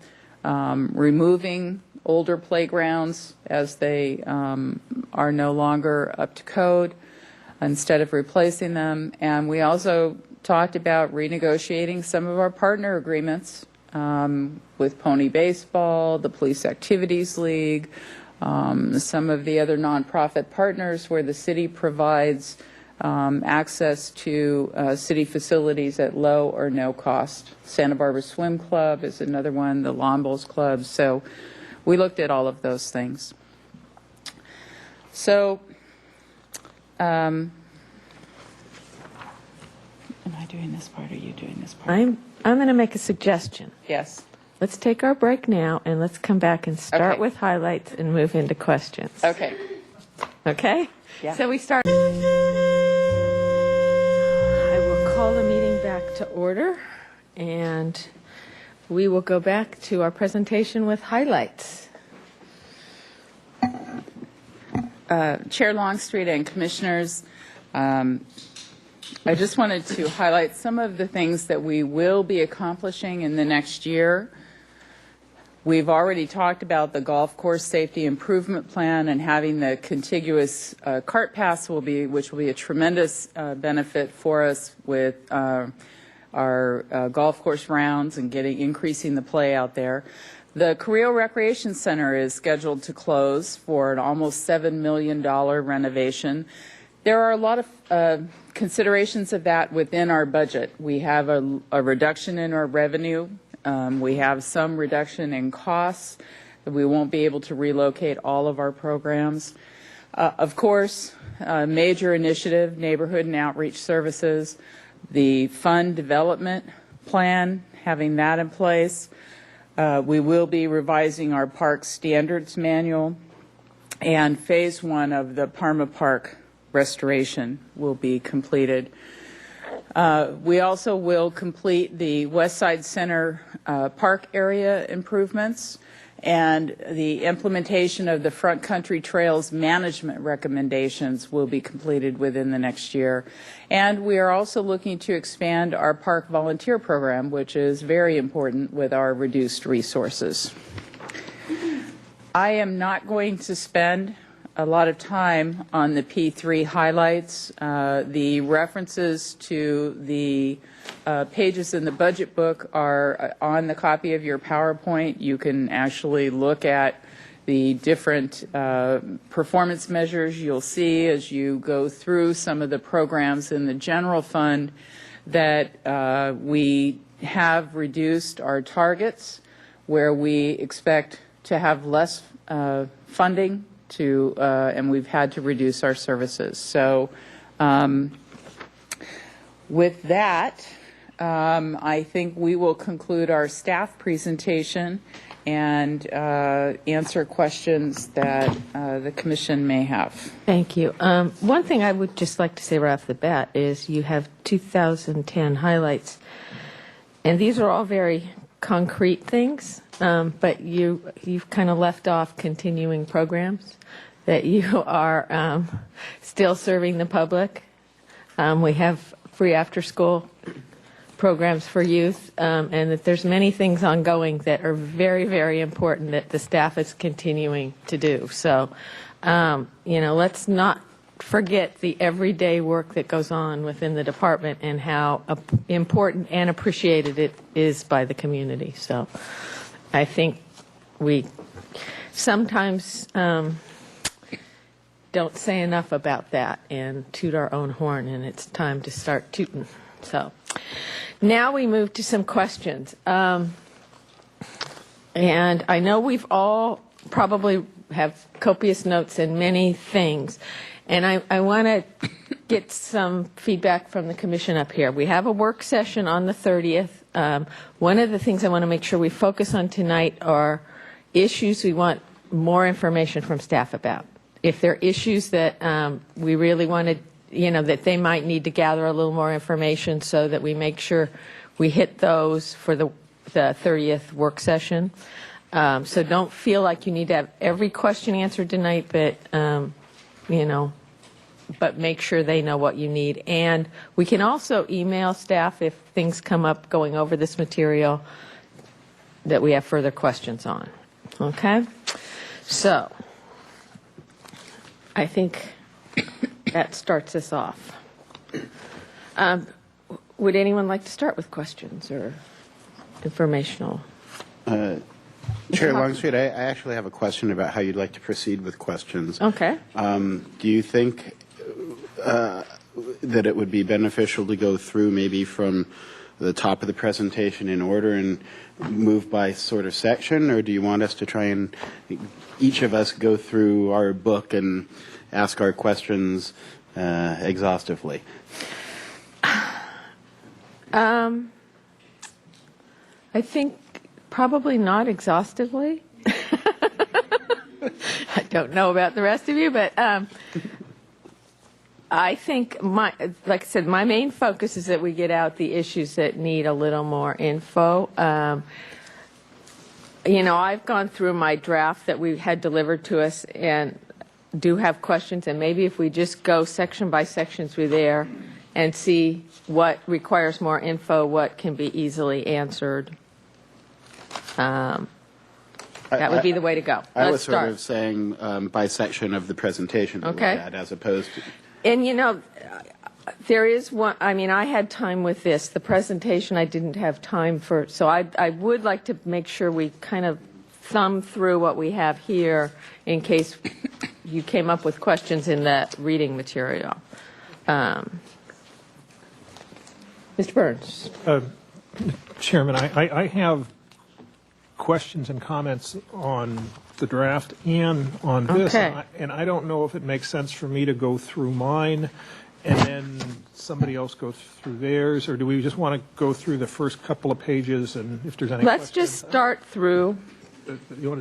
removing older playgrounds as they are no longer up to code instead of replacing them. And we also talked about renegotiating some of our partner agreements with Pony Baseball, the Police Activities League, some of the other nonprofit partners where the city provides access to city facilities at low or no cost. Santa Barbara Swim Club is another one, the Lawn Bowls Club. So we looked at all of those things. So am I doing this part or are you doing this part? I'm going to make a suggestion. Yes. Let's take our break now, and let's come back and start Okay. with highlights and move into questions. Okay. Okay? Yeah. So we start. I will call the meeting back to order, and we will go back to our presentation with highlights. Chair Longstreet and Commissioners, I just wanted to highlight some of the things that we will be accomplishing in the next year. We've already talked about the golf course safety improvement plan and having the contiguous cart paths which will be a tremendous benefit for us with our golf course rounds and increasing the play out there. The Carrillo Recreation Center is scheduled to close for an almost $7 million renovation. There are a lot of considerations of that within our budget. We have a reduction in our revenue. We have some reduction in costs. We won't be able to relocate all of our programs. Of course, a major initiative, neighborhood and outreach services, the fund development plan, having that in place. We will be revising our park standards manual, and phase 1 of the Parma Park restoration will be completed. We also will complete the West Side Center park area improvements and the implementation of the Front Country Trails management recommendations will be completed within the next year. And we are also looking to expand our park volunteer program, which is very important with our reduced resources. I am not going to spend a lot of time on the P3 highlights. The references to the pages in the budget book are on the copy of your PowerPoint. You can actually look at the different performance measures you'll see as you go through some of the programs in the general fund that we have reduced our targets where we expect to have less funding to, and we've had to reduce our services. So with that, I think we will conclude our staff presentation and answer questions that the commission may have. Thank you. One thing I would just like to say right off the bat is you have 2010 highlights, and these are all very concrete things, but you've kind of left off continuing programs that you are still serving the public. We have free after-school programs for youth, and that there's many things ongoing that are very, very important that the staff is continuing to do. So, let's not forget the everyday work that goes on within the department and how important and appreciated it is by the community. So I think we sometimes don't say enough about that and toot our own horn, and it's time to start tooting. So now we move to some questions. And I know we've all probably have copious notes and many things. And I want to get some feedback from the commission up here. We have a work session on the 30th. One of the things I want to make sure we focus on tonight are issues we want more information from staff about. If there are issues that we really want to, that they might need to gather a little more information so that we make sure we hit those for the 30th work session. So don't feel like you need to have every question answered tonight, but but make sure they know what you need. And we can also email staff if things come up going over this material that we have further questions on. Okay? So I think that starts us off. Would anyone like to start with questions or informational? Chair Longstreet, I actually have a question about how you'd like to proceed with questions. Okay. Do you think that it would be beneficial to go through maybe from the top of the presentation in order and move by sort of section, or do you want us to try and each of us go through our book and ask our questions exhaustively? I think probably not exhaustively. I don't know about the rest of you, but I think like I said, my main focus is that we get out the issues that need a little more info. I've gone through my draft that we had delivered to us and do have questions, and maybe if we just go section by section through there and see what requires more info, what can be easily answered. That would be the way to go. I was sort of saying by section of the presentation that we had, as opposed to... And there is one, I had time with this. The presentation I didn't have time for, so I would like to make sure we kind of thumb through what we have here in case you came up with questions in that reading material. Mr. Burns. Chairman, I have questions and comments on the draft and on this, Okay. and I don't know if it makes sense for me to go through mine and then somebody else goes through theirs, or do we just want to go through the first couple of pages, and if there's any Let's questions, just start through.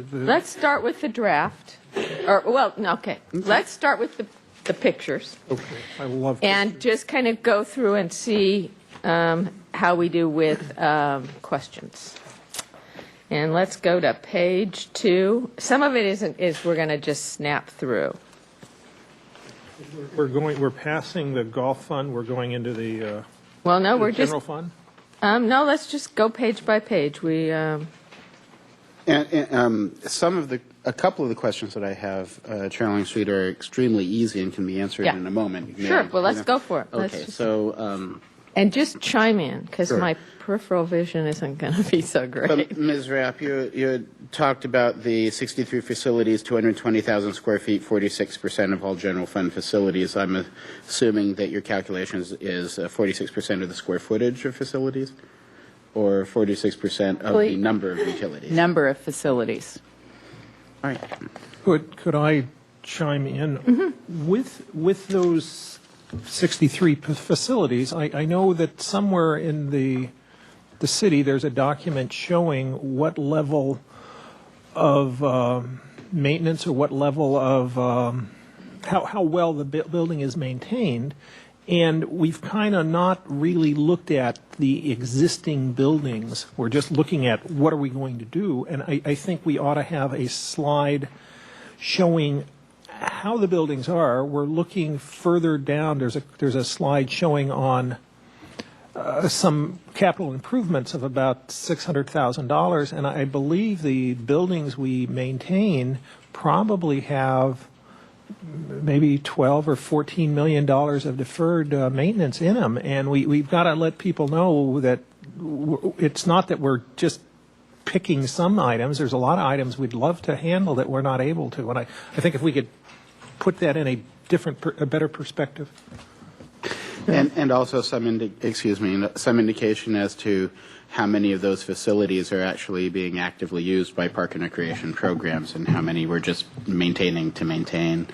Let's start with the draft. Let's start with the pictures. Okay, I love and just kind of go through and see how we do with questions. And let's go to page 2. Some of it is we're going to just snap through. We're passing the golf fund. We're going into the we're general just fund. No, let's just go page by page. We And A couple of the questions that I have, Chair Longstreet, are extremely easy and can be answered in a moment. Sure. Well, let's go for it. Okay. So. And just chime in, because Sure. my peripheral vision isn't going to be so great. But Ms. Rapp, you had talked about the 63 facilities, 220,000 square feet, 46% of all general fund facilities. I'm assuming that your calculations is 46% of the square footage of facilities, or 46% of the number of utilities? Number of facilities. All right. Could I chime in? With those 63 facilities, I know that somewhere in the city there's a document showing what level of maintenance or what level of how well the building is maintained, and we've kind of not really looked at the existing buildings. We're just looking at what are we going to do, and I think we ought to have a slide showing how the buildings are. We're looking further down. There's a slide showing on some capital improvements of about $600,000, and I believe the buildings we maintain probably have maybe $12 or $14 million of deferred maintenance in them, and we've got to let people know that it's not that we're just picking some items. There's a lot of items we'd love to handle that we're not able to, and I think if we could put that in a better perspective. And also some indication as to how many of those facilities are actually being actively used by park and recreation programs, and how many we're just maintaining to maintain,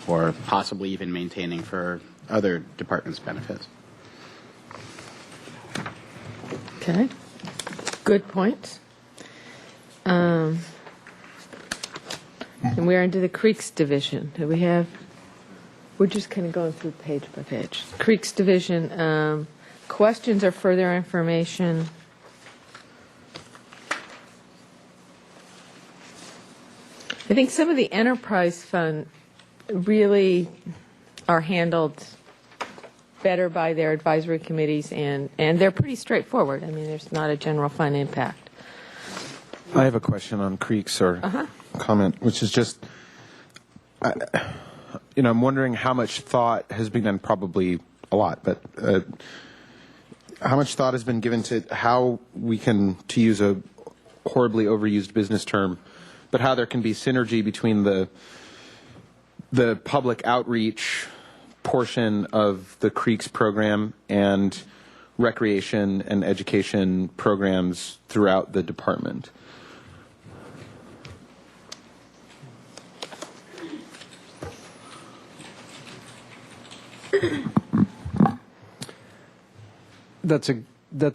or possibly even maintaining for other departments' benefits. Okay. Good points. And we're into the Creeks Division. Do we have... We're just kind of going through page by page. Creeks Division, questions or further information? I think some of the enterprise fund really are handled better by their advisory committees, and they're pretty straightforward. I mean, there's not a general fund impact. I have a question on creeks, or comment, which is just, I'm wondering how much thought has been done, probably a lot, but how much thought has been given to how we can, to use a horribly overused business term, but how there can be synergy between the public outreach portion of the Creeks program and recreation and education programs throughout the department. That's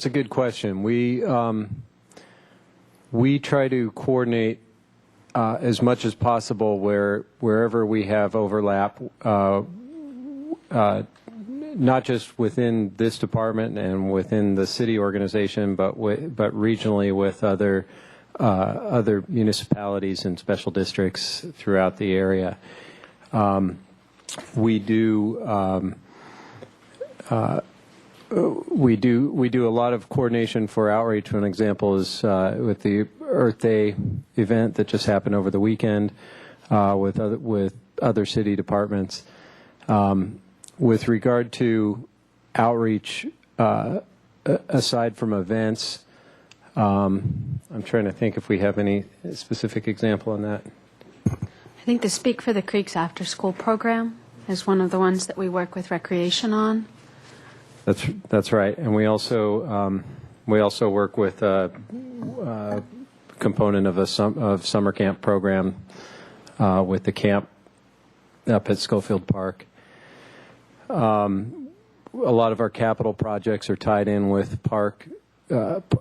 a good question. We try to coordinate as much as possible wherever we have overlap, not just within this department and within the city organization, but regionally with other municipalities and special districts throughout the area. We do a lot of coordination for outreach. One example is with the Earth Day event that just happened over the weekend with other city departments. With regard to outreach, aside from events, I'm trying to think if we have any specific example on that. I think the Speak for the Creeks After School program is one of the ones that we work with recreation on. That's right, and we also work with a component of summer camp program with the camp up at Schofield Park. A lot of our capital projects are tied in with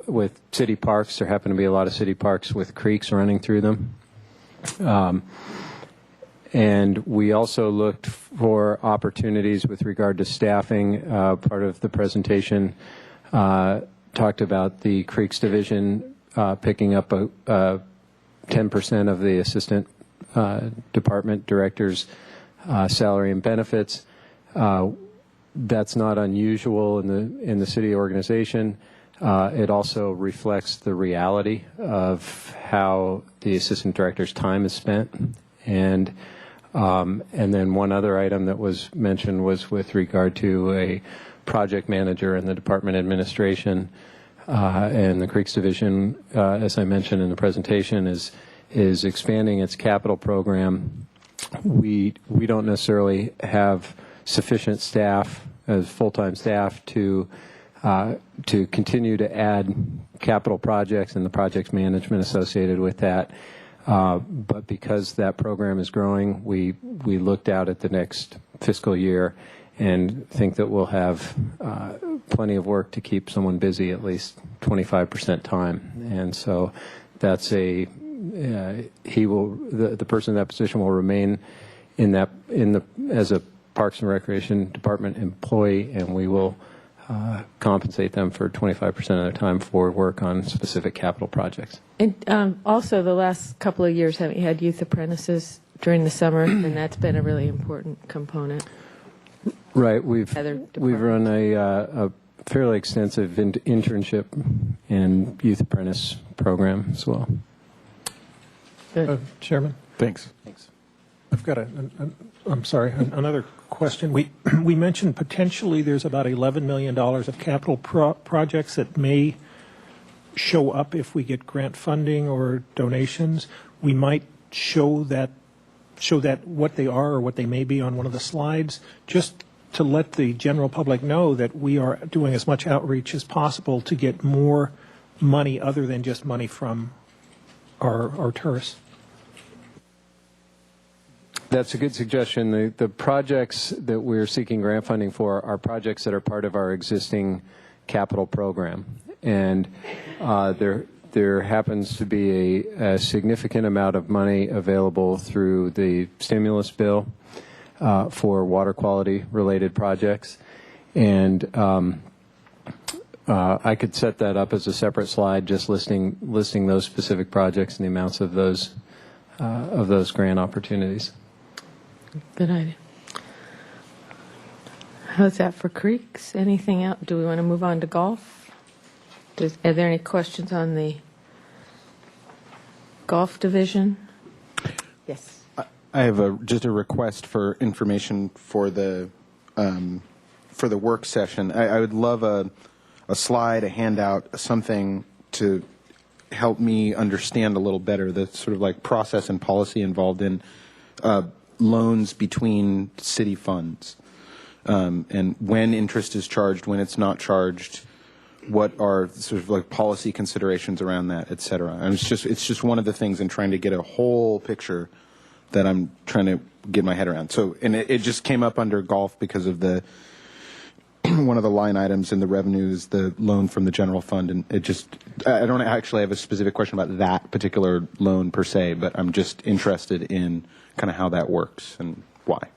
with city parks. There happen to be a lot of city parks with creeks running through them. And we also looked for opportunities with regard to staffing. Part of the presentation talked about the Creeks Division picking up 10% of the assistant department director's salary and benefits. That's not unusual in the city organization. It also reflects the reality of how the assistant director's time is spent. And then one other item that was mentioned was with regard to a project manager in the department administration and the Creeks Division, as I mentioned in the presentation, is expanding its capital program. We don't necessarily have sufficient staff as full-time staff to continue to add capital projects and the project management associated with that. But because that program is growing, we looked out at the next fiscal year and think that we'll have plenty of work to keep someone busy at least 25% time. And so that's the person in that position will remain as a Parks and Recreation Department employee, and we will compensate them for 25% of their time for work on specific capital projects. And also, the last couple of years, haven't you had youth apprentices during the summer? And that's been a really important component. Right. We've run a fairly extensive internship and youth apprentice program as well. Chairman? Thanks. I've got another question. We mentioned potentially there's about $11 million of capital projects that may show up if we get grant funding or donations. We might show that what they are or what they may be on one of the slides, just to let the general public know that we are doing as much outreach as possible to get more money other than just money from our tourists. That's a good suggestion. The projects that we're seeking grant funding for are projects that are part of our existing capital program. And there happens to be a significant amount of money available through the stimulus bill for water quality related projects. And I could set that up as a separate slide, just listing those specific projects and the amounts of those grant opportunities. Good idea. How's that for creeks? Anything else? Do we want to move on to golf? Are there any questions on the golf division? Yes. I have just a request for information for the work session. I would love a slide, a handout, something to help me understand a little better the sort of like process and policy involved in loans between city funds, and when interest is charged, when it's not charged, what are sort of like policy considerations around that, et cetera. And it's just one of the things in trying to get a whole picture that I'm trying to get my head around. So, and it just came up under golf because of the one of the line items in the revenues, the loan from the general fund, and I don't actually have a specific question about that particular loan per se, but I'm just interested in kind of how that works and why.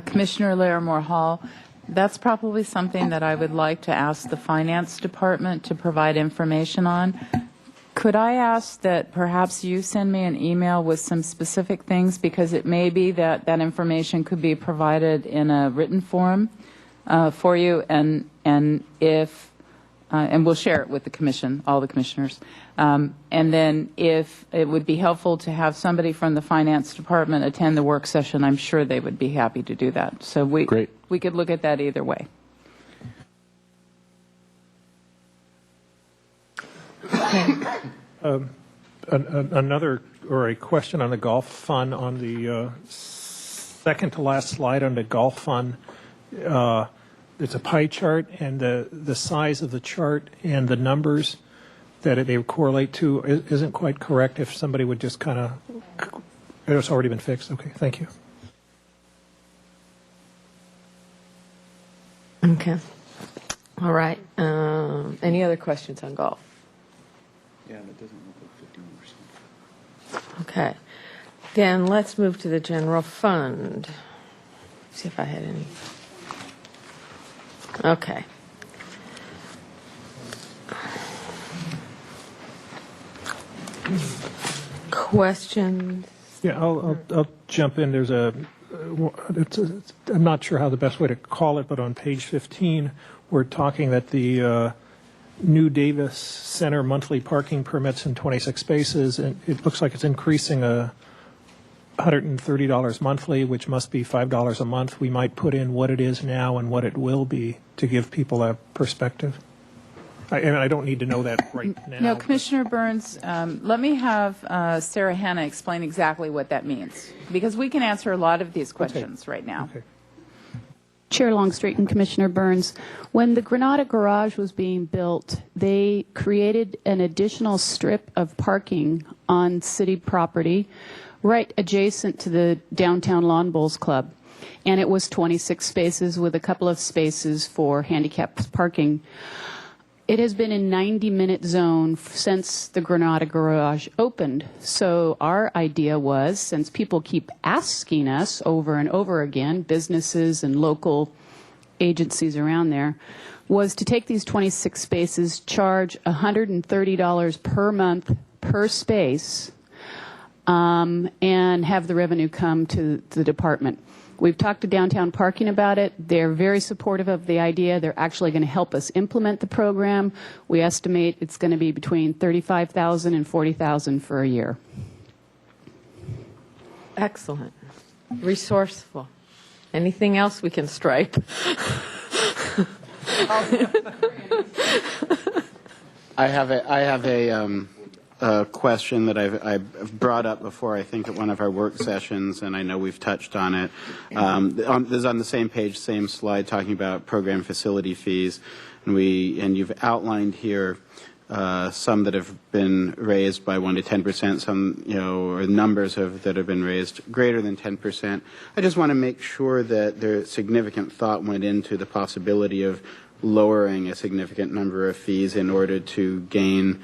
Commissioner Larimore Hall, that's probably something that I would like to ask the Finance Department to provide information on. Could I ask that perhaps you send me an email with some specific things, because it may be that that information could be provided in a written form for you, and if and we'll share it with the commission, all the commissioners. And then if it would be helpful to have somebody from the Finance Department attend the work session, I'm sure they would be happy to do that. So we could look at that either way. Another, or a question on the golf fund on the second to last slide on the golf fund. It's a pie chart, and the size of the chart and the numbers that they correlate to isn't quite correct. If somebody would just kind of, it's already been fixed. Okay, thank you. Okay. All right. Any other questions on golf? Yeah, that doesn't look like 15%. Okay. Then let's move to the general fund. See if I had any. Okay. Questions? Yeah, I'll jump in. There's I'm not sure how the best way to call it, but on page 15, we're talking that the New Davis Center monthly parking permits in 26 spaces, and it looks like it's increasing $130 monthly, which must be $5 a month. We might put in what it is now and what it will be to give people a perspective. And I don't need to know that right now. No, Commissioner Burns, let me have Sarah Hanna explain exactly what that means, because we can answer a lot of these questions right now. Okay. Chair Longstreet and Commissioner Burns, when the Granada Garage was being built, they created an additional strip of parking on city property right adjacent to the downtown Lawn Bowls Club. And it was 26 spaces with a couple of spaces for handicapped parking. It has been a 90-minute zone since the Granada Garage opened. So our idea was, since people keep asking us over and over again, businesses and local agencies around there, was to take these 26 spaces, charge $130 per month per space, and have the revenue come to the department. We've talked to Downtown Parking about it. They're very supportive of the idea. They're actually going to help us implement the program. We estimate it's going to be between $35,000 and $40,000 for a year. Excellent. Resourceful. Anything else we can stripe? I have a question that I've brought up before, I think, at one of our work sessions, and I know we've touched on it. This is on the same page, same slide, talking about program facility fees, and you've outlined here some that have been raised by 1 to 10%, some, or numbers that have been raised greater than 10%. I just want to make sure that there significant thought went into the possibility of lowering a significant number of fees in order to gain,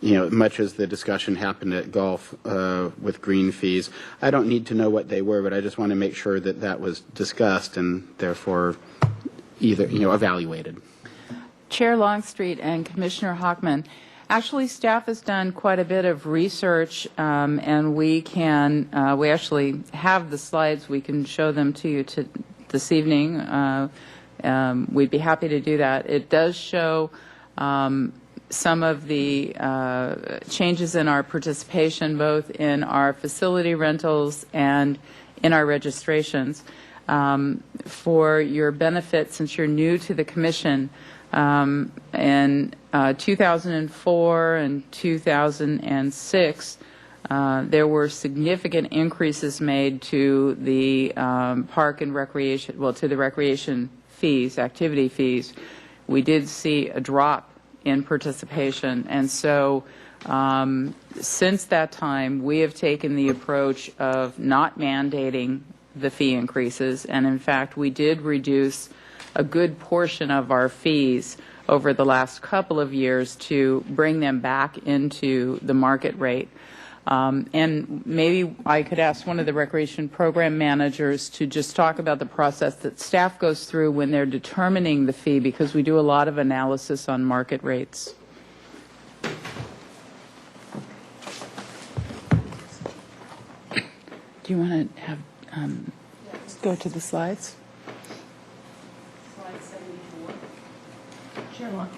much as the discussion happened at golf with green fees. I don't need to know what they were, but I just want to make sure that that was discussed and therefore either, evaluated. Chair Longstreet and Commissioner Hockman, actually staff has done quite a bit of research, and we actually have the slides. We can show them to you this evening. We'd be happy to do that. It does show some of the changes in our participation, both in our facility rentals and in our registrations. For your benefit, since you're new to the commission, in 2004 and 2006, there were significant increases made to the park and recreation, to the recreation fees, activity fees. We did see a drop in participation, and so since that time we have taken the approach of not mandating the fee increases, and in fact we did reduce a good portion of our fees over the last couple of years to bring them back into the market rate. And maybe I could ask one of the recreation program managers to just talk about the process that staff goes through when they're determining the fee, because we do a lot of analysis on market rates. Do you want to have go to the slides? Slide 74.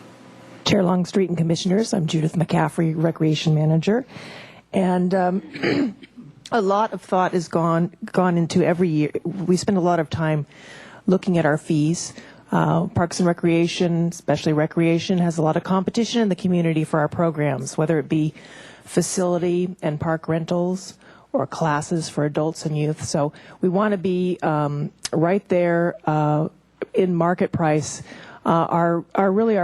Chair Longstreet and Commissioners, I'm Judith McCaffrey, Recreation Manager. And a lot of thought has gone into every year. We spend a lot of time looking at our fees. Parks and Recreation, especially Recreation, has a lot of competition in the community for our programs, whether it be facility and park rentals or classes for adults and youth. So we want to be right there in market price. Our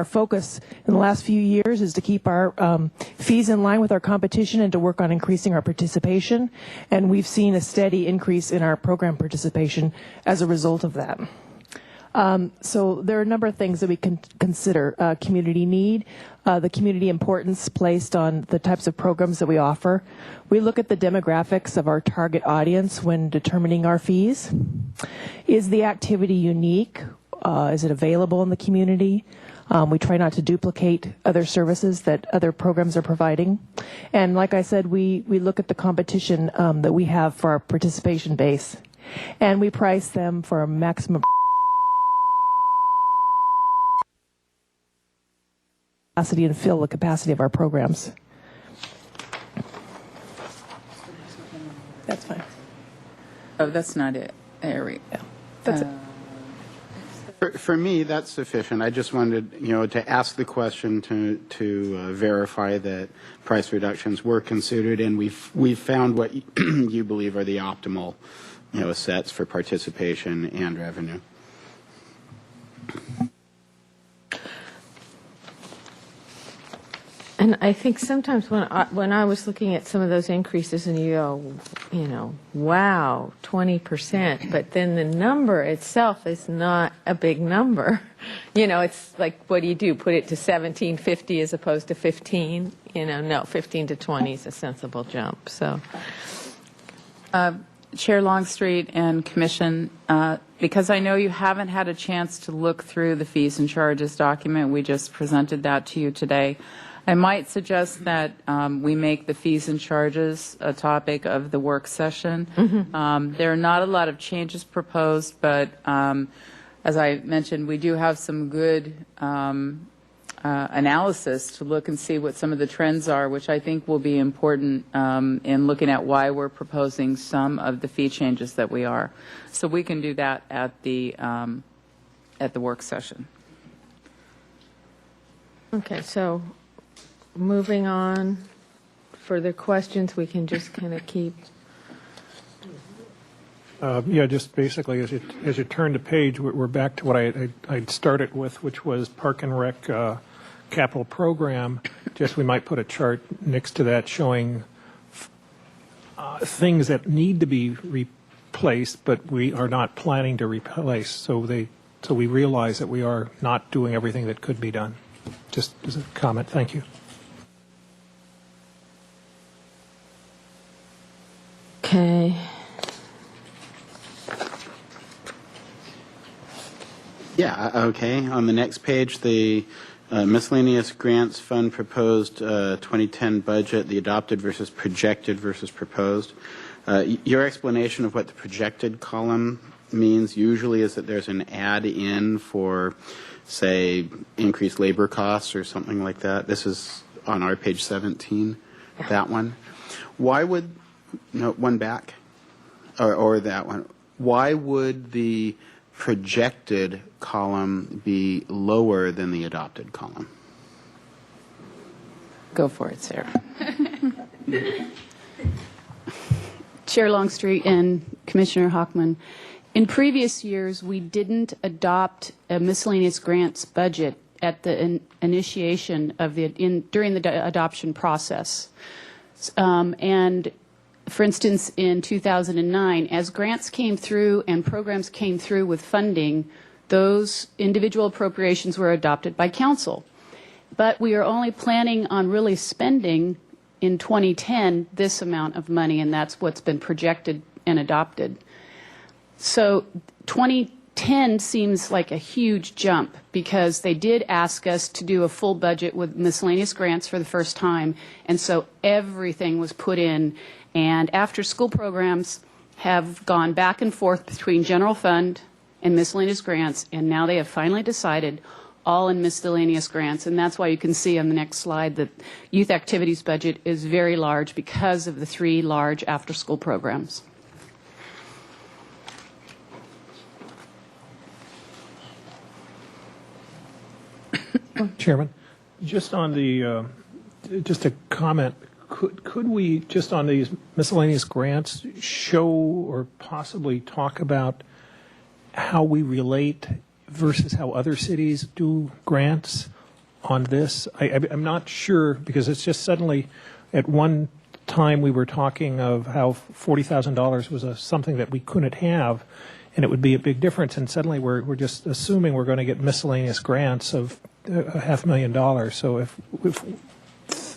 focus in the last few years is to keep our fees in line with our competition and to work on increasing our participation. And we've seen a steady increase in our program participation as a result of that. So there are a number of things that we can consider. Community need, the community importance placed on the types of programs that we offer. We look at the demographics of our target audience when determining our fees. Is the activity unique? Is it available in the community? We try not to duplicate other services that other programs are providing. And like I said, we look at the competition that we have for our participation base. And we price them for a maximum capacity and fill the capacity of our programs. That's fine. Oh, that's not it. There we go. That's it. For me, that's sufficient. I just wanted, to ask the question to verify that price reductions were considered, and we've found what you believe are the optimal, sets for participation and revenue. And I think sometimes when I was looking at some of those increases and you go, wow, 20%, but then the number itself is not a big number. It's like, what do you do? Put it to 1750 as opposed to 15? No, 15 to 20 is a sensible jump. So, Chair Longstreet and Commission, because I know you haven't had a chance to look through the fees and charges document, we just presented that to you today. I might suggest that we make the fees and charges a topic of the work session. There are not a lot of changes proposed, but as I mentioned, we do have some good analysis to look and see what some of the trends are, which I think will be important in looking at why we're proposing some of the fee changes that we are. So we can do that at the work session. okay, so moving on, further questions, we can just kind of keep. Just basically, as you turn the page, we're back to what I'd started with, which was Park and Rec capital program. Just we might put a chart next to that showing things that need to be replaced, but we are not planning to replace. So we realize that we are not doing everything that could be done. Just as a comment, thank you. Okay. Yeah, okay. On the next page, the miscellaneous grants fund proposed 2010 budget, the adopted versus projected versus proposed. Your explanation of what the projected column means usually is that there's an add-in for, say, increased labor costs or something like that. This is on our page 17, that one. Why would, no, one back, or that one. Why would the projected column be lower than the adopted column? Go for it, Sarah. Chair Longstreet and Commissioner Hockman, in previous years, we didn't adopt a miscellaneous grants budget at the initiation of during the adoption process. And for instance, in 2009, as grants came through and programs came through with funding, those individual appropriations were adopted by council. But we are only planning on really spending in 2010 this amount of money, and that's what's been projected and adopted. So 2010 seems like a huge jump because they did ask us to do a full budget with miscellaneous grants for the first time, and so everything was put in. And after-school programs have gone back and forth between general fund and miscellaneous grants, and now they have finally decided all in miscellaneous grants. And that's why you can see on the next slide that youth activities budget is very large because of the 3 large after-school programs. Chairman, just on the, just a comment. Could we, just on these miscellaneous grants, show or possibly talk about how we relate versus how other cities do grants on this? I'm not sure, because it's just suddenly, at one time we were talking of how $40,000 was something that we couldn't have, and it would be a big difference, and suddenly we're just assuming we're going to get miscellaneous grants of $500,000. So if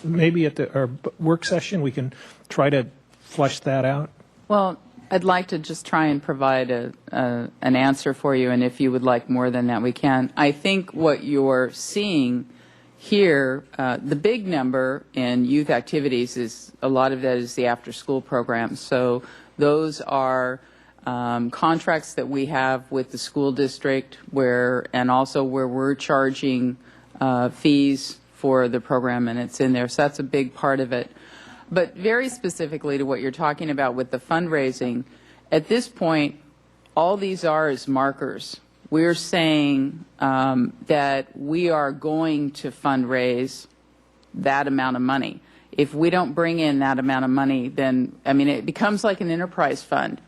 maybe at our work session we can try to flesh that out. Well, I'd like to just try and provide an answer for you, and if you would like more than that, we can. I think what you're seeing here, the big number in youth activities is, a lot of that is the after-school programs. So those are contracts that we have with the school district and also where we're charging fees for the program, and it's in there. So that's a big part of it. But very specifically to what you're talking about with the fundraising, at this point, all these are is markers. We're saying that we are going to fundraise that amount of money. If we don't bring in that amount of money, then, I mean, it becomes like an enterprise fund.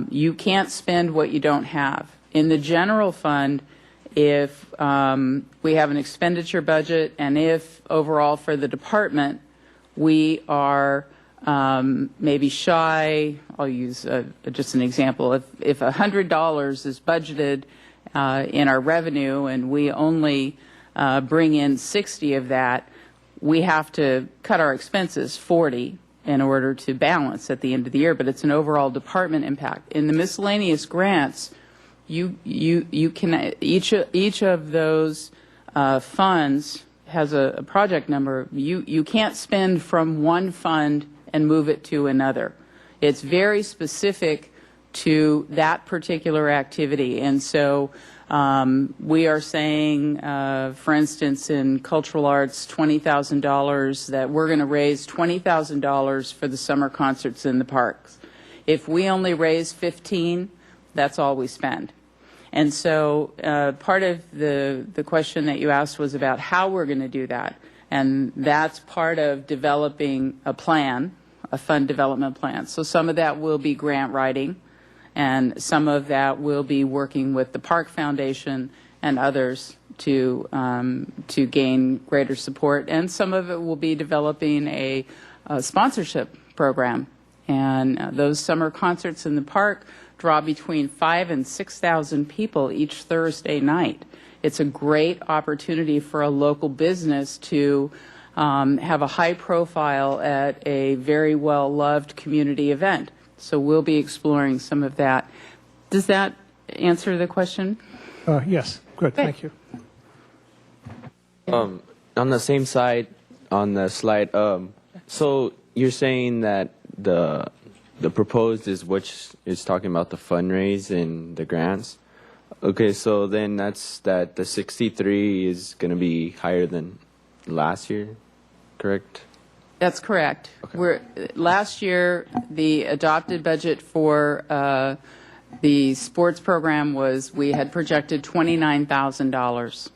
You can't spend what you don't have. In the general fund, if we have an expenditure budget and if overall for the department we are maybe shy, I'll use just an example, if $100 is budgeted in our revenue and we only bring in 60 of that, we have to cut our expenses 40 in order to balance at the end of the year, but it's an overall department impact. In the miscellaneous grants, you can each of those funds has a project number. You can't spend from one fund and move it to another. It's very specific to that particular activity, and so we are saying, for instance, in cultural arts, $20,000, that we're going to raise $20,000 for the summer concerts in the parks. If we only raise 15, that's all we spend. And so part of the question that you asked was about how we're going to do that. And that's part of developing a plan, a fund development plan. So some of that will be grant writing, and some of that will be working with the Park Foundation and others to gain greater support. And some of it will be developing a sponsorship program. And those summer concerts in the park draw between 5,000 and 6,000 people each Thursday night. It's a great opportunity for a local business to have a high profile at a very well-loved community event. So we'll be exploring some of that. Does that answer the question? Yes, good, thank you. On the same side, on the slide, so you're saying that the proposed is which is talking about the fundraise and the grants. Okay, so then that's that the 63 is going to be higher than last year, correct? That's correct. Okay. Last year, the adopted budget for the sports program was, we had projected $29,000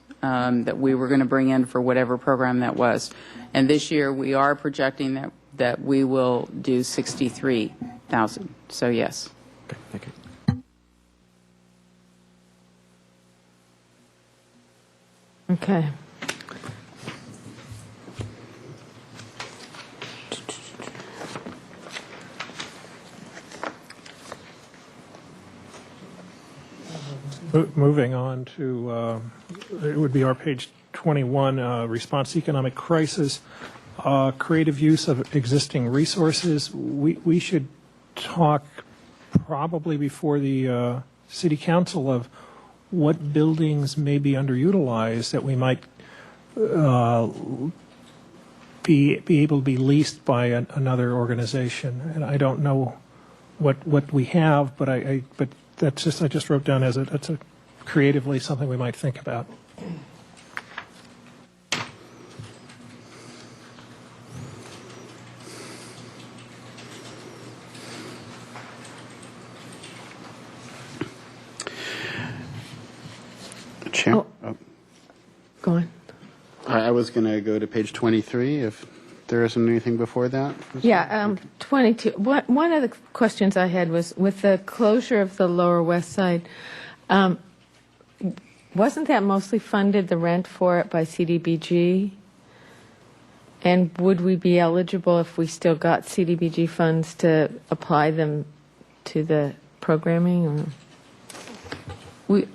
that we were going to bring in for whatever program that was. And this year, we are projecting that we will do $63,000. So yes. Okay, thank you. Okay. Moving on to, it would be our page 21, response to economic crisis, creative use of existing resources. We should talk probably before the City Council of what buildings may be underutilized that we might be able to be leased by another organization. And I don't know what we have, but but that's just, I just wrote down as that's a creatively something we might think about. Chair? Oh. Go on. I was going to go to page 23 if there isn't anything before that. Yeah, 22. One of the questions I had was with the closure of the Lower West Side, wasn't that mostly funded, the rent for it, by CDBG? And would we be eligible if we still got CDBG funds to apply them to the programming? Or?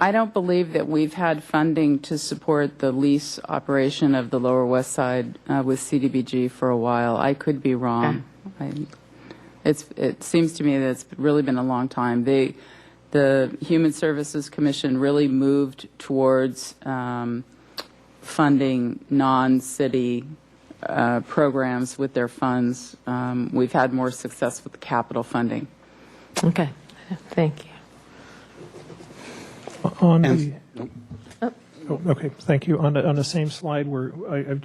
I don't believe that we've had funding to support the lease operation of the Lower West Side with CDBG for a while. I could be wrong. Okay. It seems to me that it's really been a long time. The Human Services Commission really moved towards funding non-city programs with their funds. We've had more success with the capital funding. Okay, thank you. On the, Oh, okay, thank you. On the same slide where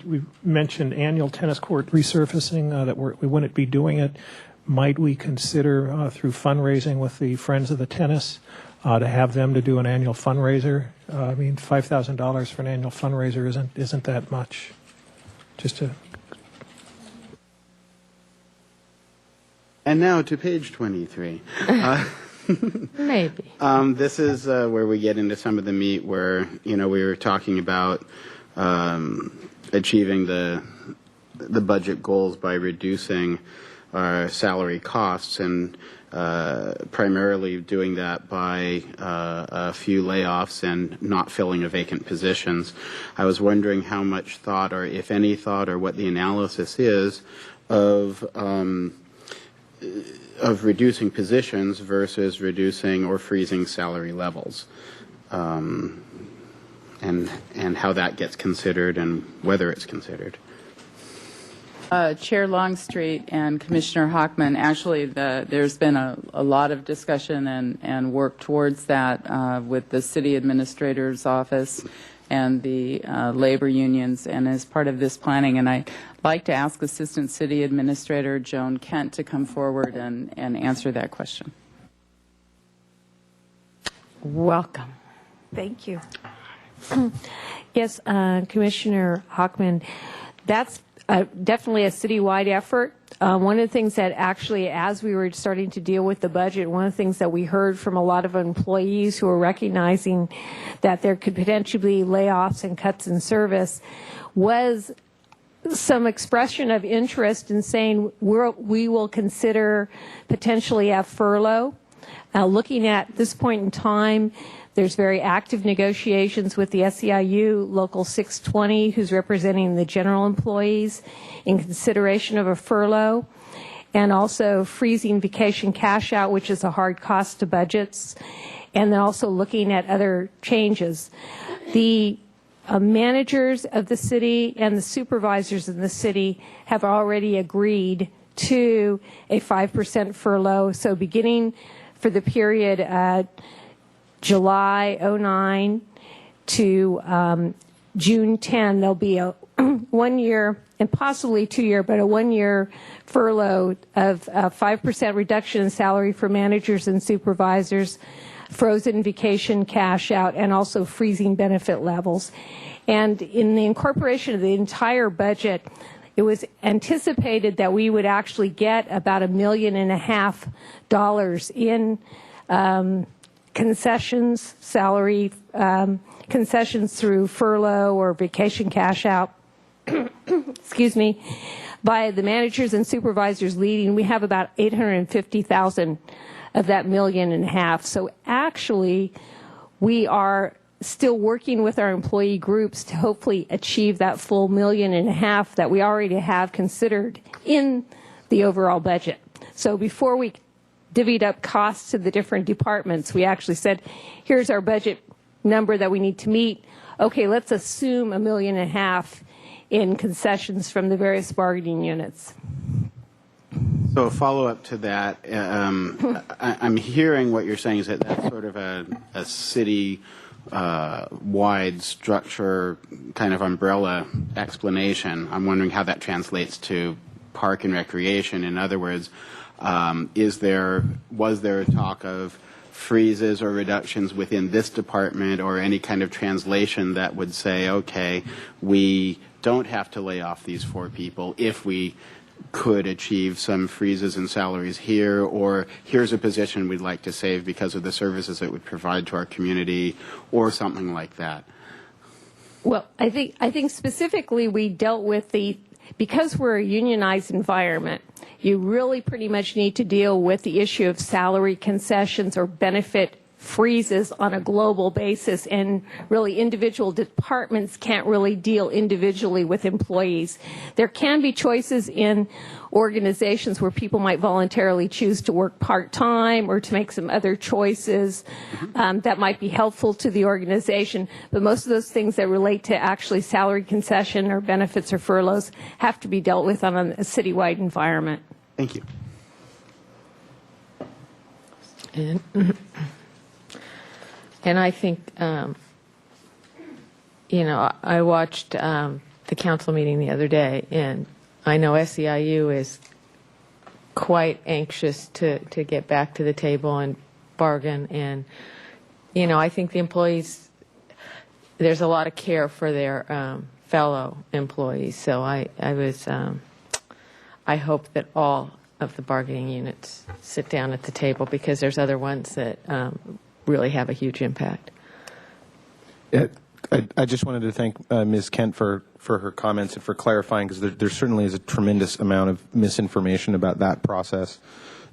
we mentioned annual tennis court resurfacing, that we wouldn't be doing it. Might we consider through fundraising with the Friends of the Tennis to have them to do an annual fundraiser? I mean, $5,000 for an annual fundraiser isn't that much. Just to. And now to page 23. Maybe. This is where we get into some of the meat where, we were talking about achieving the budget goals by reducing our salary costs and primarily doing that by a few layoffs and not filling vacant positions. I was wondering how much thought, or if any thought, or what the analysis is of reducing positions versus reducing or freezing salary levels, and how that gets considered and whether it's considered. Chair Longstreet and Commissioner Hockman, actually there's been a lot of discussion and work towards that with the City Administrator's Office and the labor unions, and as part of this planning. And I'd like to ask Assistant City Administrator Joan Kent to come forward and answer that question. Welcome. Thank you. Yes, Commissioner Hockman, that's definitely a citywide effort. One of the things that actually, as we were starting to deal with the budget, one of the things that we heard from a lot of employees who are recognizing that there could potentially be layoffs and cuts in service was some expression of interest in saying we will consider potentially a furlough. Looking at this point in time, there's very active negotiations with the SEIU Local 620, who's representing the general employees, in consideration of a furlough, and also freezing vacation cash out, which is a hard cost to budgets, and then also looking at other changes. The managers of the city and the supervisors in the city have already agreed to a 5% furlough. So beginning for the period July 09 to June 10, there'll be a 1 year and possibly 2 year, but a 1 year furlough of 5% reduction in salary for managers and supervisors, frozen vacation cash out, and also freezing benefit levels. And in the incorporation of the entire budget, it was anticipated that we would actually get about $1.5 million in concessions, salary concessions through furlough or vacation cash out, excuse me, by the managers and supervisors leading. We have about $850,000 of that $1.5 million. So actually, we are still working with our employee groups to hopefully achieve that full $1.5 million that we already have considered in the overall budget. So before we divvied up costs to the different departments, we actually said, here's our budget number that we need to meet. Okay, let's assume $1.5 million in concessions from the various bargaining units. So a follow-up to that, I'm hearing what you're saying is that that's sort of a city wide structure kind of umbrella explanation. I'm wondering how that translates to park and recreation. In other words, was there a talk of freezes or reductions within this department, or any kind of translation that would say, okay, we don't have to lay off these 4 people if we could achieve some freezes in salaries here, or here's a position we'd like to save because of the services it would provide to our community, or something like that? Well, I think specifically we dealt with because we're a unionized environment, you really pretty much need to deal with the issue of salary concessions or benefit freezes on a global basis, and really individual departments can't really deal individually with employees. There can be choices in organizations where people might voluntarily choose to work part-time or to make some other choices that might be helpful to the organization, but most of those things that relate to actually salary concession or benefits or furloughs have to be dealt with on a citywide environment. Thank you. And I think I watched the council meeting the other day, and I know SEIU is quite anxious to get back to the table and bargain. And, I think the employees, there's a lot of care for their fellow employees. So I hope that all of the bargaining units sit down at the table, because there's other ones that really have a huge impact. I just wanted to thank Ms. Kent for her comments and for clarifying, because there certainly is a tremendous amount of misinformation about that process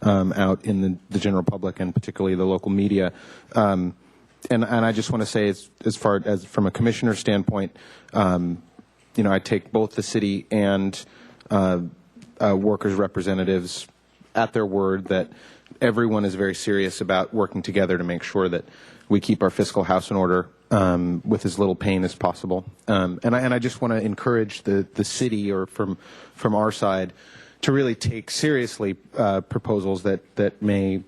out in the general public, and particularly the local media. And I just want to say, as far as from a commissioner standpoint, I take both the city and workers' representatives at their word that everyone is very serious about working together to make sure that we keep our fiscal house in order with as little pain as possible. And I just want to encourage the city, or from our side, to really take seriously proposals that may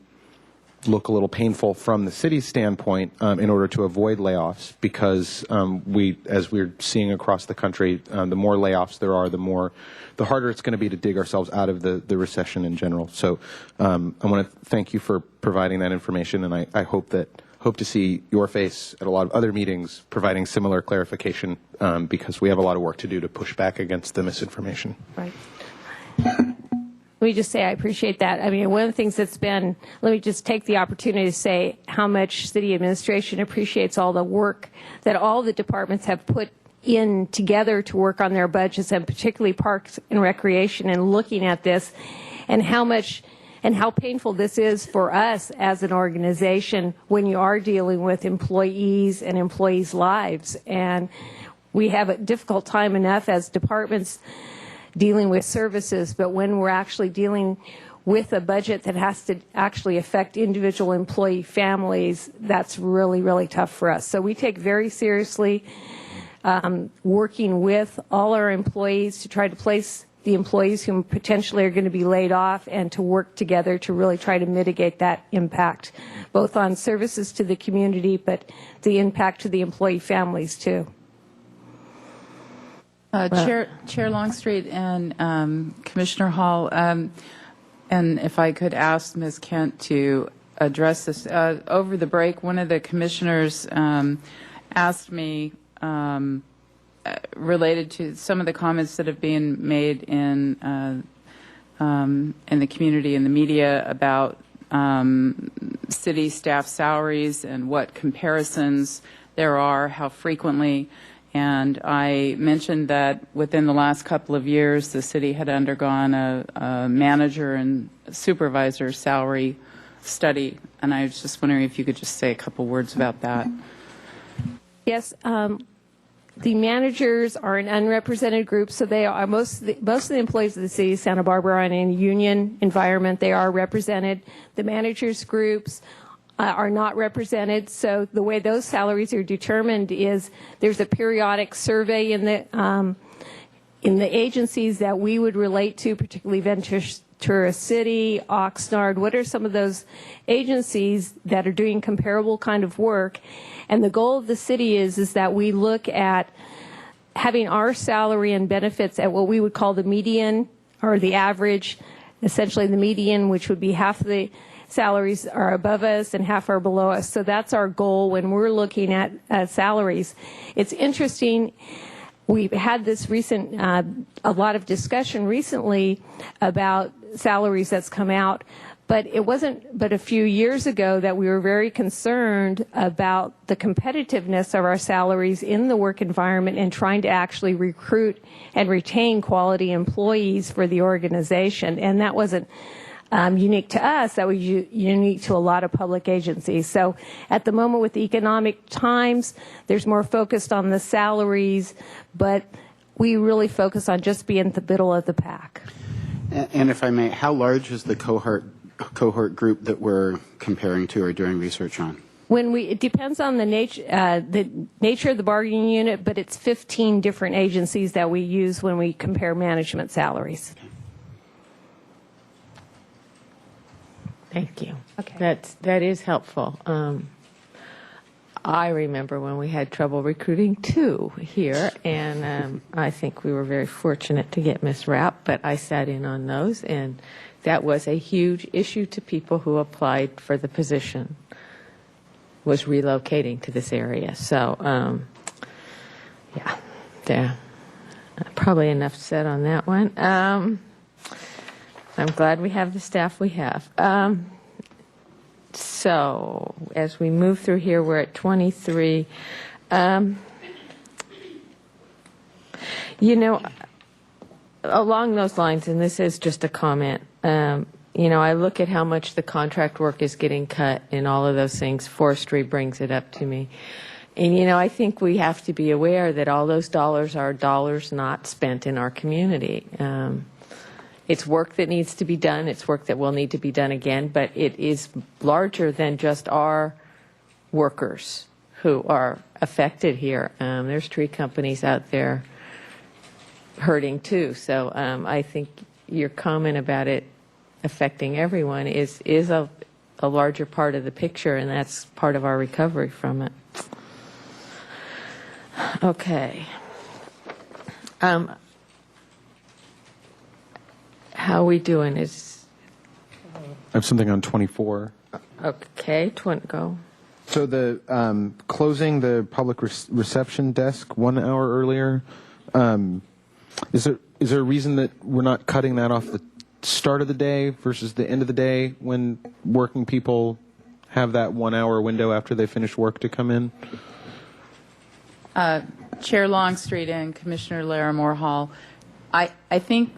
look a little painful from the city's standpoint in order to avoid layoffs, because as we're seeing across the country, the more layoffs there are, the harder it's going to be to dig ourselves out of the recession in general. So I want to thank you for providing that information, and I hope to see your face at a lot of other meetings providing similar clarification, because we have a lot of work to do to push back against the misinformation. Right. Let me just say I appreciate that. I mean, one of the things that's been, let me just take the opportunity to say how much city administration appreciates all the work that all the departments have put in together to work on their budgets, and particularly Parks and Recreation, and looking at this, and how much and how painful this is for us as an organization when you are dealing with employees and employees' lives. And we have a difficult time enough as departments dealing with services, but when we're actually dealing with a budget that has to actually affect individual employee families, that's really, really tough for us. So we take very seriously working with all our employees to try to place the employees who potentially are going to be laid off, and to work together to really try to mitigate that impact, both on services to the community, but the impact to the employee families too. Chair Longstreet and Commissioner Hall, and if I could ask Ms. Kent to address this. Over the break, one of the commissioners asked me, related to some of the comments that have been made in the community and the media about city staff salaries and what comparisons there are, how frequently. And I mentioned that within the last couple of years, the city had undergone a manager and supervisor salary study. And I was just wondering if you could just say a couple words about that. Yes. The managers are an unrepresented group, so they are most of the employees of the city of Santa Barbara are in a union environment. They are represented. The managers groups are not represented. So the way those salaries are determined is there's a periodic survey in the agencies that we would relate to, particularly Ventura City, Oxnard. What are some of those agencies that are doing comparable kind of work? And the goal of the city is that we look at having our salary and benefits at what we would call the median, or the average, essentially the median, which would be half the salaries are above us and half are below us. So that's our goal when we're looking at salaries. It's interesting. We've had this recent, a lot of discussion recently about salaries that's come out, but it wasn't but a few years ago that we were very concerned about the competitiveness of our salaries in the work environment and trying to actually recruit and retain quality employees for the organization. And that wasn't unique to us. That was unique to a lot of public agencies. So at the moment with the economic times, there's more focused on the salaries, but we really focus on just being at the middle of the pack. And if I may, how large is the cohort group that we're comparing to or doing research on? It depends on the nature of the bargaining unit, but it's 15 different agencies that we use when we compare management salaries. Thank you. Okay. That is helpful. I remember when we had trouble recruiting two here, and I think we were very fortunate to get Miss Rapp, but I sat in on those, and that was a huge issue to people who applied for the position, was relocating to this area. So, yeah, there. Probably enough said on that one. I'm glad we have the staff we have. So, as we move through here, we're at 23. You know, along those lines, and this is just a comment, you know, I look at how much the contract work is getting cut and all of those things. Forestry brings it up to me. And, you know, I think we have to be aware that all those dollars are dollars not spent in our community. It's work that needs to be done. It's work that will need to be done again, but it is larger than just our workers who are affected here. There's tree companies out there hurting too. So I think your comment about it affecting everyone is a larger part of the picture, and that's part of our recovery from it. Okay. How are we doing? I have something on 24. Okay, go. So the closing the public reception desk 1 hour earlier, is there a reason that we're not cutting that off the start of the day versus the end of the day when working people have that 1 hour window after they finish work to come in? Chair Longstreet and Commissioner Larimore Hall, I think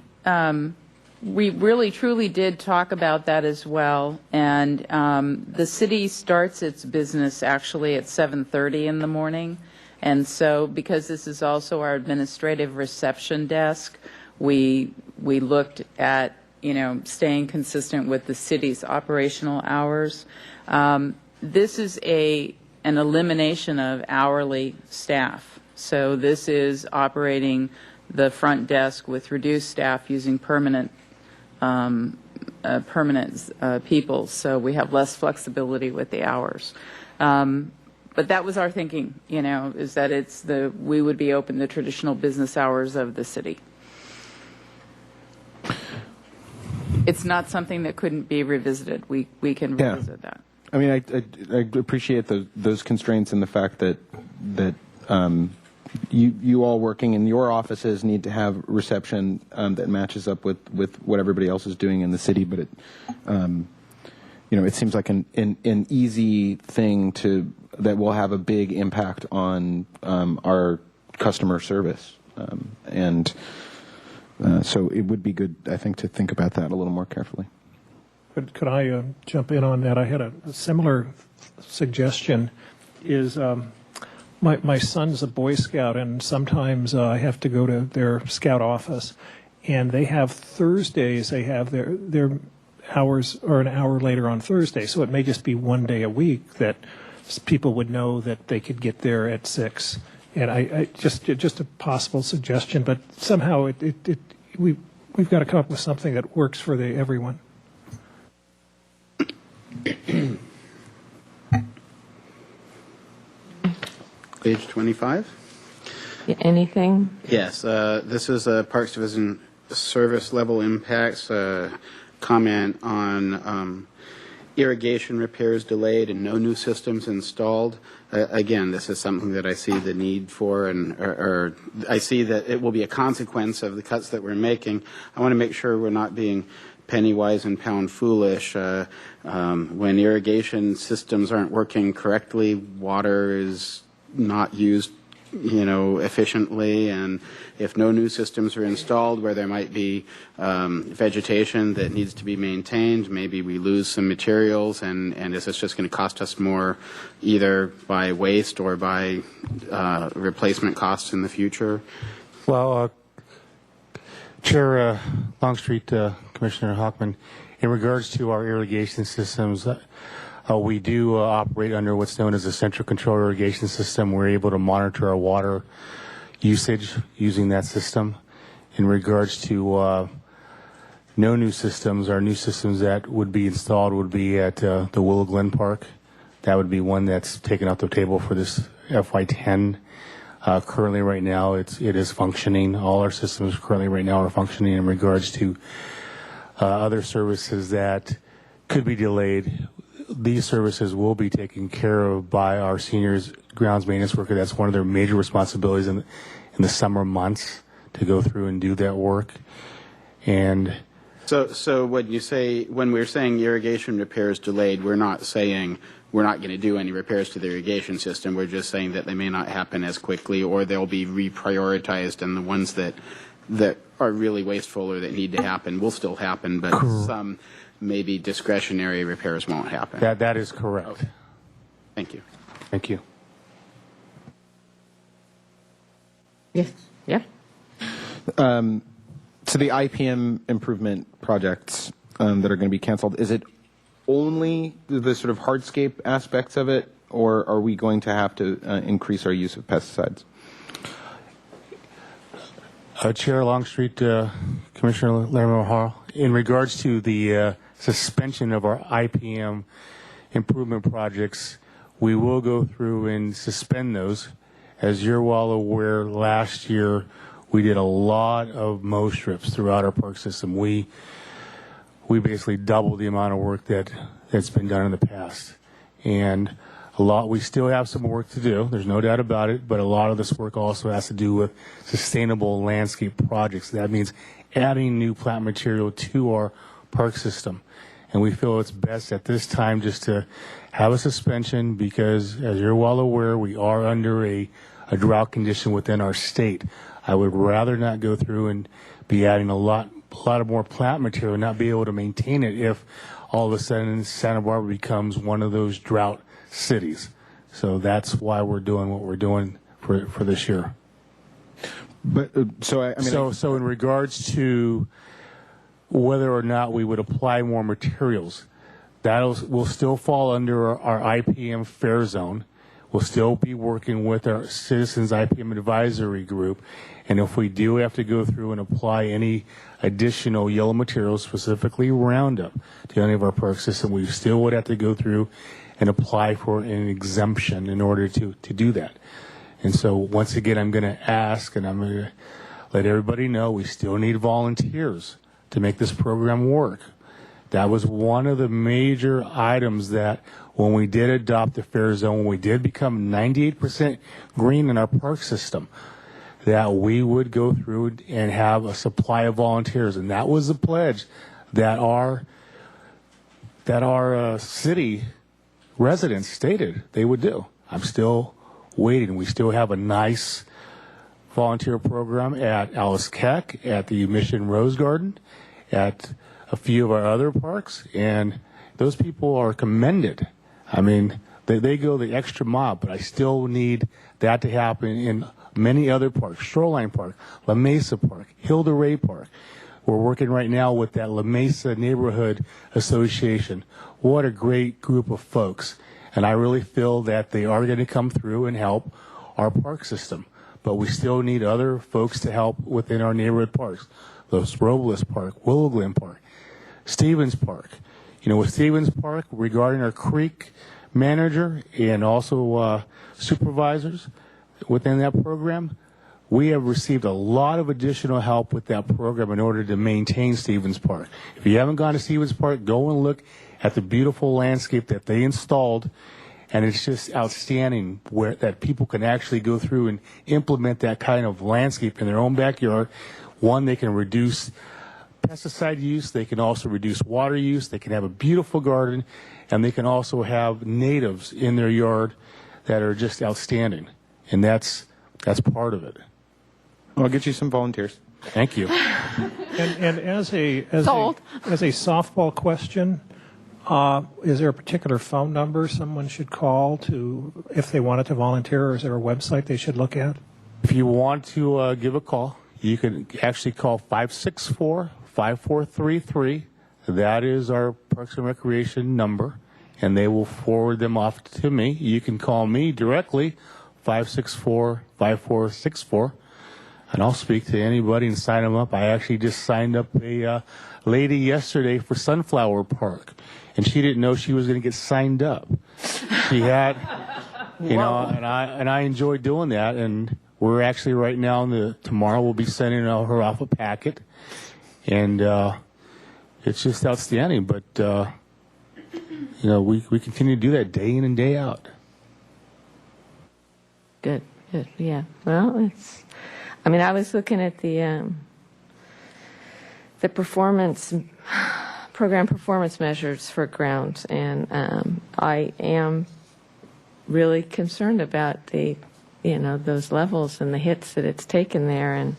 we really truly did talk about that as well, and the city starts its business actually at 7:30 in the morning, and so because this is also our administrative reception desk, we looked at, you know, staying consistent with the city's operational hours. This is an elimination of hourly staff. So this is operating the front desk with reduced staff using permanent people. So we have less flexibility with the hours. But that was our thinking, you know, is that we would be open the traditional business hours of the city. It's not something that couldn't be revisited. We can revisit that. I mean, I appreciate those constraints and the fact that you all working in your offices need to have reception that matches up with what everybody else is doing in the city. But it, you know, it seems like an easy thing that will have a big impact on our customer service, and so it would be good, I think, to think about that a little more carefully. Could I jump in on that? I had a similar suggestion. Is my son's a Boy Scout, and sometimes I have to go to their Scout office, and they have Thursdays. They have their hours are an hour later on Thursday, so it may just be one day a week that people would know that they could get there at 6. And I just a possible suggestion, but somehow we've got to come up with something that works for everyone. Page 25. Anything? Yes, this is a Parks Division service level impacts comment on irrigation repairs delayed and no new systems installed. Again, this is something that I see the need for, or I see that it will be a consequence of the cuts that we're making. I want to make sure we're not being penny wise and pound foolish. When irrigation systems aren't working correctly, water is not used, you know, efficiently, and if no new systems are installed where there might be vegetation that needs to be maintained, maybe we lose some materials, and is this just going to cost us more either by waste or by replacement costs in the future? Well, Chair Longstreet, Commissioner Hockman, in regards to our irrigation systems, we do operate under what's known as a central control irrigation system. We're able to monitor our water usage using that system. In regards to no new systems, our new systems that would be installed would be at the Willow Glen Park. That would be one that's taken off the table for this FY10. Currently, right now, it is functioning. All our systems currently right now are functioning. In regards to other services that could be delayed, these services will be taken care of by our seniors grounds maintenance worker. That's one of their major responsibilities in the summer months, to go through and do that work. And So when we're saying irrigation repairs delayed, we're not saying we're not going to do any repairs to the irrigation system. We're just saying that they may not happen as quickly, or they'll be reprioritized, and the ones that are really wasteful or that need to happen will still happen, but some maybe discretionary repairs won't happen. that is correct. Okay. Thank you. Thank you. Yes. Yeah. So the IPM improvement projects that are going to be canceled, is it only the sort of hardscape aspects of it, or are we going to have to increase our use of pesticides? Chair Longstreet, Commissioner Lerner-Hall, in regards to the suspension of our IPM improvement projects, we will go through and suspend those. As you're well aware, last year we did a lot of mow strips throughout our park system. We basically doubled the amount of work that's been done in the past. And we still have some work to do, there's no doubt about it, but a lot of this work also has to do with sustainable landscape projects. That means adding new plant material to our park system. And we feel it's best at this time just to have a suspension because, as you're well aware, we are under a drought condition within our state. I would rather not go through and be adding a lot of more plant material and not be able to maintain it if all of a sudden Santa Barbara becomes one of those drought cities. So that's why we're doing what we're doing for this year. But so in regards to whether or not we would apply more materials, that will still fall under our IPM fair zone. We'll still be working with our Citizens IPM Advisory Group, and if we do have to go through and apply any additional yellow materials, specifically Roundup, to any of our park system, we still would have to go through and apply for an exemption in order to do that. And so once again, I'm going to ask, and I'm going to let everybody know, we still need volunteers to make this program work. That was one of the major items that when we did adopt the fair zone, when we did become 98% green in our park system, that we would go through and have a supply of volunteers. And that was the pledge that our city residents stated they would do. I'm still waiting. We still have a nice volunteer program at Alice Keck, at the Mission Rose Garden, at a few of our other parks, and those people are commended. I mean, they go the extra mile, but I still need that to happen in many other parks, Shoreline Park, La Mesa Park, Hilda Ray Park. We're working right now with that La Mesa Neighborhood Association. What a great group of folks. And I really feel that they are going to come through and help our park system. But we still need other folks to help within our neighborhood parks. Los Robles Park, Willow Glen Park, Stevens Park. You know, with Stevens Park, regarding our creek manager and also supervisors within that program, we have received a lot of additional help with that program in order to maintain Stevens Park. If you haven't gone to Stevens Park, go and look at the beautiful landscape that they installed, and it's just outstanding that people can actually go through and implement that kind of landscape in their own backyard. One, they can reduce pesticide use, they can also reduce water use, they can have a beautiful garden, and they can also have natives in their yard that are just outstanding. And that's part of it. I'll get you some volunteers. Thank you. And as a softball question, is there a particular phone number someone should call to if they wanted to volunteer, or is there a website they should look at? If you want to give a call, you can actually call 564-5433. That is our Parks and Recreation number, and they will forward them off to me. You can call me directly, 564-5464, and I'll speak to anybody and sign them up. I actually just signed up a lady yesterday for Sunflower Park, and she didn't know she was going to get signed up. She had, you know, and I enjoyed doing that. And we're actually right now tomorrow we'll be sending her off a packet, and it's just outstanding. But you know, we continue to do that day in and day out. Good, yeah. Well, I mean, I was looking at the program performance measures for grounds, and I am really concerned about those levels and the hits that it's taken there, and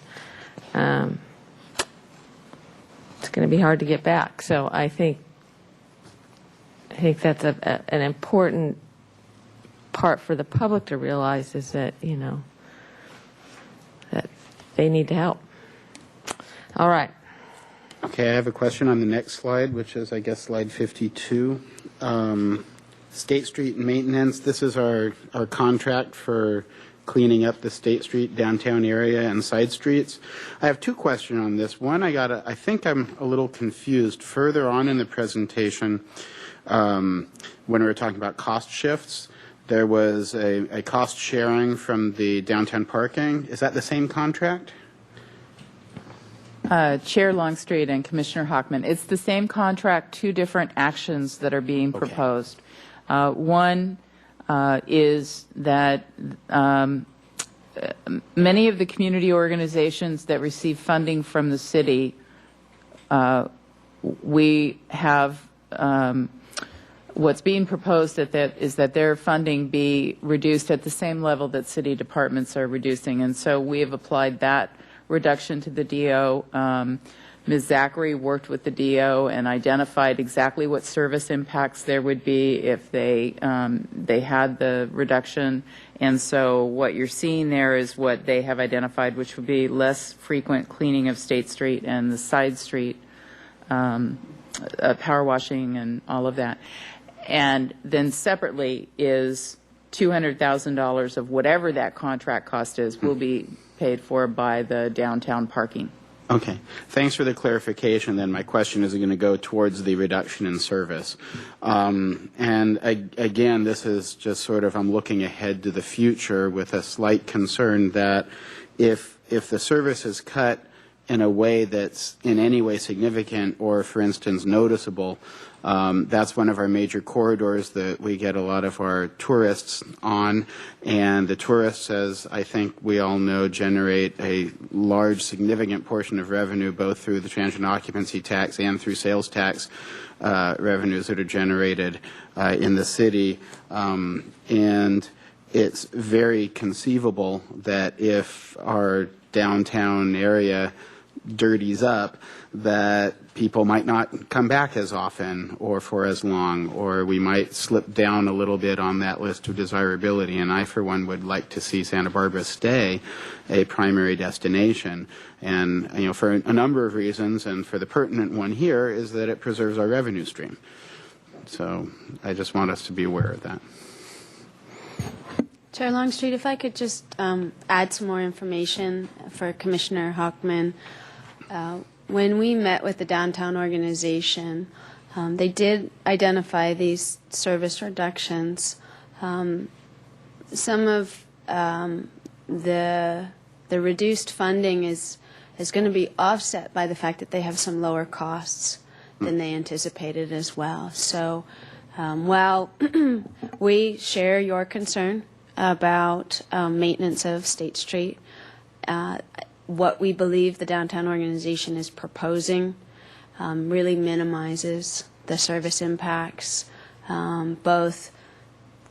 it's going to be hard to get back. So I think that's an important part for the public to realize, is that that they need to help. All right. Okay, I have a question on the next slide, which is, I guess, slide 52. State Street maintenance. This is our contract for cleaning up the State Street downtown area and side streets. I have two questions on this. One, I think I'm a little confused. Further on in the presentation, when we were talking about cost shifts, there was a cost sharing from the downtown parking. Is that the same contract? Chair Longstreet and Commissioner Hockman, it's the same contract, two different actions that are being proposed. One is that many of the community organizations that receive funding from the city, we have what's being proposed is that their funding be reduced at the same level that city departments are reducing, and so we have applied that reduction to the DO. Ms. Zachary worked with the DO and identified exactly what service impacts there would be if they had the reduction. And so what you're seeing there is what they have identified, which would be less frequent cleaning of State Street and the side street, power washing and all of that. And then separately is $200,000 of whatever that contract cost is will be paid for by the downtown parking. Okay. Thanks for the clarification. Then my question is going to go towards the reduction in service. And again, this is just sort of, I'm looking ahead to the future with a slight concern that if the service is cut in a way that's in any way significant or, for instance, noticeable, that's one of our major corridors that we get a lot of our tourists on, and the tourists, as I think we all know, generate a large, significant portion of revenue, both through the transient occupancy tax and through sales tax revenues that are generated in the city. And it's very conceivable that if our downtown area dirties up, that people might not come back as often or for as long, or we might slip down a little bit on that list of desirability. And I, for one, would like to see Santa Barbara stay a primary destination. And, you know, for a number of reasons, and for the pertinent one here is that it preserves our revenue stream. So I just want us to be aware of that. Chair Longstreet, if I could just add some more information for Commissioner Hockman. When we met with the downtown organization, they did identify these service reductions. Some of the reduced funding is going to be offset by the fact that they have some lower costs than they anticipated as well. So while we share your concern about maintenance of State Street, what we believe the downtown organization is proposing really minimizes the service impacts, both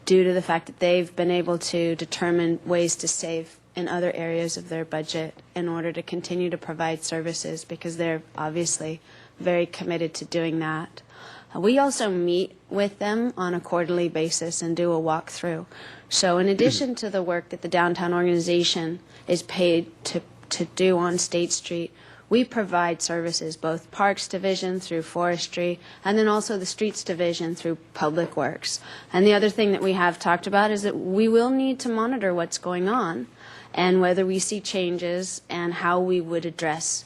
due to the fact that they've been able to determine ways to save in other areas of their budget in order to continue to provide services, because they're obviously very committed to doing that. We also meet with them on a quarterly basis and do a walkthrough. So in addition to the work that the downtown organization is paid to do on State Street, we provide services, both Parks Division through Forestry, and then also the Streets Division through Public Works. And the other thing that we have talked about is that we will need to monitor what's going on and whether we see changes and how we would address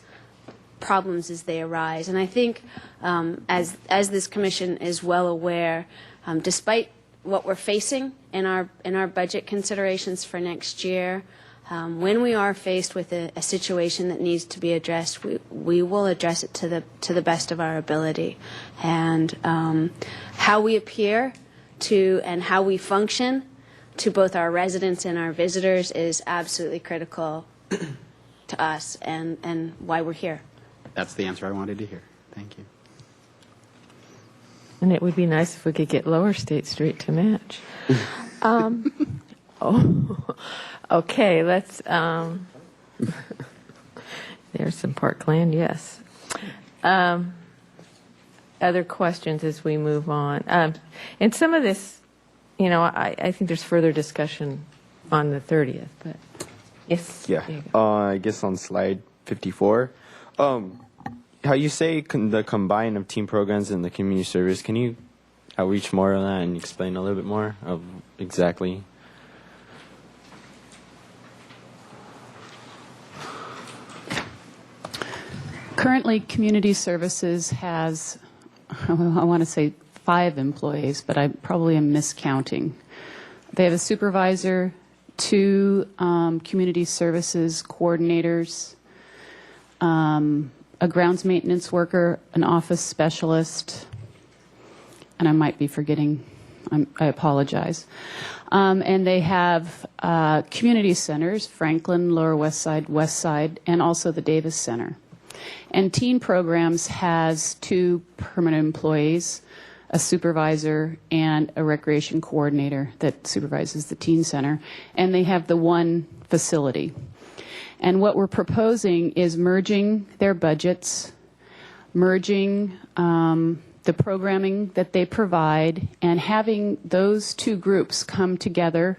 problems as they arise. And I think as this commission is well aware, despite what we're facing in our budget considerations for next year. When we are faced with a situation that needs to be addressed, we will address it to the best of our ability. And how we appear to and how we function to both our residents and our visitors is absolutely critical to us and why we're here. That's the answer I wanted to hear. Thank you. And it would be nice if we could get Lower State Street to match. Okay, let's, there's some parkland, yes. Other questions as we move on? And some of this, I think there's further discussion on the 30th, but yes. Yeah, I guess on slide 54, how you say the combine of team programs and the community service, can you outreach more on that and explain a little bit more of exactly? Currently, community services has, I want to say 5 employees, but I probably am miscounting. They have a supervisor, 2 community services coordinators, a grounds maintenance worker, an office specialist, and I might be forgetting, I apologize. And they have community centers, Franklin, Lower West Side, and also the Davis Center. And teen programs has 2 permanent employees, a supervisor and a recreation coordinator that supervises the teen center, and they have the 1 facility. And what we're proposing is merging their budgets, merging the programming that they provide, and having those 2 groups come together.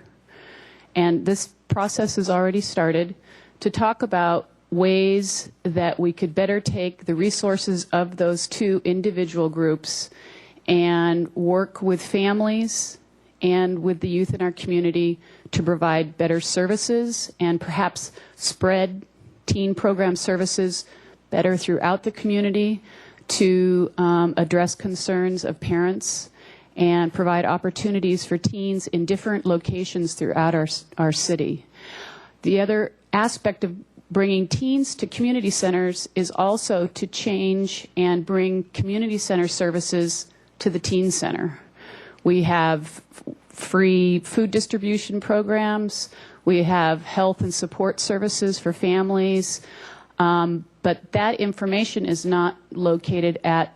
And this process has already started to talk about ways that we could better take the resources of those 2 individual groups and work with families and with the youth in our community to provide better services and perhaps spread teen program services better throughout the community to address concerns of parents and provide opportunities for teens in different locations throughout our city. The other aspect of bringing teens to community centers is also to change and bring community center services to the teen center. We have free food distribution programs. We have health and support services for families. But that information is not located at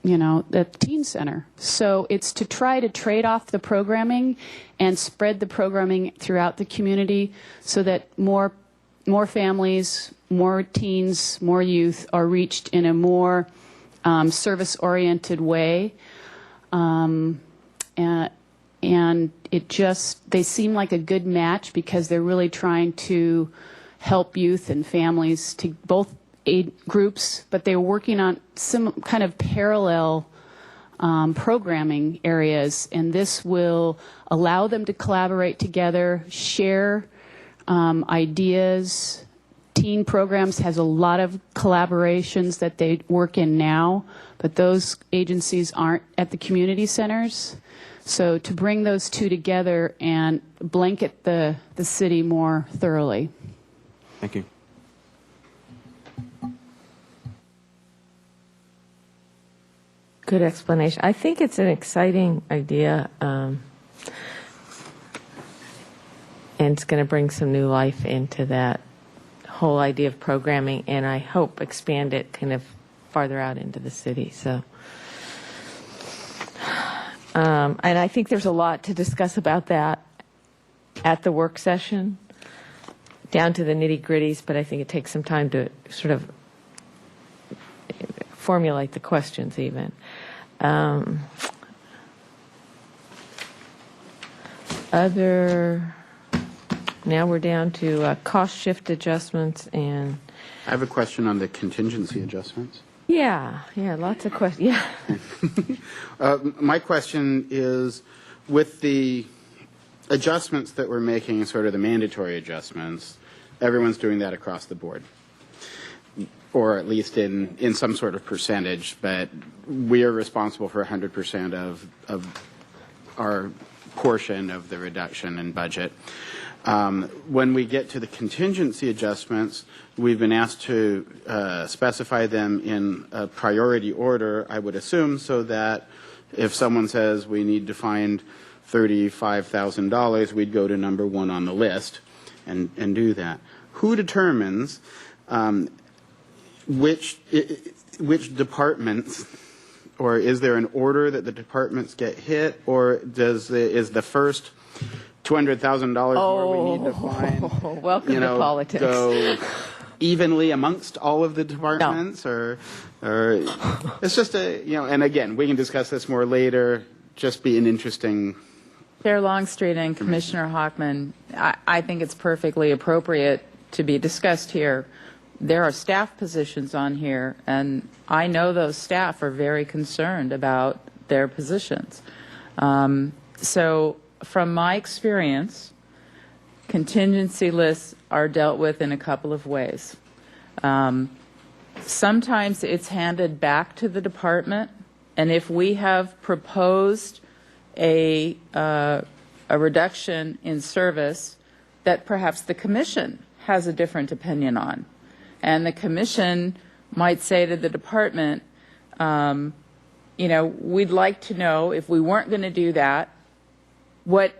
the teen center. So it's to try to trade off the programming and spread the programming throughout the community so that more families, more teens, more youth are reached in a more service-oriented way. And they seem like a good match because they're really trying to help youth and families to both aid groups, but they're working on some kind of parallel programming areas, and this will allow them to collaborate together, share ideas. Teen programs has a lot of collaborations that they work in now, but those agencies aren't at the community centers. So to bring those 2 together and blanket the city more thoroughly. Thank you. Good explanation. I think it's an exciting idea, and it's going to bring some new life into that whole idea of programming, and I hope expand it kind of farther out into the city. So, and I think there's a lot to discuss about that at the work session, down to the nitty-gritties, but I think it takes some time to sort of formulate the questions even. Now we're down to cost shift adjustments and... I have a question on the contingency adjustments. Yeah, lots of questions. Yeah. My question is, with the adjustments that we're making, sort of the mandatory adjustments, everyone's doing that across the board, or at least in some sort of percentage, but we are responsible for 100% of our portion of the reduction in budget. When we get to the contingency adjustments, we've been asked to specify them in a priority order, I would assume, so that if someone says we need to find $35,000, we'd go to number one on the list and do that. Who determines which departments, or is there an order that the departments get hit, or is the first $200,000 more we need to find, welcome to politics, go evenly amongst all of the departments, or it's just and again, we can discuss this more later. Just be an interesting. Chair Longstreet and Commissioner Hockman, I think it's perfectly appropriate to be discussed here. There are staff positions on here, and I know those staff are very concerned about their positions. So from my experience, contingency lists are dealt with in a couple of ways. Sometimes it's handed back to the department, and if we have proposed a reduction in service that perhaps the commission has a different opinion on, and the commission might say to the department, we'd like to know, if we weren't going to do that, what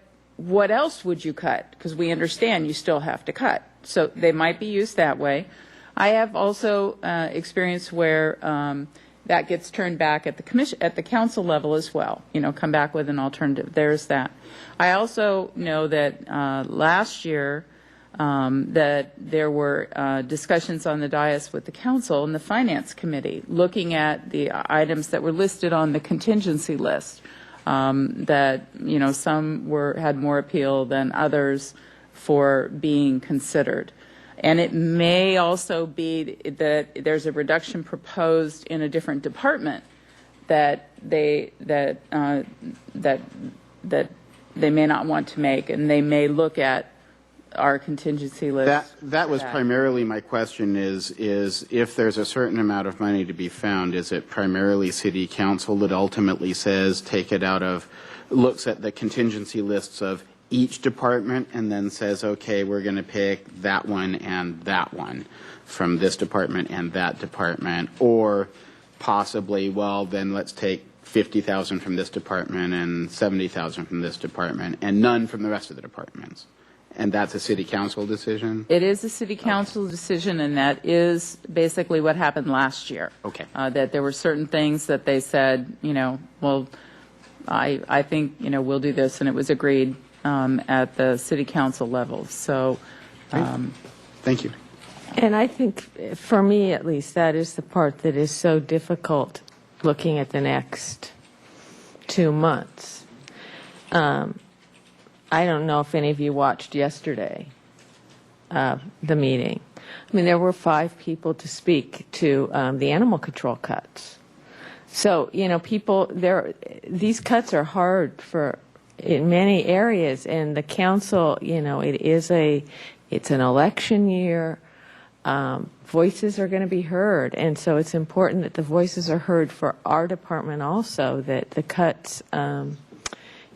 else would you cut? Because we understand you still have to cut. So they might be used that way. I have also experienced where that gets turned back at the commission, at the council level as well. Come back with an alternative. There's that. I also know that last year that there were discussions on the dais with the council and the finance committee looking at the items that were listed on the contingency list. That some had more appeal than others for being considered, and it may also be that there's a reduction proposed in a different department that they may not want to make, and they may look at our contingency list. That was primarily my question, is if there's a certain amount of money to be found, is it primarily city council that ultimately says take it out of, looks at the contingency lists of each department and then says, okay, we're going to pick that one and that one from this department and that department, or possibly, well, then let's take 50,000 from this department and 70,000 from this department and none from the rest of the departments? And that's a city council decision? It is a city council decision, and that is basically what happened last year. Okay. That there were certain things that they said, well, I think, we'll do this, and it was agreed at the city council level. So, thank you. And I think, for me at least, that is the part that is so difficult looking at the next 2 months. I don't know if any of you watched yesterday, the meeting. I mean, there were 5 people to speak to the animal control cuts. So, these cuts are hard in many areas, and the council, it's an election year. Voices are going to be heard, and so it's important that the voices are heard for our department also, that the cuts,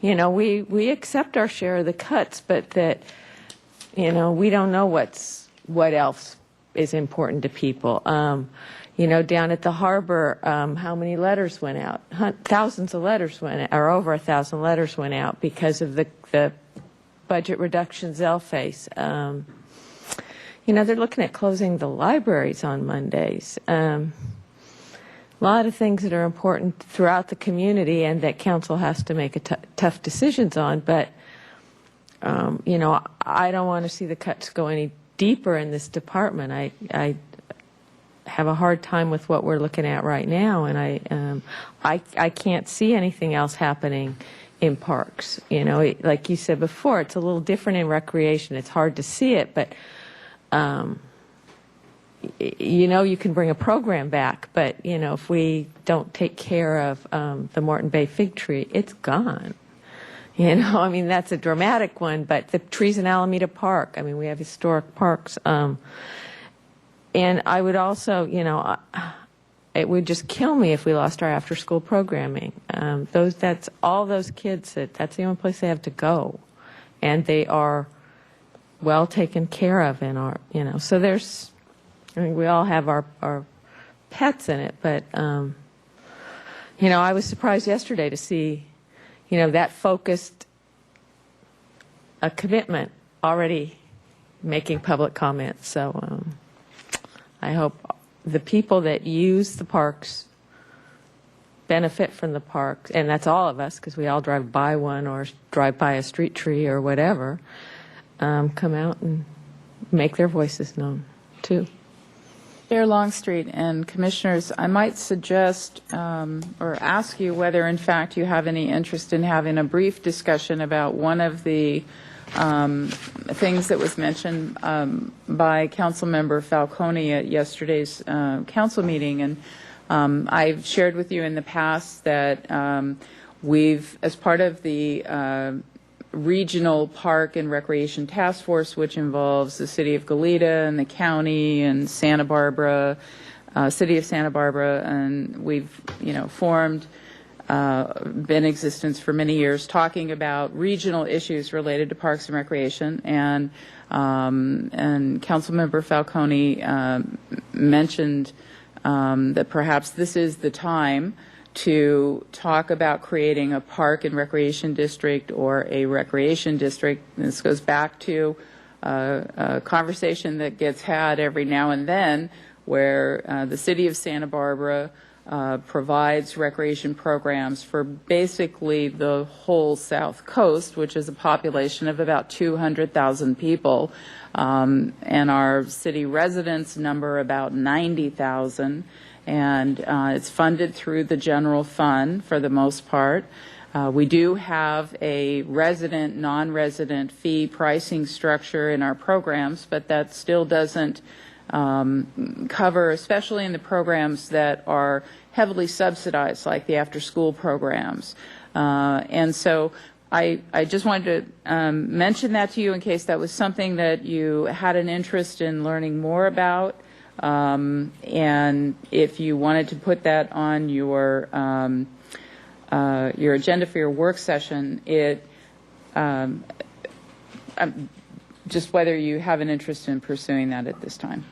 we accept our share of the cuts, but that, we don't know what else is important to people. Down at the harbor, how many letters went out? Thousands of letters went out, or over 1,000 letters went out because of the budget reductions they'll face. They're looking at closing the libraries on Mondays. A lot of things that are important throughout the community and that council has to make tough decisions on. But, I don't want to see the cuts go any deeper in this department. I have a hard time with what we're looking at right now, and I can't see anything else happening in parks. Like you said before, it's a little different in recreation. It's hard to see it, but you can bring a program back, but if we don't take care of the Morton Bay fig tree, it's gone. That's a dramatic one, but the trees in Alameda Park, we have historic parks. And I would also, it would just kill me if we lost our after-school programming. That's all those kids that's the only place they have to go, and they are well taken care of in our, so there's, I mean, we all have our pets in it, but, I was surprised yesterday to see, that focused a commitment already making public comments. So I hope the people that use the parks benefit from the parks, and that's all of us because we all drive by one or drive by a street tree or whatever, come out and make their voices known too. Chair Longstreet and Commissioners, I might suggest or ask you whether in fact you have any interest in having a brief discussion about one of the things that was mentioned by Councilmember Falcone at yesterday's council meeting. And I've shared with you in the past that we've, as part of the Regional Park and Recreation Task Force, which involves the City of Goleta and the county and Santa Barbara, City of Santa Barbara, and we've, formed, been in existence for many years, talking about regional issues related to parks and recreation. And Councilmember Falcone mentioned that perhaps this is the time to talk about creating a park and recreation district or a recreation district. And this goes back to a conversation that gets had every now and then where the City of Santa Barbara provides recreation programs for basically the whole South Coast, which is a population of about 200,000 people. And our city residents number about 90,000. And it's funded through the general fund for the most part. We do have a resident, non-resident fee pricing structure in our programs, but that still doesn't cover, especially in the programs that are heavily subsidized, like the after-school programs. And so I just wanted to mention that to you in case that was something that you had an interest in learning more about. And if you wanted to put that on your agenda for your work session, just whether you have an interest in pursuing that at this time.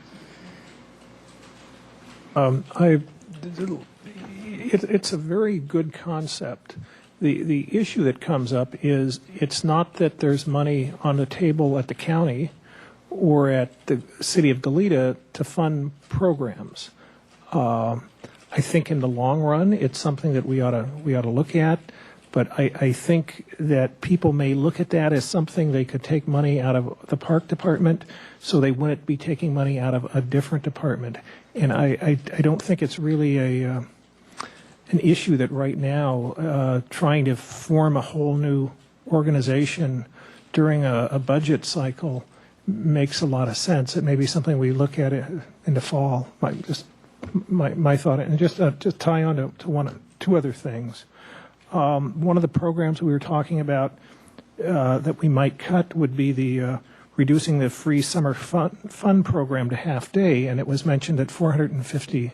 It's a very good concept. The issue that comes up is it's not that there's money on the table at the county or at the City of Goleta to fund programs. I think in the long run, it's something that we ought to look at. But I think that people may look at that as something they could take money out of the park department, so they wouldn't be taking money out of a different department. And I don't think it's really an issue that right now trying to form a whole new organization during a budget cycle makes a lot of sense. It may be something we look at it in the fall. My thought, and just tie on to two other things. One of the programs we were talking about that we might cut would be the reducing the free summer fun program to half day, and it was mentioned that 450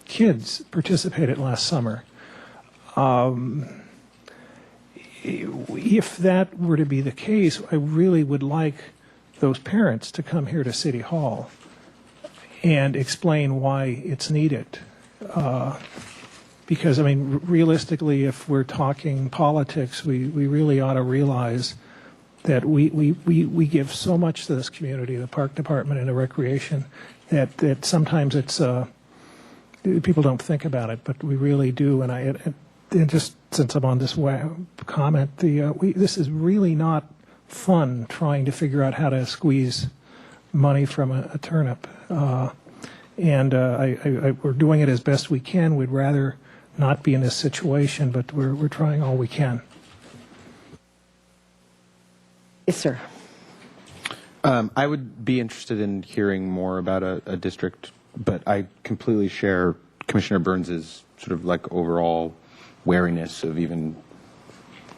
kids participated last summer. If that were to be the case, I really would like those parents to come here to City Hall and explain why it's needed. Because, I mean, realistically, if we're talking politics, we really ought to realize that we give so much to this community, the park department and the recreation, that sometimes it's people don't think about it, but we really do. And just since I'm on this comment, this is really not fun trying to figure out how to squeeze money from a turnip. And we're doing it as best we can. We'd rather not be in this situation, but we're trying all we can. Yes, sir. I would be interested in hearing more about a district, but I completely share Commissioner Burns's sort of like overall wariness of even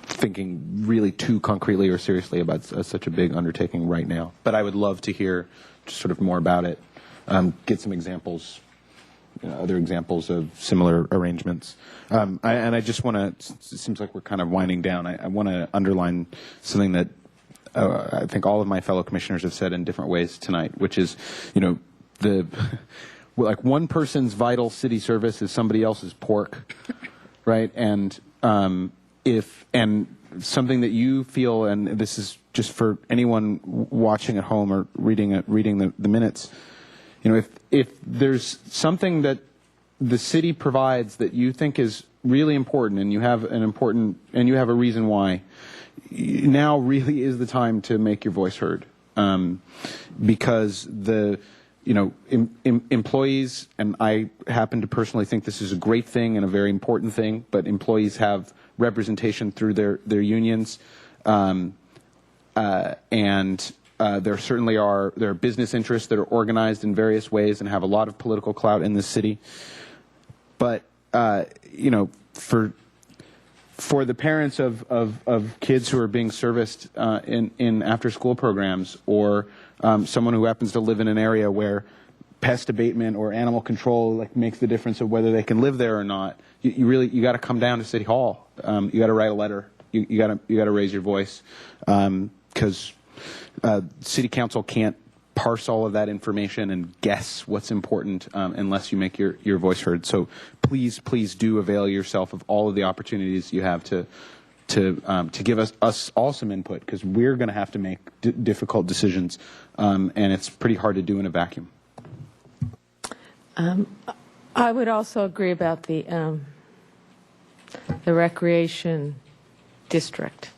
thinking really too concretely or seriously about such a big undertaking right now. But I would love to hear just sort of more about it, get some examples, other examples of similar arrangements. And I just want to, it seems like we're kind of winding down. I want to underline something that I think all of my fellow commissioners have said in different ways tonight, which is, like one person's vital city service is somebody else's pork, right? And and something that you feel, and this is just for anyone watching at home or reading the minutes, if there's something that the city provides that you think is really important, and you have a reason why, now really is the time to make your voice heard, because employees, and I happen to personally think this is a great thing and a very important thing, but employees have representation through their unions, and there certainly are business interests that are organized in various ways and have a lot of political clout in this city. But for the parents of kids who are being serviced in after-school programs, or someone who happens to live in an area where pest abatement or animal control makes the difference of whether they can live there or not, you got to come down to City Hall. You got to write a letter. You got to raise your voice, because City Council can't parse all of that information and guess what's important unless you make your voice heard. So please do avail yourself of all of the opportunities you have to give us all some input, because we're going to have to make difficult decisions, and it's pretty hard to do in a vacuum. I would also agree about the recreation district.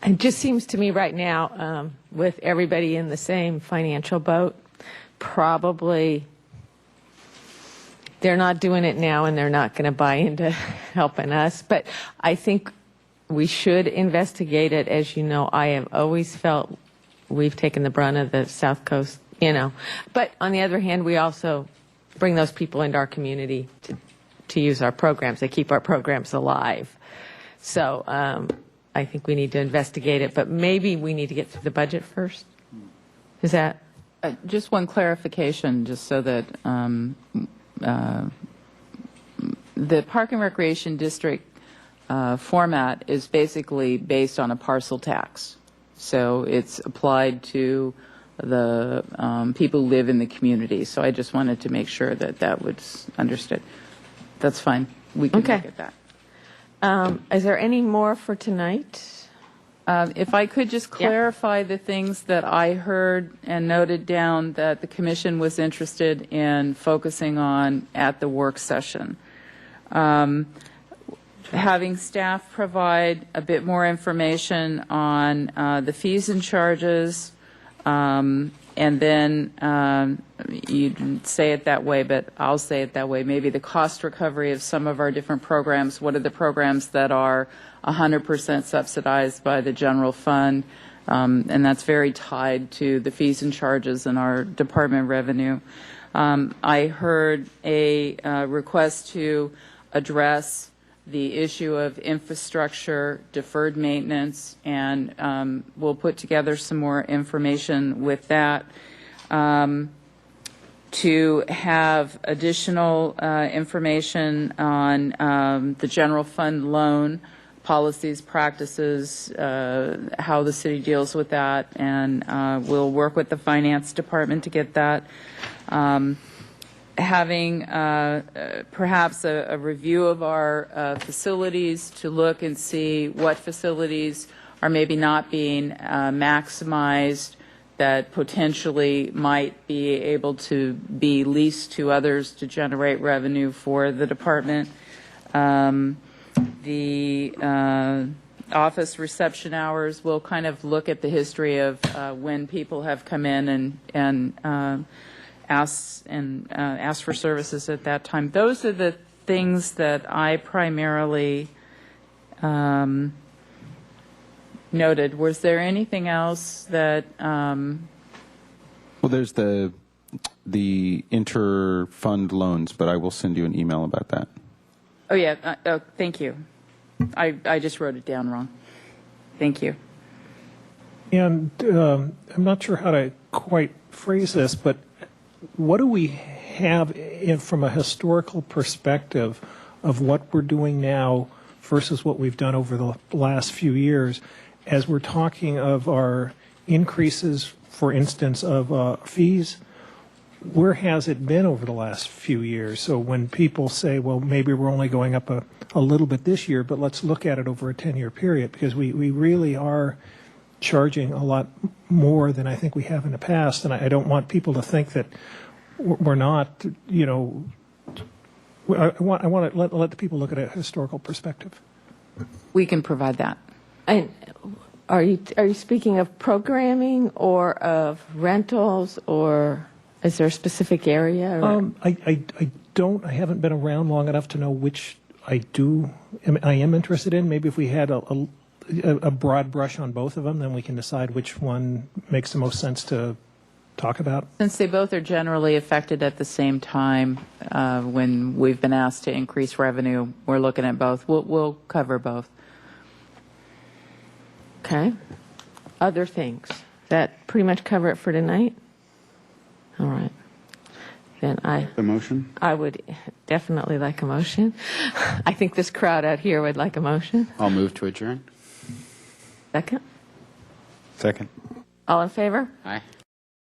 It just seems to me right now, with everybody in the same financial boat, probably they're not doing it now and they're not going to buy into helping us. But I think we should investigate it. As you know, I have always felt we've taken the brunt of the South Coast, But on the other hand, we also bring those people into our community to use our programs. They keep our programs alive. So I think we need to investigate it, but maybe we need to get through the budget first. Is that? Just one clarification, just so that the Park and Recreation District format is basically based on a parcel tax. So it's applied to the people who live in the community. So I just wanted to make sure that that was understood. That's fine. We can look at that. Is there any more for tonight? If I could just clarify the things that I heard and noted down that the Commission was interested in focusing on at the work session. Having staff provide a bit more information on the fees and charges, and then you didn't say it that way, but I'll say it that way, maybe the cost recovery of some of our different programs. What are the programs that are 100% subsidized by the general fund? And that's very tied to the fees and charges in our department revenue. I heard a request to address the issue of infrastructure, deferred maintenance, and we'll put together some more information with that. To have additional information on the general fund loan policies, practices, how the city deals with that, and we'll work with the finance department to get that. Having perhaps a review of our facilities to look and see what facilities are maybe not being maximized that potentially might be able to be leased to others to generate revenue for the department. The office reception hours, we'll kind of look at the history of when people have come in and asked for services at that time. Those are the things that I primarily noted. Was there anything else that? Well, there's the inter-fund loans, but I will send you an email about that. Oh yeah. Thank you. I just wrote it down wrong. Thank you. And I'm not sure how to quite phrase this, but what do we have, from a historical perspective of what we're doing now versus what we've done over the last few years, as we're talking of our increases, for instance, of fees, where has it been over the last few years? So when people say, well, maybe we're only going up a little bit this year, but let's look at it over a 10-year period, because we really are charging a lot more than I think we have in the past. And I don't want people to think that we're not, you know, I want to let the people look at a historical perspective. We can provide that. And are you speaking of programming or of rentals, or is there a specific area? Or? I haven't been around long enough to know which I am interested in. Maybe if we had a broad brush on both of them, then we can decide which one makes the most sense to talk about. Since they both are generally affected at the same time, when we've been asked to increase revenue, we're looking at both. We'll cover both. Okay. Other things that pretty much cover it for tonight? All right. Then The motion? I would definitely like a motion. I think this crowd out here would like a motion. I'll move to adjourn. Second? Second. All in favor? Aye.